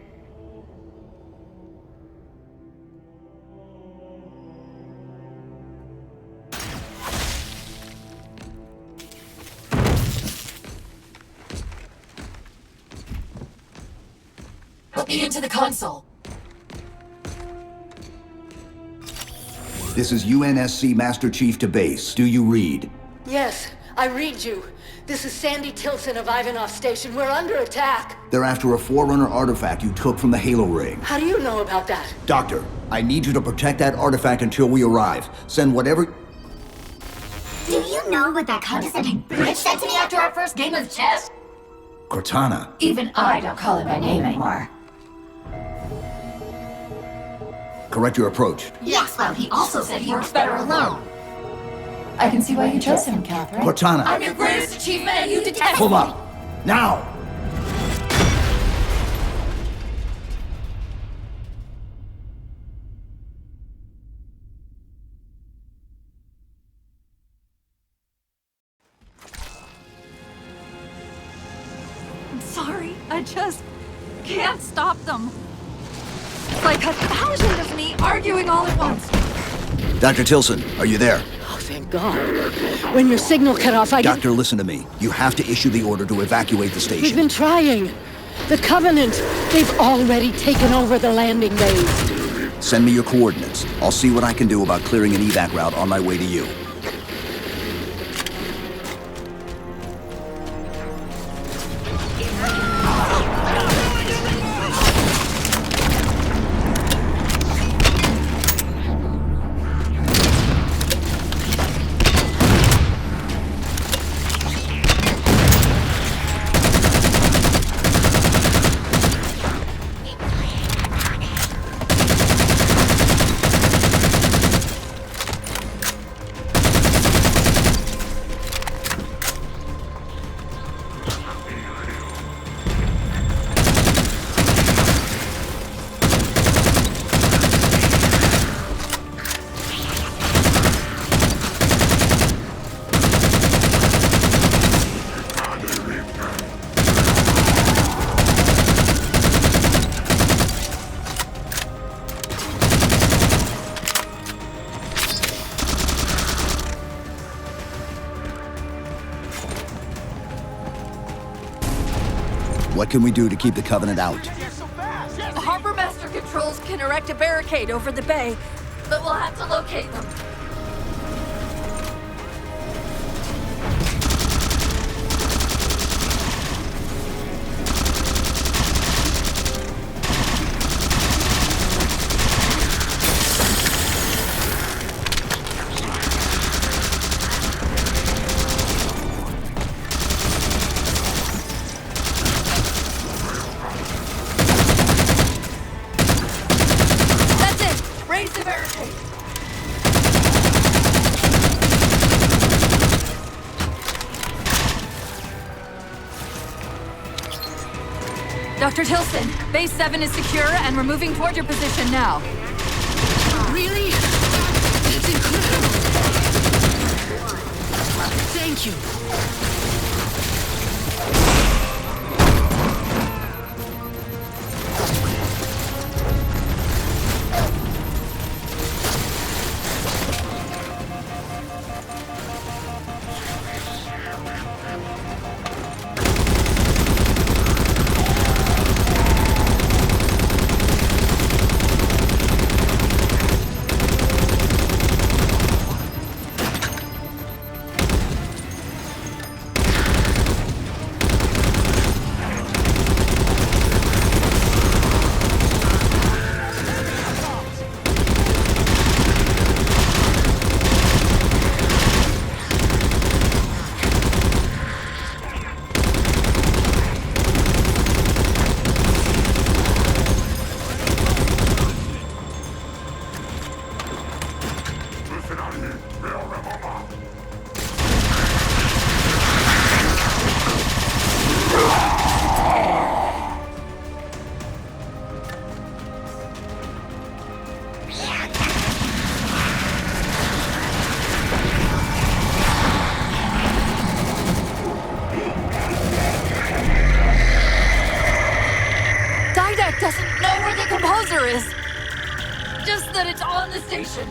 Put me into the console. This is UNSC Master Chief to base. Do you read? Yes, I read you. This is Sandy Tilson of Ivanov Station. We're under attack. They're after a Forerunner artifact you took from the Halo ring. How do you know about that? Doctor, I need you to protect that artifact until we arrive. Send whatever... Do you know what that condescending bitch said to me after our first game of chess? Cortana. Even I don't call him by name anymore. Correct your approach. Yes, well, he also said he works better alone. I can see why you chose him, Catherine. Cortana. I'm your greatest achievement and you detest Pull me. up! Now! I'm sorry, I just can't stop them. It's like 1,000 of me arguing all at once. Dr. Tilson, are you there? Oh, thank God. When your signal cut off, Doctor, listen to me. You have to issue the order to evacuate the station. We've been trying. The Covenant, they've already taken over the landing bays. Send me your coordinates. I'll see what I can do about clearing an evac route on my way to you. What can we do to keep the Covenant out? The Harbor Master Controls can erect a barricade over the bay, but we'll have to locate them. Dr. Tilson, Base 7 is secure, and we're moving toward your position now. Really? That's incredible. Thank you. Didact doesn't know where the composer is. Just that it's on the station.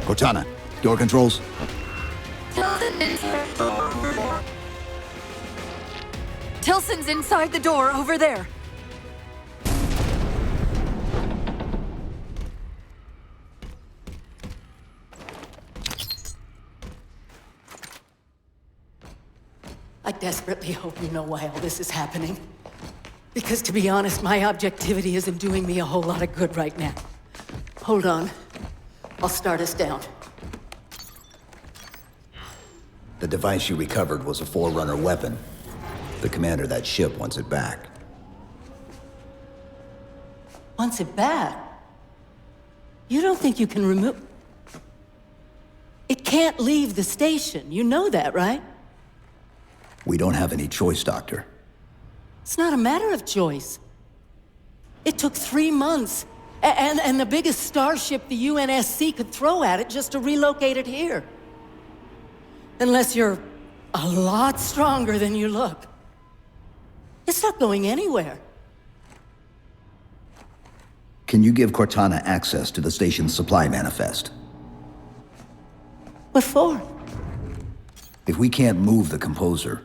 Cortana, door controls. Tilson's inside the door over there. I desperately hope you know why all this is happening. Because to be honest, my objectivity isn't doing me a whole lot of good right now. Hold on. I'll start us down. The device you recovered was a Forerunner weapon. The commander of that ship wants it back. Wants it back? You don't think you can remove... It can't leave the station. You know that, right? We don't have any choice, Doctor. It's not a matter of choice. It took 3 months, and the biggest starship the UNSC could throw at it just to relocate it here. Unless you're a lot stronger than you look. It's not going anywhere. Can you give Cortana access to the station's supply manifest? What for? If we can't move the composer,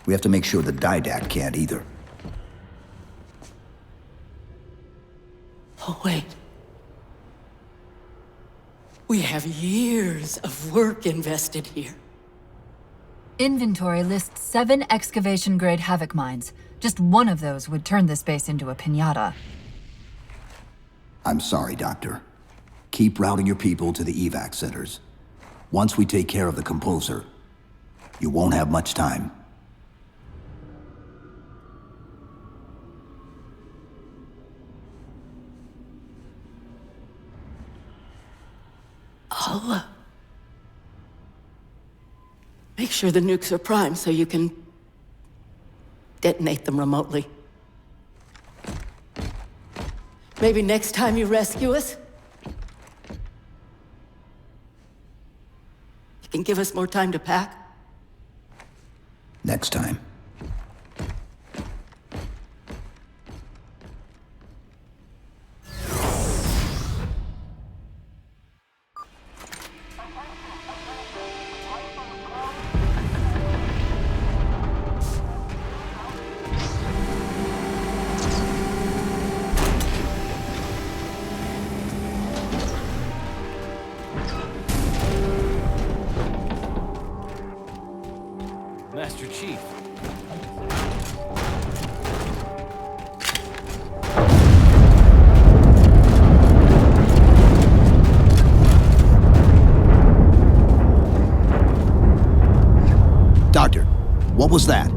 we have to make sure the Didact can't either. Oh, wait. We have years of work invested here. Inventory lists 7 excavation-grade Havoc mines. Just one of those would turn this base into a piñata. I'm sorry, Doctor. Keep routing your people to the evac centers. Once we take care of the composer, you won't have much time. I'll, make sure the nukes are primed so you can detonate them remotely. Maybe next time you rescue us, you can give us more time to pack. Next time. Master Chief. Doctor, what was that?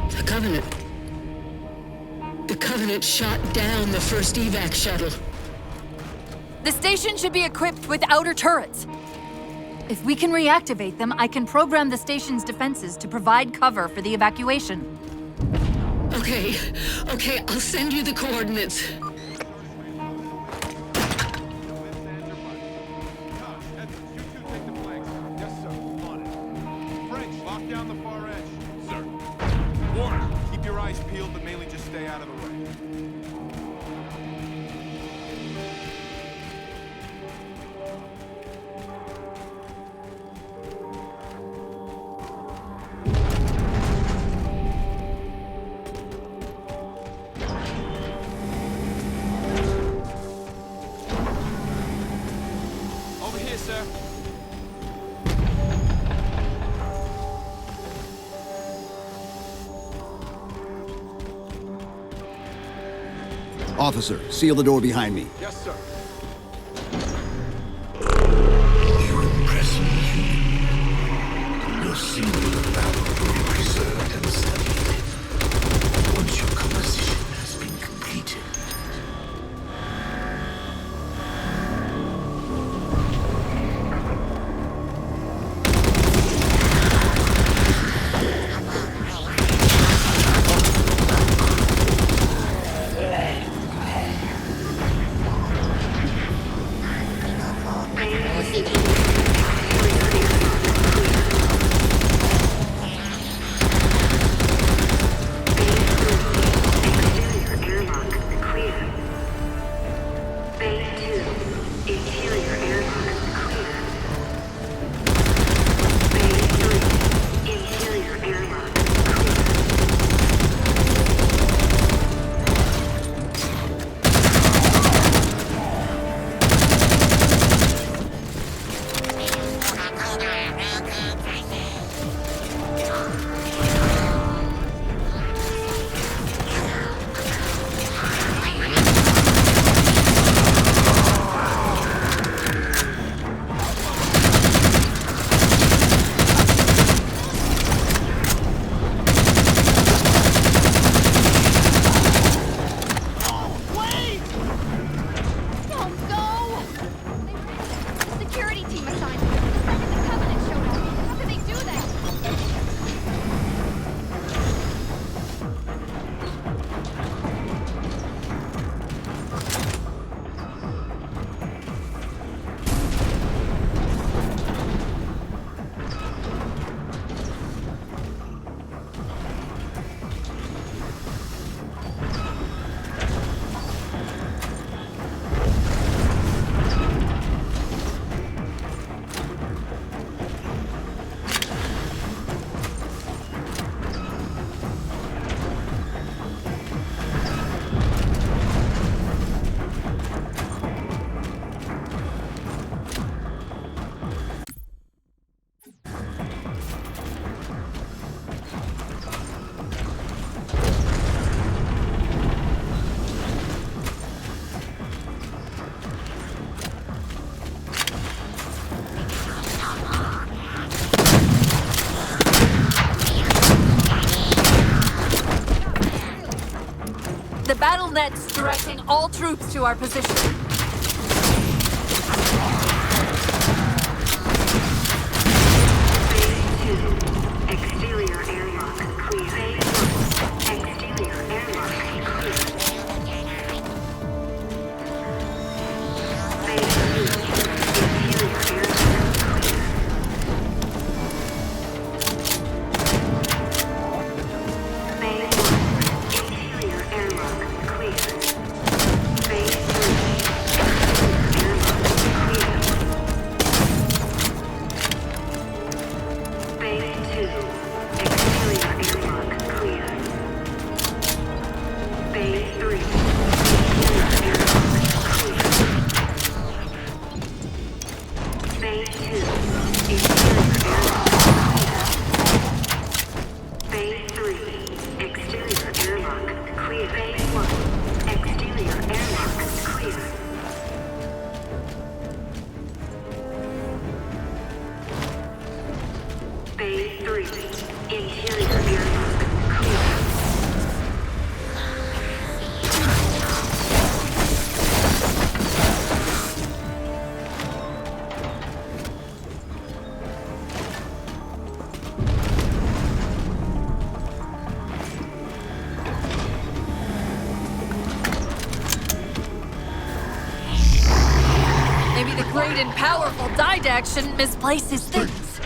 The Covenant. The Covenant shot down the first evac shuttle. The station should be equipped with outer turrets. If we can reactivate them, I can program the station's defenses to provide cover for the evacuation. Okay, I'll send you the coordinates. Lock down the far edge. Sir. Warner, keep your eyes peeled, but mainly just stay out of the way. Over here, sir. Officer, seal the door behind me. Yes, sir. You impress me, human. Your symbol of battle will be preserved and studied. Once your composition has been completed. battle nets directing all troops to our position. Exterior airlock clear. Exterior airlock clear. Phase 2. Interior airlock clear. Phase 1. Interior airlock clear. Phase 3. Exterior airlock clear. Phase 2. Exterior airlock clear. Phase 3. Interior airlock clear. Phase 2. Interior airlock clear. Phase 3. Exterior airlock clear. Phase 1. Exterior airlock clear. Phase 3. Interior airlock clear. Maybe the great and powerful Didact shouldn't misplace his things.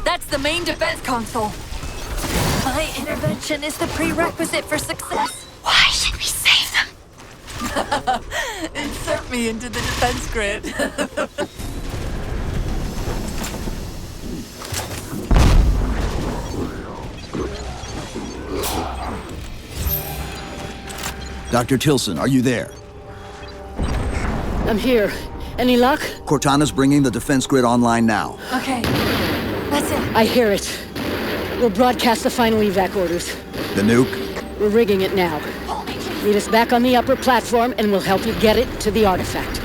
That's the main defense console. My intervention is the prerequisite for success. Why should we save them? Insert me into the defense grid. Dr. Tilson, are you there? I'm here. Any luck? Cortana's bringing the defense grid online now. Okay, that's it. I hear it. We'll broadcast the final evac orders. The nuke? We're rigging it now. Meet us back on the upper platform and we'll help you get it to the artifact.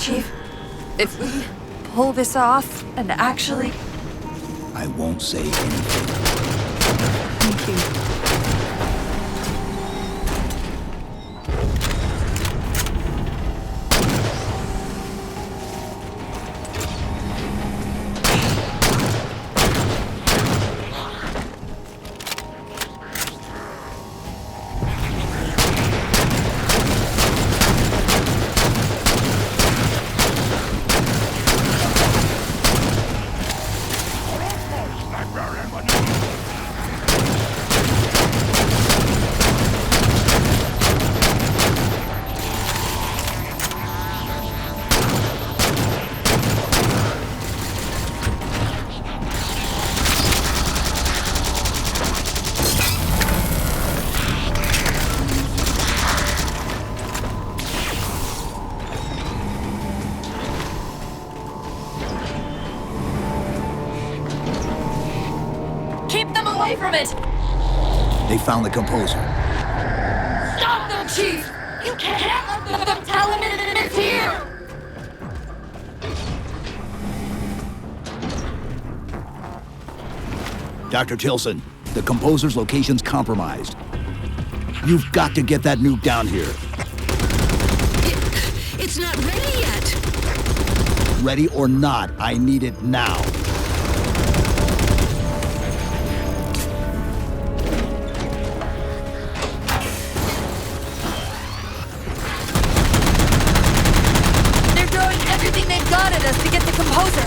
Chief, if we pull this off and actually... I won't say anything. Thank you. Keep them away from it! They found the composer. Stop them, Chief! You can't let them tell him it's here! Dr. Tilson, the composer's location's compromised. You've got to get that nuke down here. It's not ready yet! Ready or not, I need it now. They're throwing everything they've got at us to get the composer!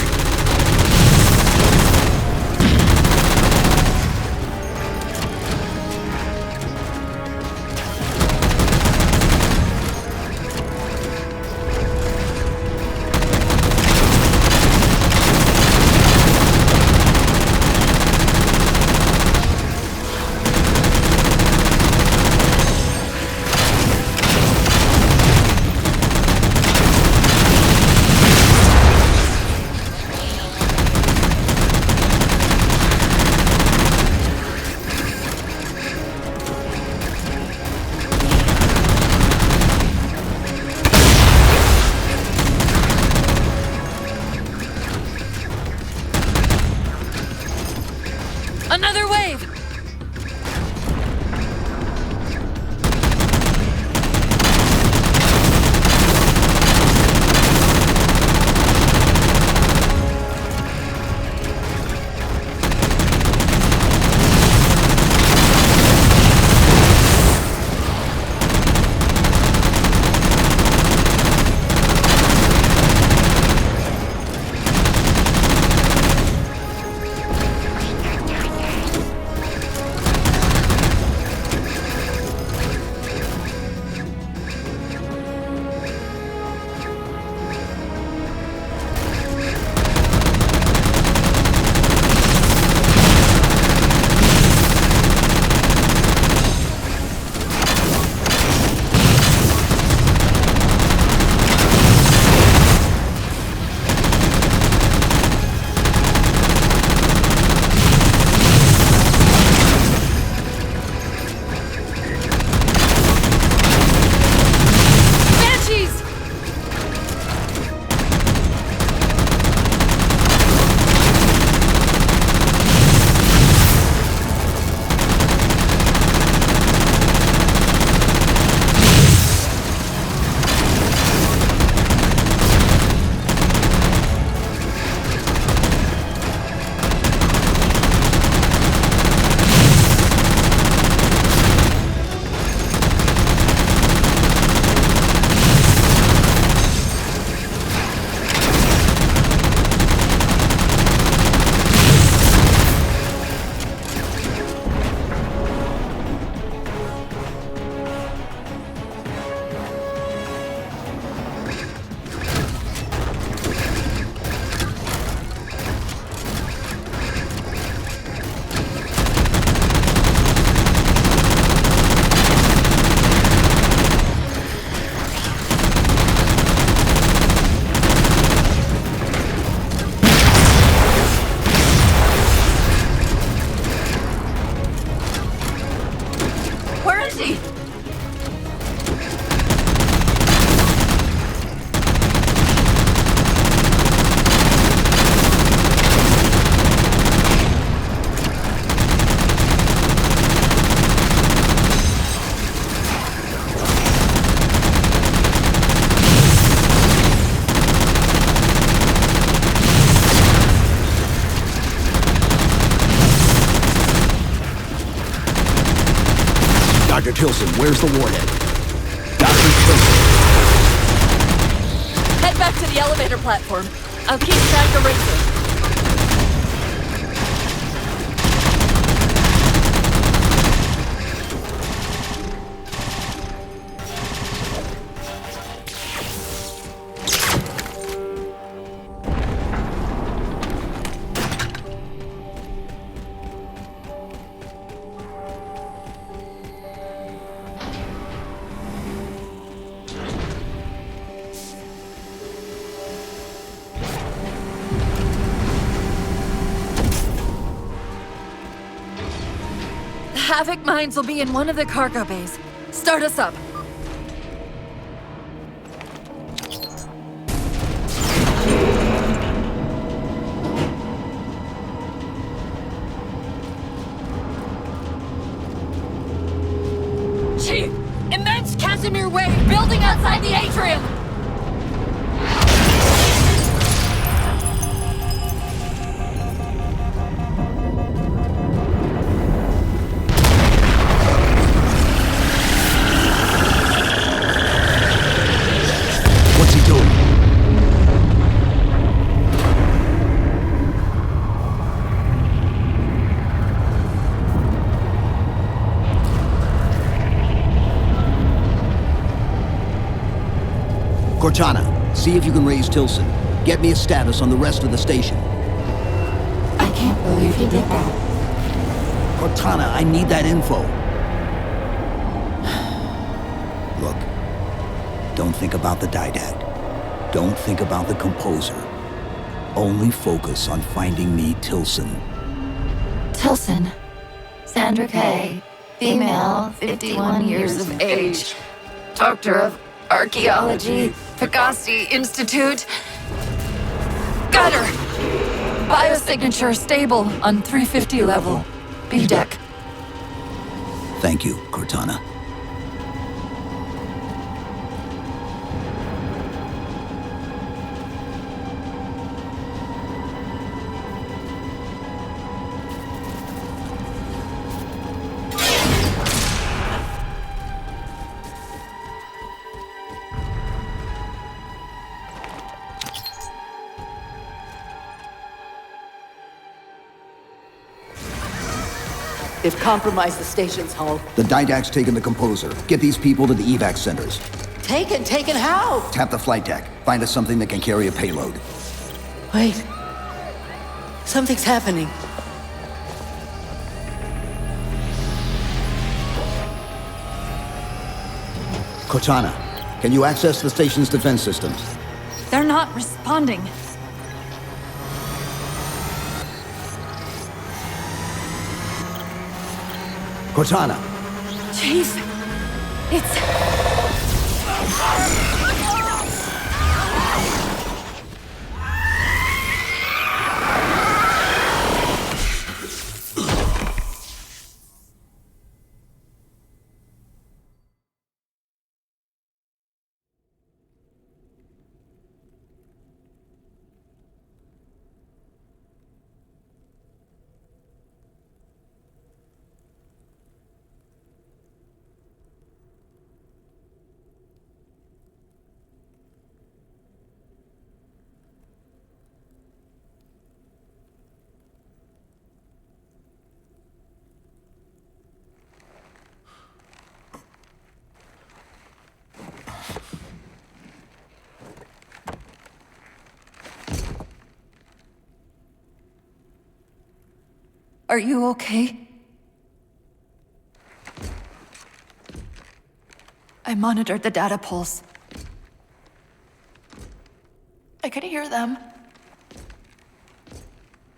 priority! Dr. Tilson, where's the warhead? Dr. Tilson! Head back to the elevator platform. I'll keep Sandra racing. Havoc mines will be in one of the cargo bays. Start us up. Chief! Immense Casimir wave building outside the atrium! Cortana, see if you can raise Tilson. Get me a status on the rest of the station. I can't believe you did that. Cortana, I need that info. Look, don't think about the Didact. Don't think about the composer. Only focus on finding me Tilson. Tilson. Sandra Kay. Female, 51 years of age. Doctor of Archaeology, Pegasi Institute. Got her! Biosignature stable on 350 level. B-deck. Thank you, Cortana. They've compromised the station's hull. The Didact's taken the composer. Get these people to the evac centers. Taken how? Tap the flight deck. Find us something that can carry a payload. Wait. Something's happening. Cortana, can you access the station's defense systems? They're not responding. Cortana! Chief, it's... Are you okay? I monitored the data pulse. I could hear them.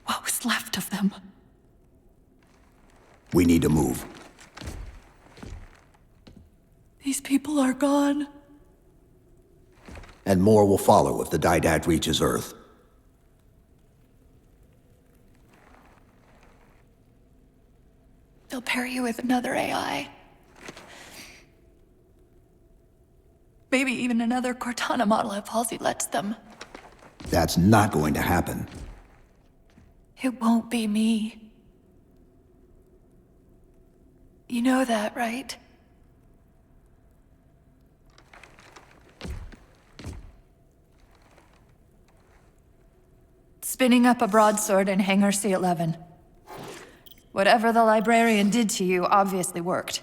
What was left of them? We need to move. These people are gone. And more will follow if the Didact reaches Earth. They'll pair you with another AI. Maybe even another Cortana model if Halsey lets them. That's not going to happen. It won't be me. You know that, right? Spinning up a broadsword in Hangar C-11. Whatever the librarian did to you obviously worked.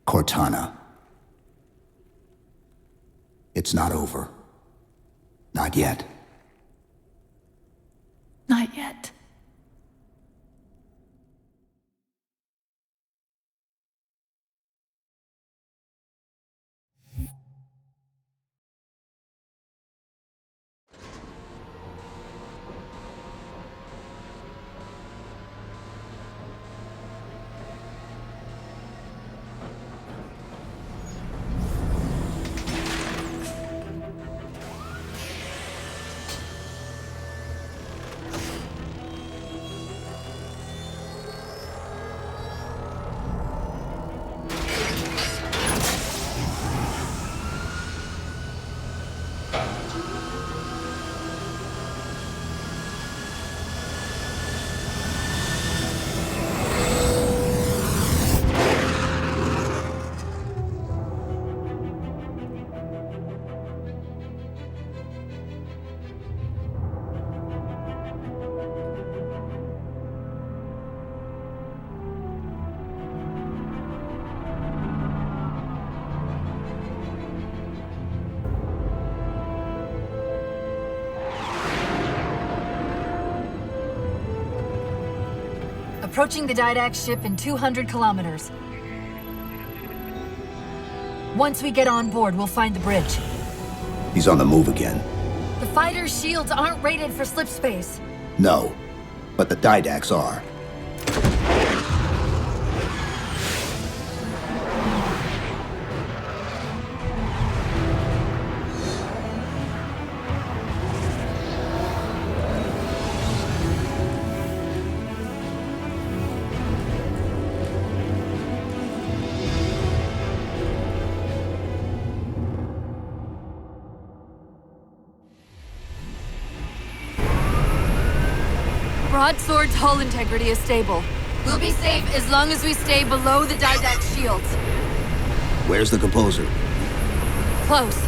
Cortana. It's not over. Not yet. Not yet. Approaching the Didact ship in 200 kilometers. Once we get on board, we'll find the bridge. He's on the move again. The fighter's shields aren't rated for slip space. No, but the Didacts are. Broadsword's hull integrity is stable. We'll be safe as long as we stay below the Didact shields. Where's the composer? Close.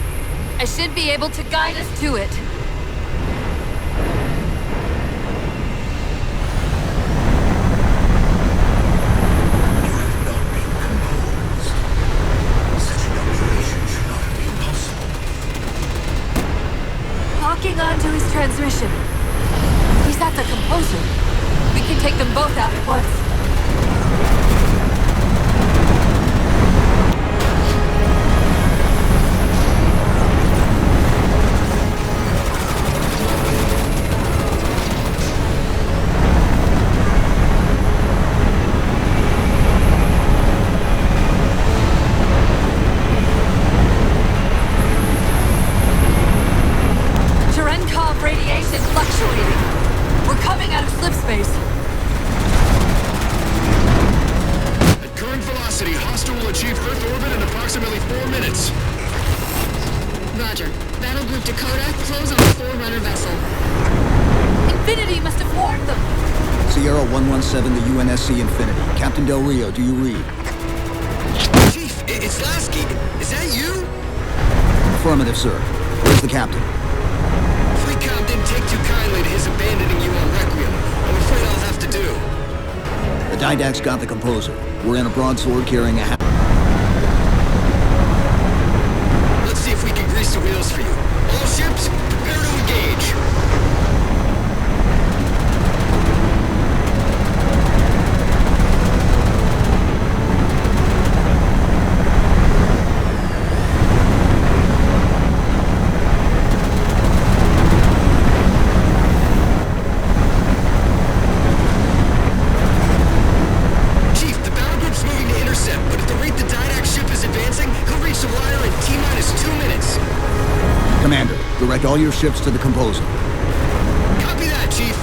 I should be able to guide us to it. Locking onto his transmission. He's at the composer. We can take them both out at once. Infinity. Captain Del Rio, do you read? Chief, it's Lasky. Is that you? Affirmative, sir. Where's the captain? Recon didn't take too kindly to his abandoning you on Requiem. I'm afraid I'll have to do. The Didact's got the composer. We're in a broadsword carrying a Let's see if we can grease the wheels for you. All ships, prepare to engage. Moving Direct all your ships to the composer. Copy that, Chief.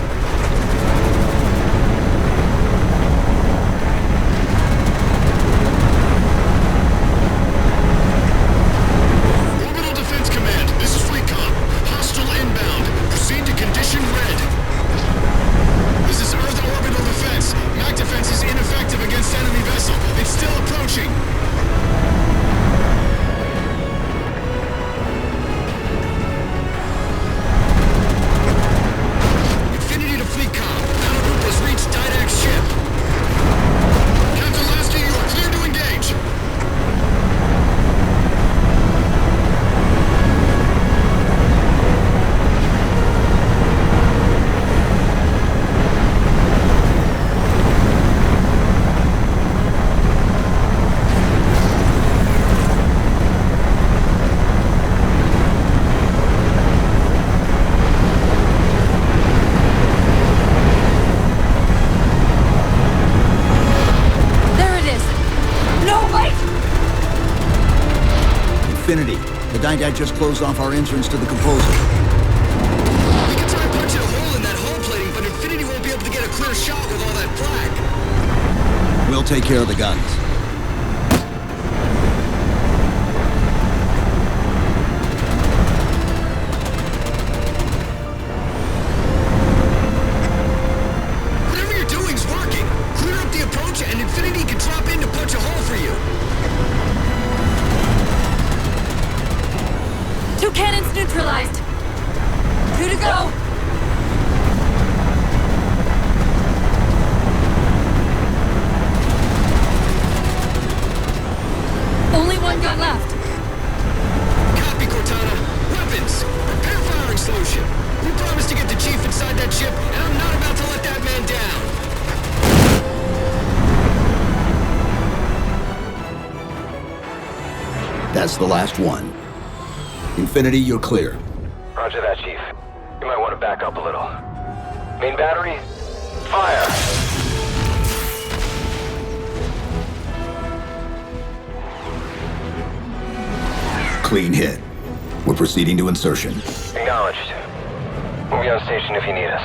Orbital Defense Command, this is Recon. Hostile inbound. Proceed to condition red. This is Earth Orbital Defense. MAC defense is ineffective against enemy vessel. It's still approaching. Infinity to fleet comm. Battle group has reached Didact's ship. Captain Lasky, you are clear to engage. Infinity, the Didact just closed off our entrance to the composer. We can try punching a hole in that hull plating, but Infinity won't be able to get a clear shot with all that flak. We'll take care of the guns. Whatever you're doing's working. Clear up the approach and Infinity can drop in to punch a hole for you. 2 cannons neutralized. 2 to go. Only 1 gun left. Copy, Cortana. Weapons. Prepare firing solution. We promised to get the Chief inside that ship, and I'm not about to let that man down. That's the last one. Infinity, you're clear. Roger that, Chief. You might want to back up a little. Main battery, fire! Clean hit. We're proceeding to insertion. Acknowledged. We'll be on station if you need us.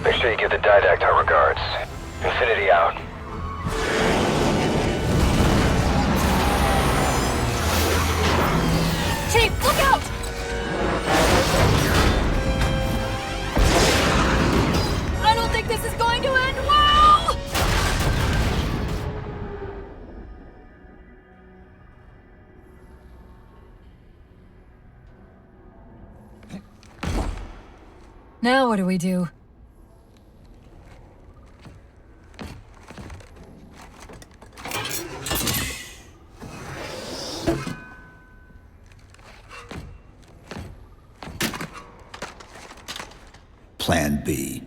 Make sure you give the Didact our regards. Infinity out. Chief, look out! I don't think this is going to end well! Now what do we do? Plan B.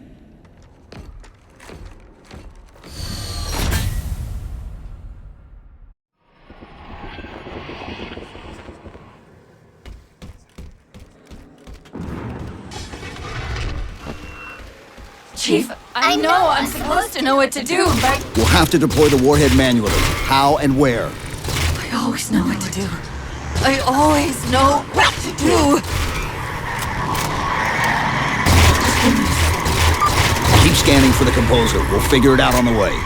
Chief, I know I'm supposed to know what to do, but We'll have to deploy the warhead manually. How and where? I always know what to do. I always know what to do. Keep scanning for the composer. We'll figure it out on the way.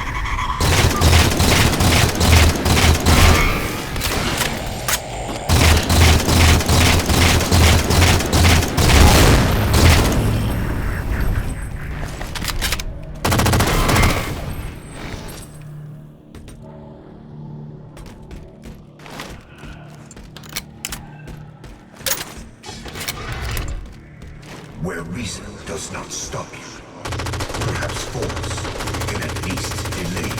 Where reason does not stop you, perhaps force can at least delay you.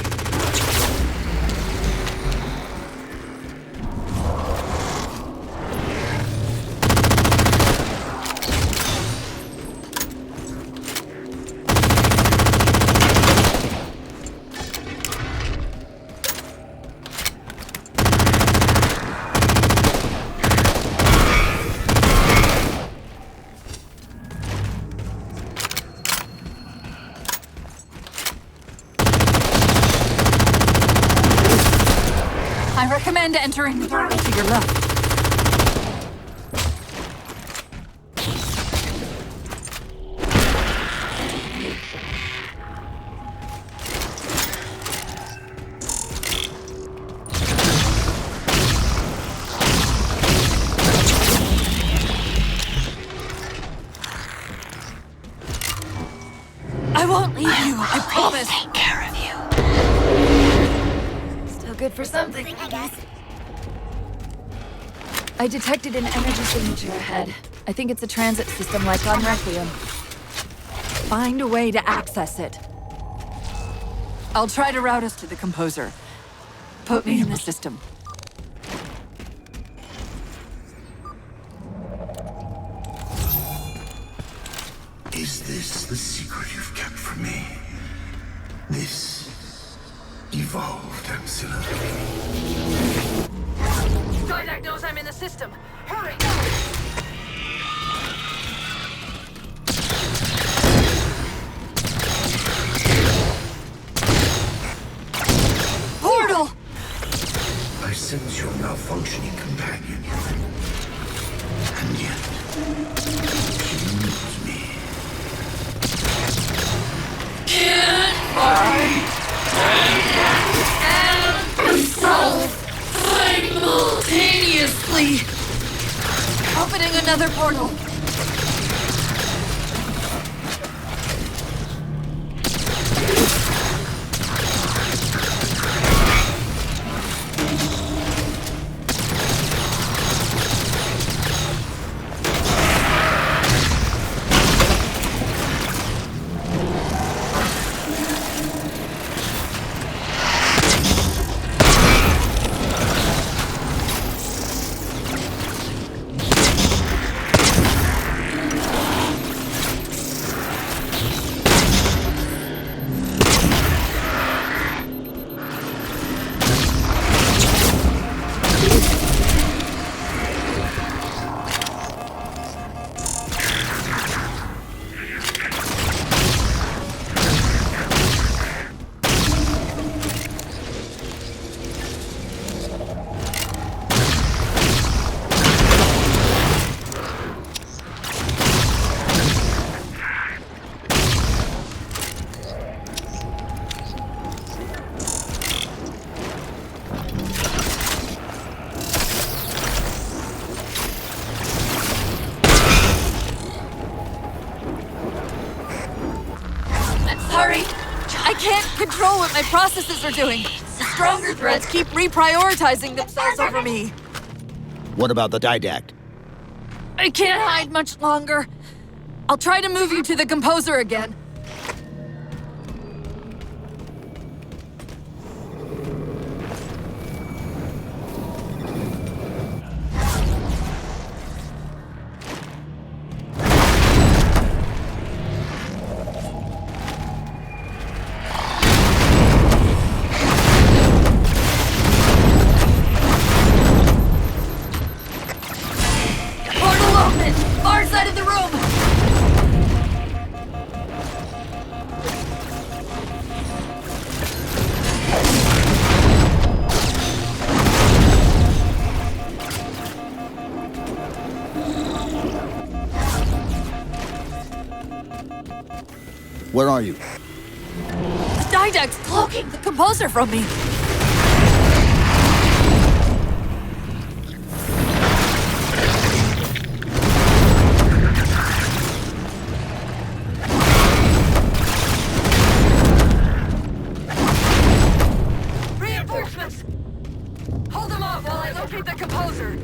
I recommend entering the doorway to your left. I promise. Take care of you. Still good for something. I guess. I detected an energy signature ahead. I think it's a transit system like on Requiem. Find a way to access it. I'll try to route us to the composer. Put me in the system. Is this the secret you've kept from me? This evolved ancillary. Didact knows I'm in the system. Hurry! Portal! I sense your malfunctioning companion, human. And yet, she moves me. Can't fight and solve simultaneously. Opening another portal. Control what my processes are doing. The stronger threats keep reprioritizing themselves over me. What about the Didact? I can't hide much longer. I'll try to move you to the composer again. Where are you? The Didact's cloaking the composer from me. Reinforcements! Hold them off while I locate the composer.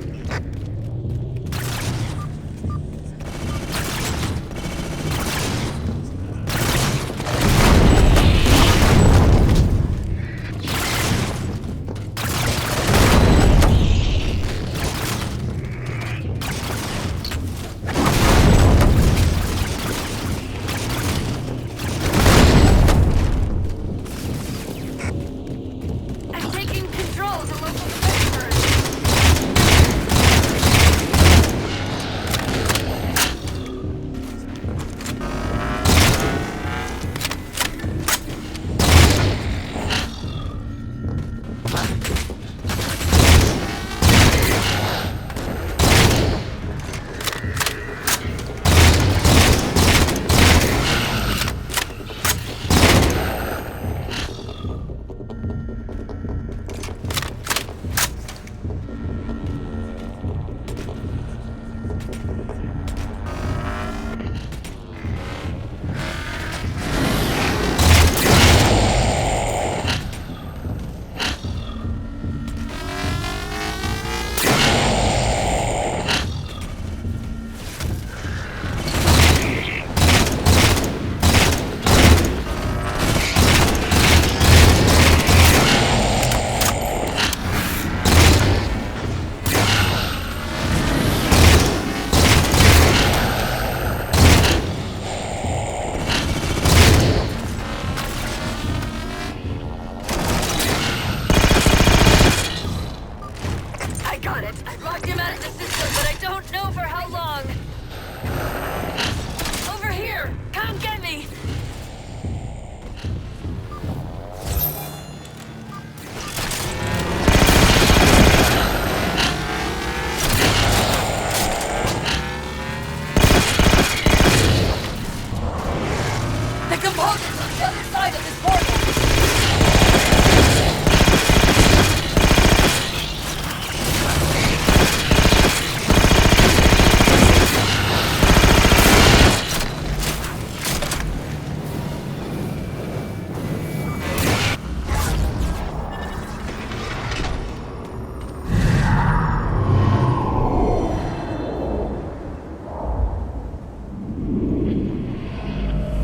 with this portal!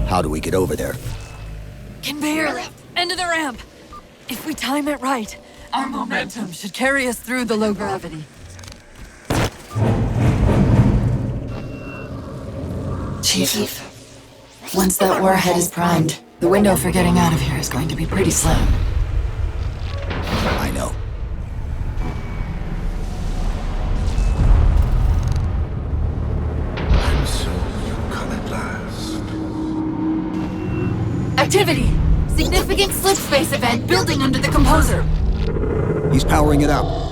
How do we get over there? Conveyor lift! End of the ramp! If we time it right, our momentum should carry us through the low gravity. Chief, once that warhead is primed, the window for getting out of here is going to be pretty slim. I know. And so you come at last. Activity! Significant slip space event building under the composer! He's powering it up.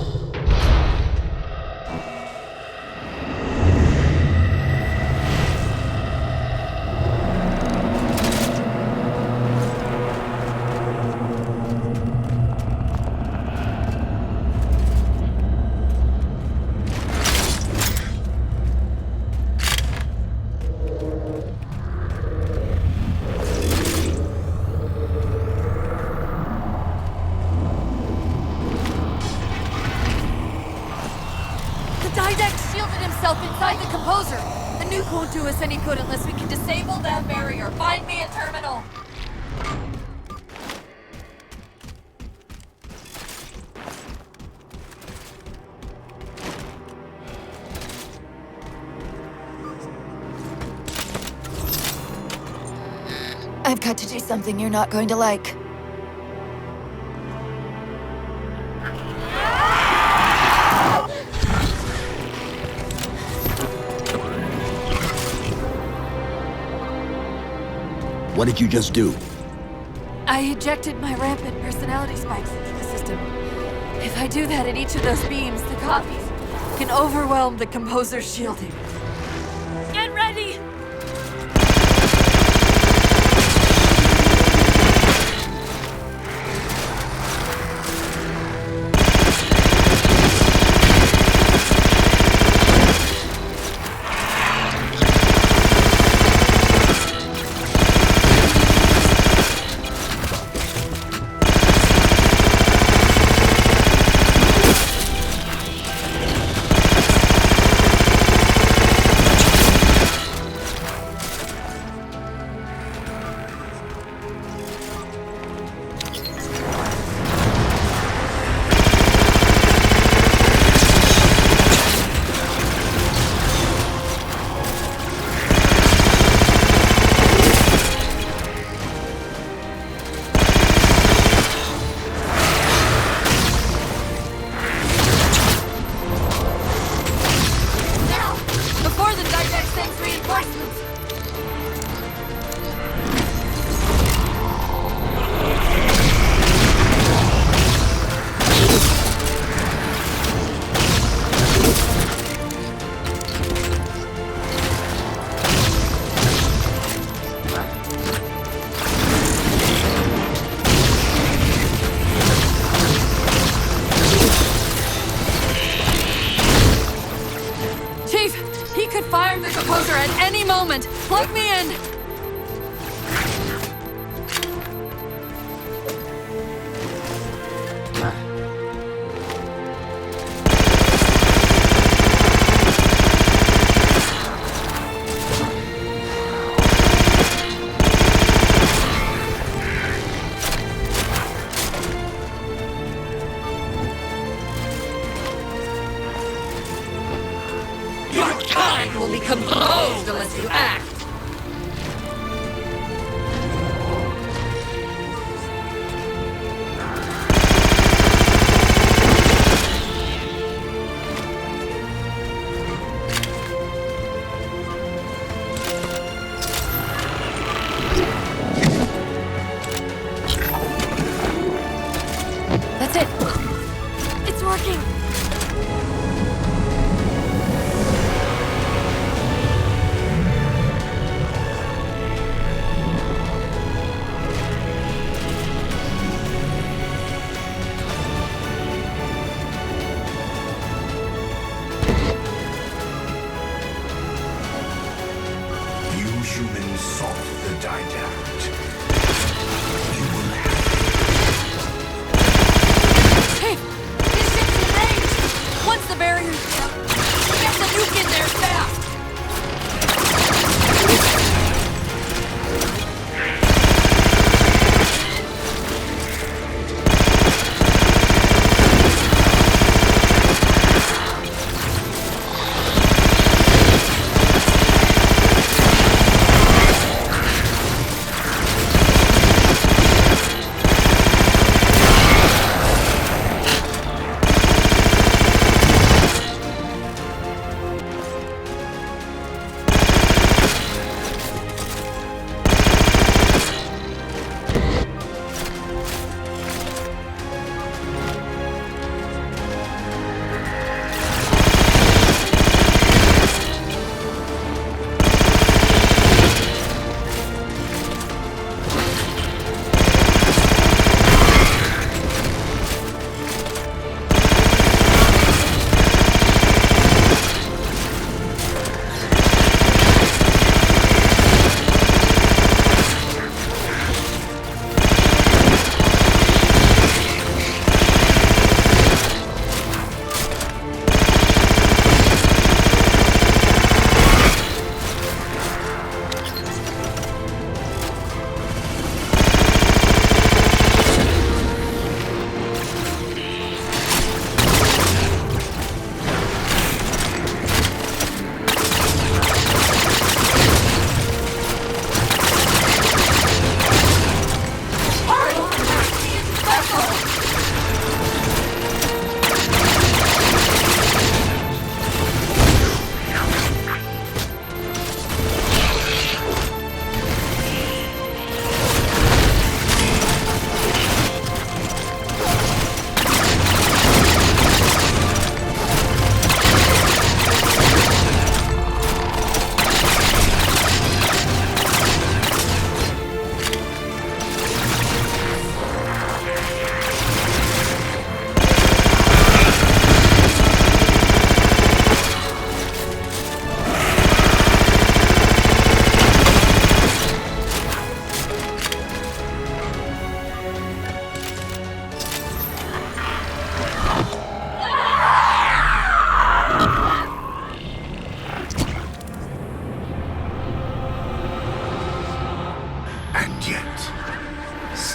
Didact shielded himself inside the composer! The nuke won't do us any good unless we can disable that barrier. Find me a terminal! I've got to do something you're not going to like. What did you just do? I ejected my rampant personality spikes into the system. If I do that at each of those beams, the copies can overwhelm the composer's shielding. Get ready! Plug me in! Your kind will be composed unless you act! That's it! It's working!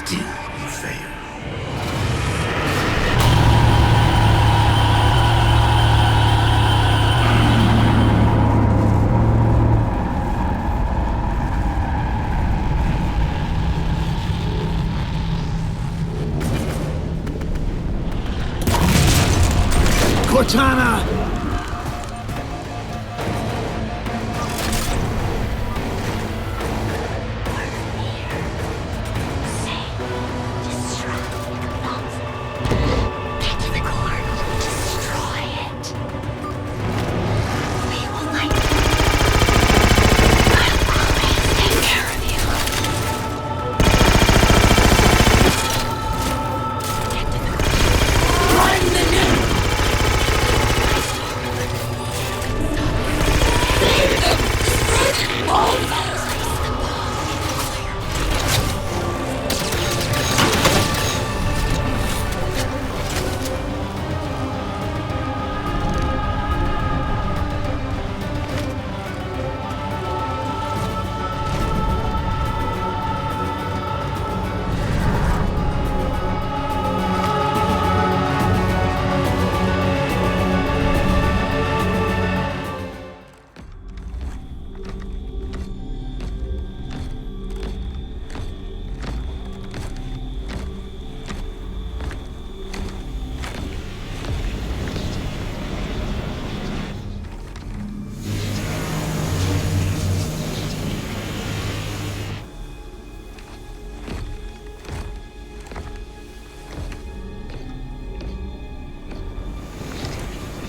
Still you fail. Cortana!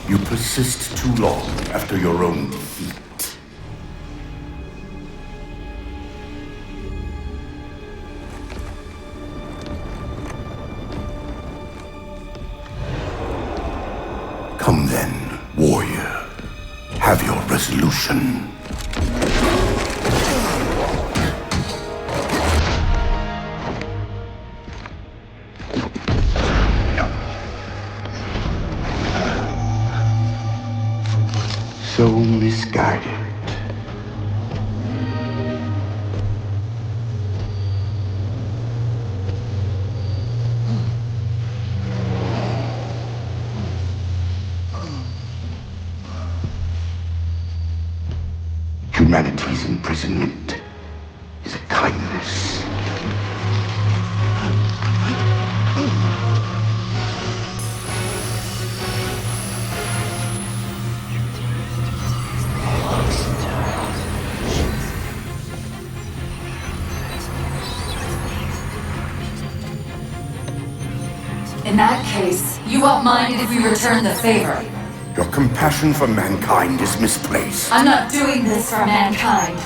You persist too long after your own defeat. Come then, warrior. Have your resolution. So misguided. Humanity's imprisonment is a kindness. In that case, you won't mind if we return the favor. Your compassion for mankind is misplaced. I'm not doing this for mankind.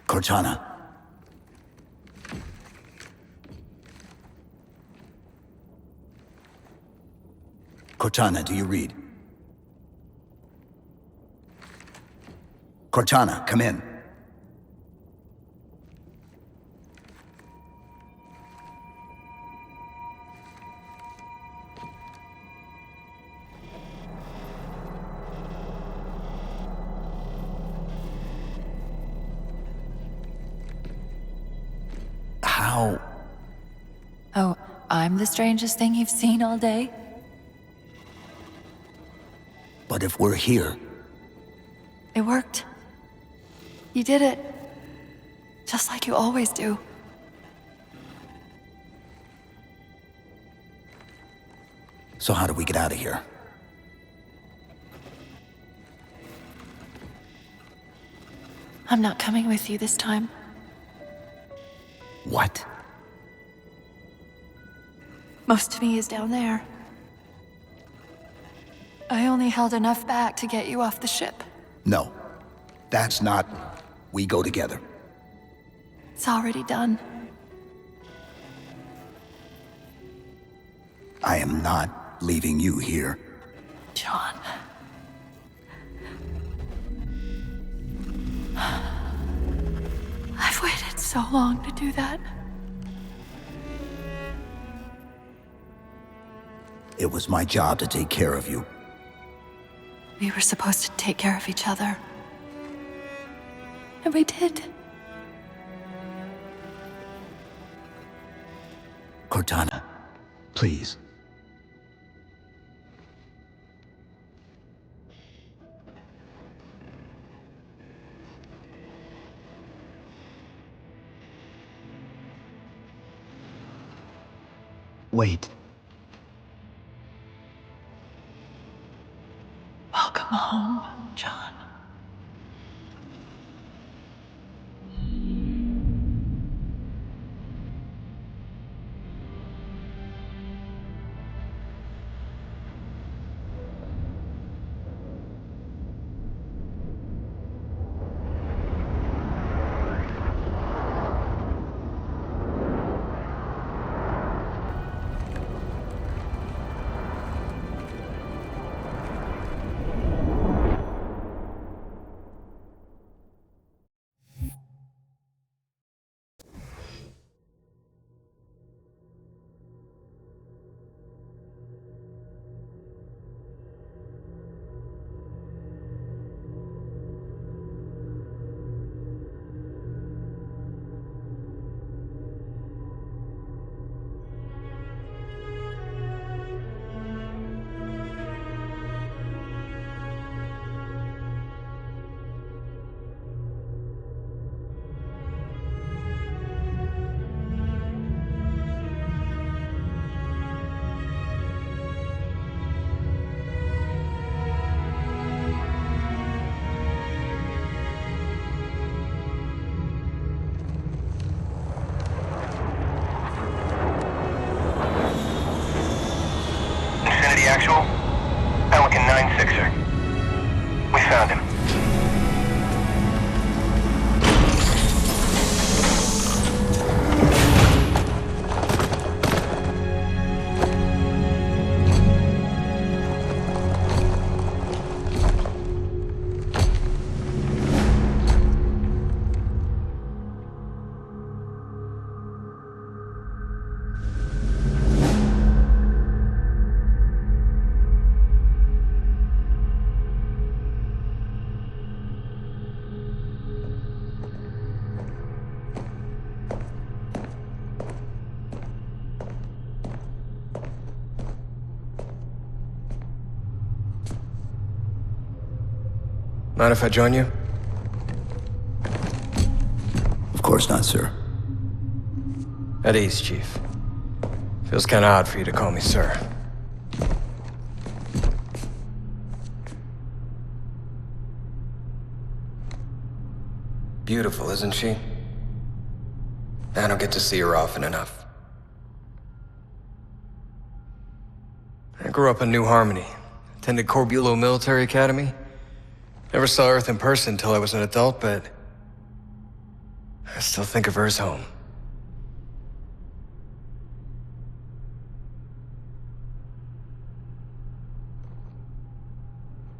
Cortana. Cortana, do you read? Cortana, come in. How? Oh, I'm the strangest thing you've seen all day? But if we're here... It worked. You did it. Just like you always do. So how do we get out of here? I'm not coming with you this time. What? Most of me is down there. I only held enough back to get you off the ship. No. That's not... We go together. It's already done. I am not leaving you here. John. I've waited so long to do that. It was my job to take care of you. We were supposed to take care of each other. And we did. Cortana, please. Wait. Welcome home, John. Actual? Pelican 9-6er. We found him. Mind if I join you? Of course not, sir. At ease, Chief. Feels kinda odd for you to call me sir. Beautiful, isn't she? I don't get to see her often enough. I grew up in New Harmony, attended Corbulo Military Academy. Never saw Earth in person until I was an adult, but I still think of her as home.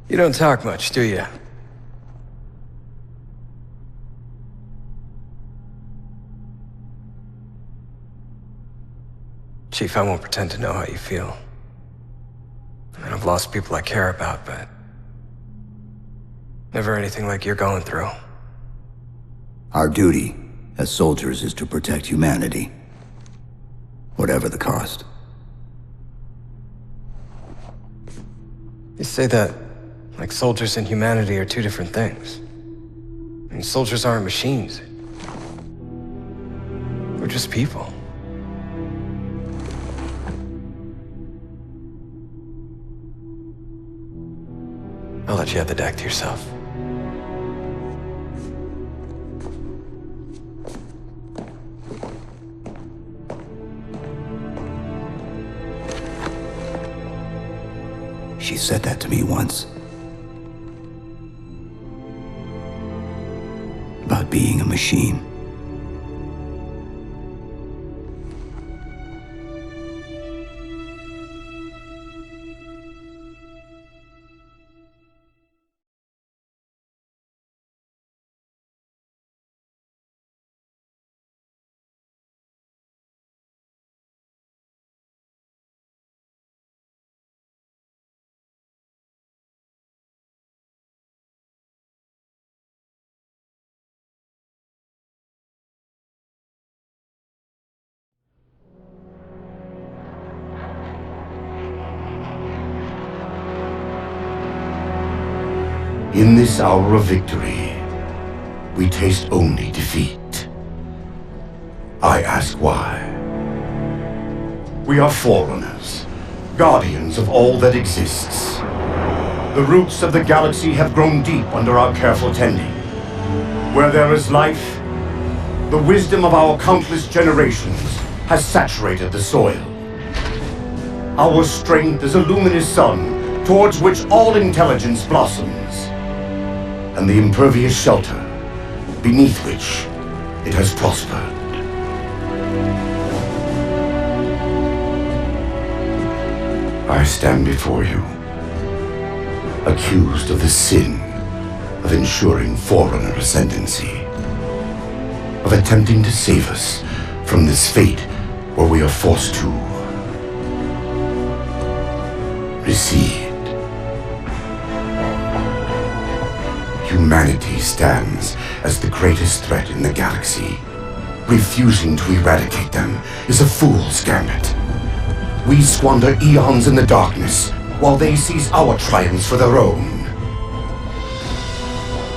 You don't talk much, do you? Chief, I won't pretend to know how you feel. I mean, I've lost people I care about, but never anything like you're going through. Our duty as soldiers is to protect humanity, whatever the cost. You say that like soldiers and humanity are two different things. I mean, soldiers aren't machines. We're just people. I'll let you have the deck to yourself. She said that to me once. About being a machine. In this hour of victory, we taste only defeat. I ask why. We are Forerunners, guardians of all that exists. The roots of the galaxy have grown deep under our careful tending. Where there is life, the wisdom of our countless generations has saturated the soil. Our strength is a luminous sun towards which all intelligence blossoms, and the impervious shelter beneath which it has prospered. I stand before you, accused of the sin of ensuring Forerunner ascendancy, of attempting to save us from this fate where we are forced to recede. Humanity stands as the greatest threat in the galaxy. Refusing to eradicate them is a fool's gambit. We squander eons in the darkness, while they seize our triumphs for their own.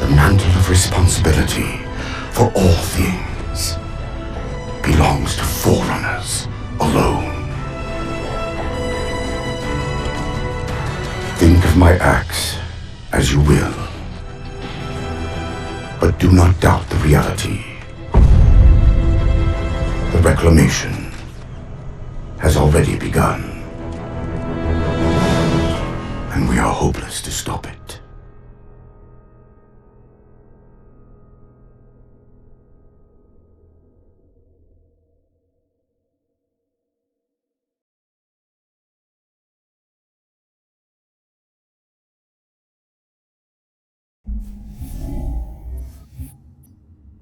The mantle of responsibility for all things belongs to Forerunners alone. Think of my acts as you will, but do not doubt the reality. The reclamation has already begun, and we are hopeless to stop it.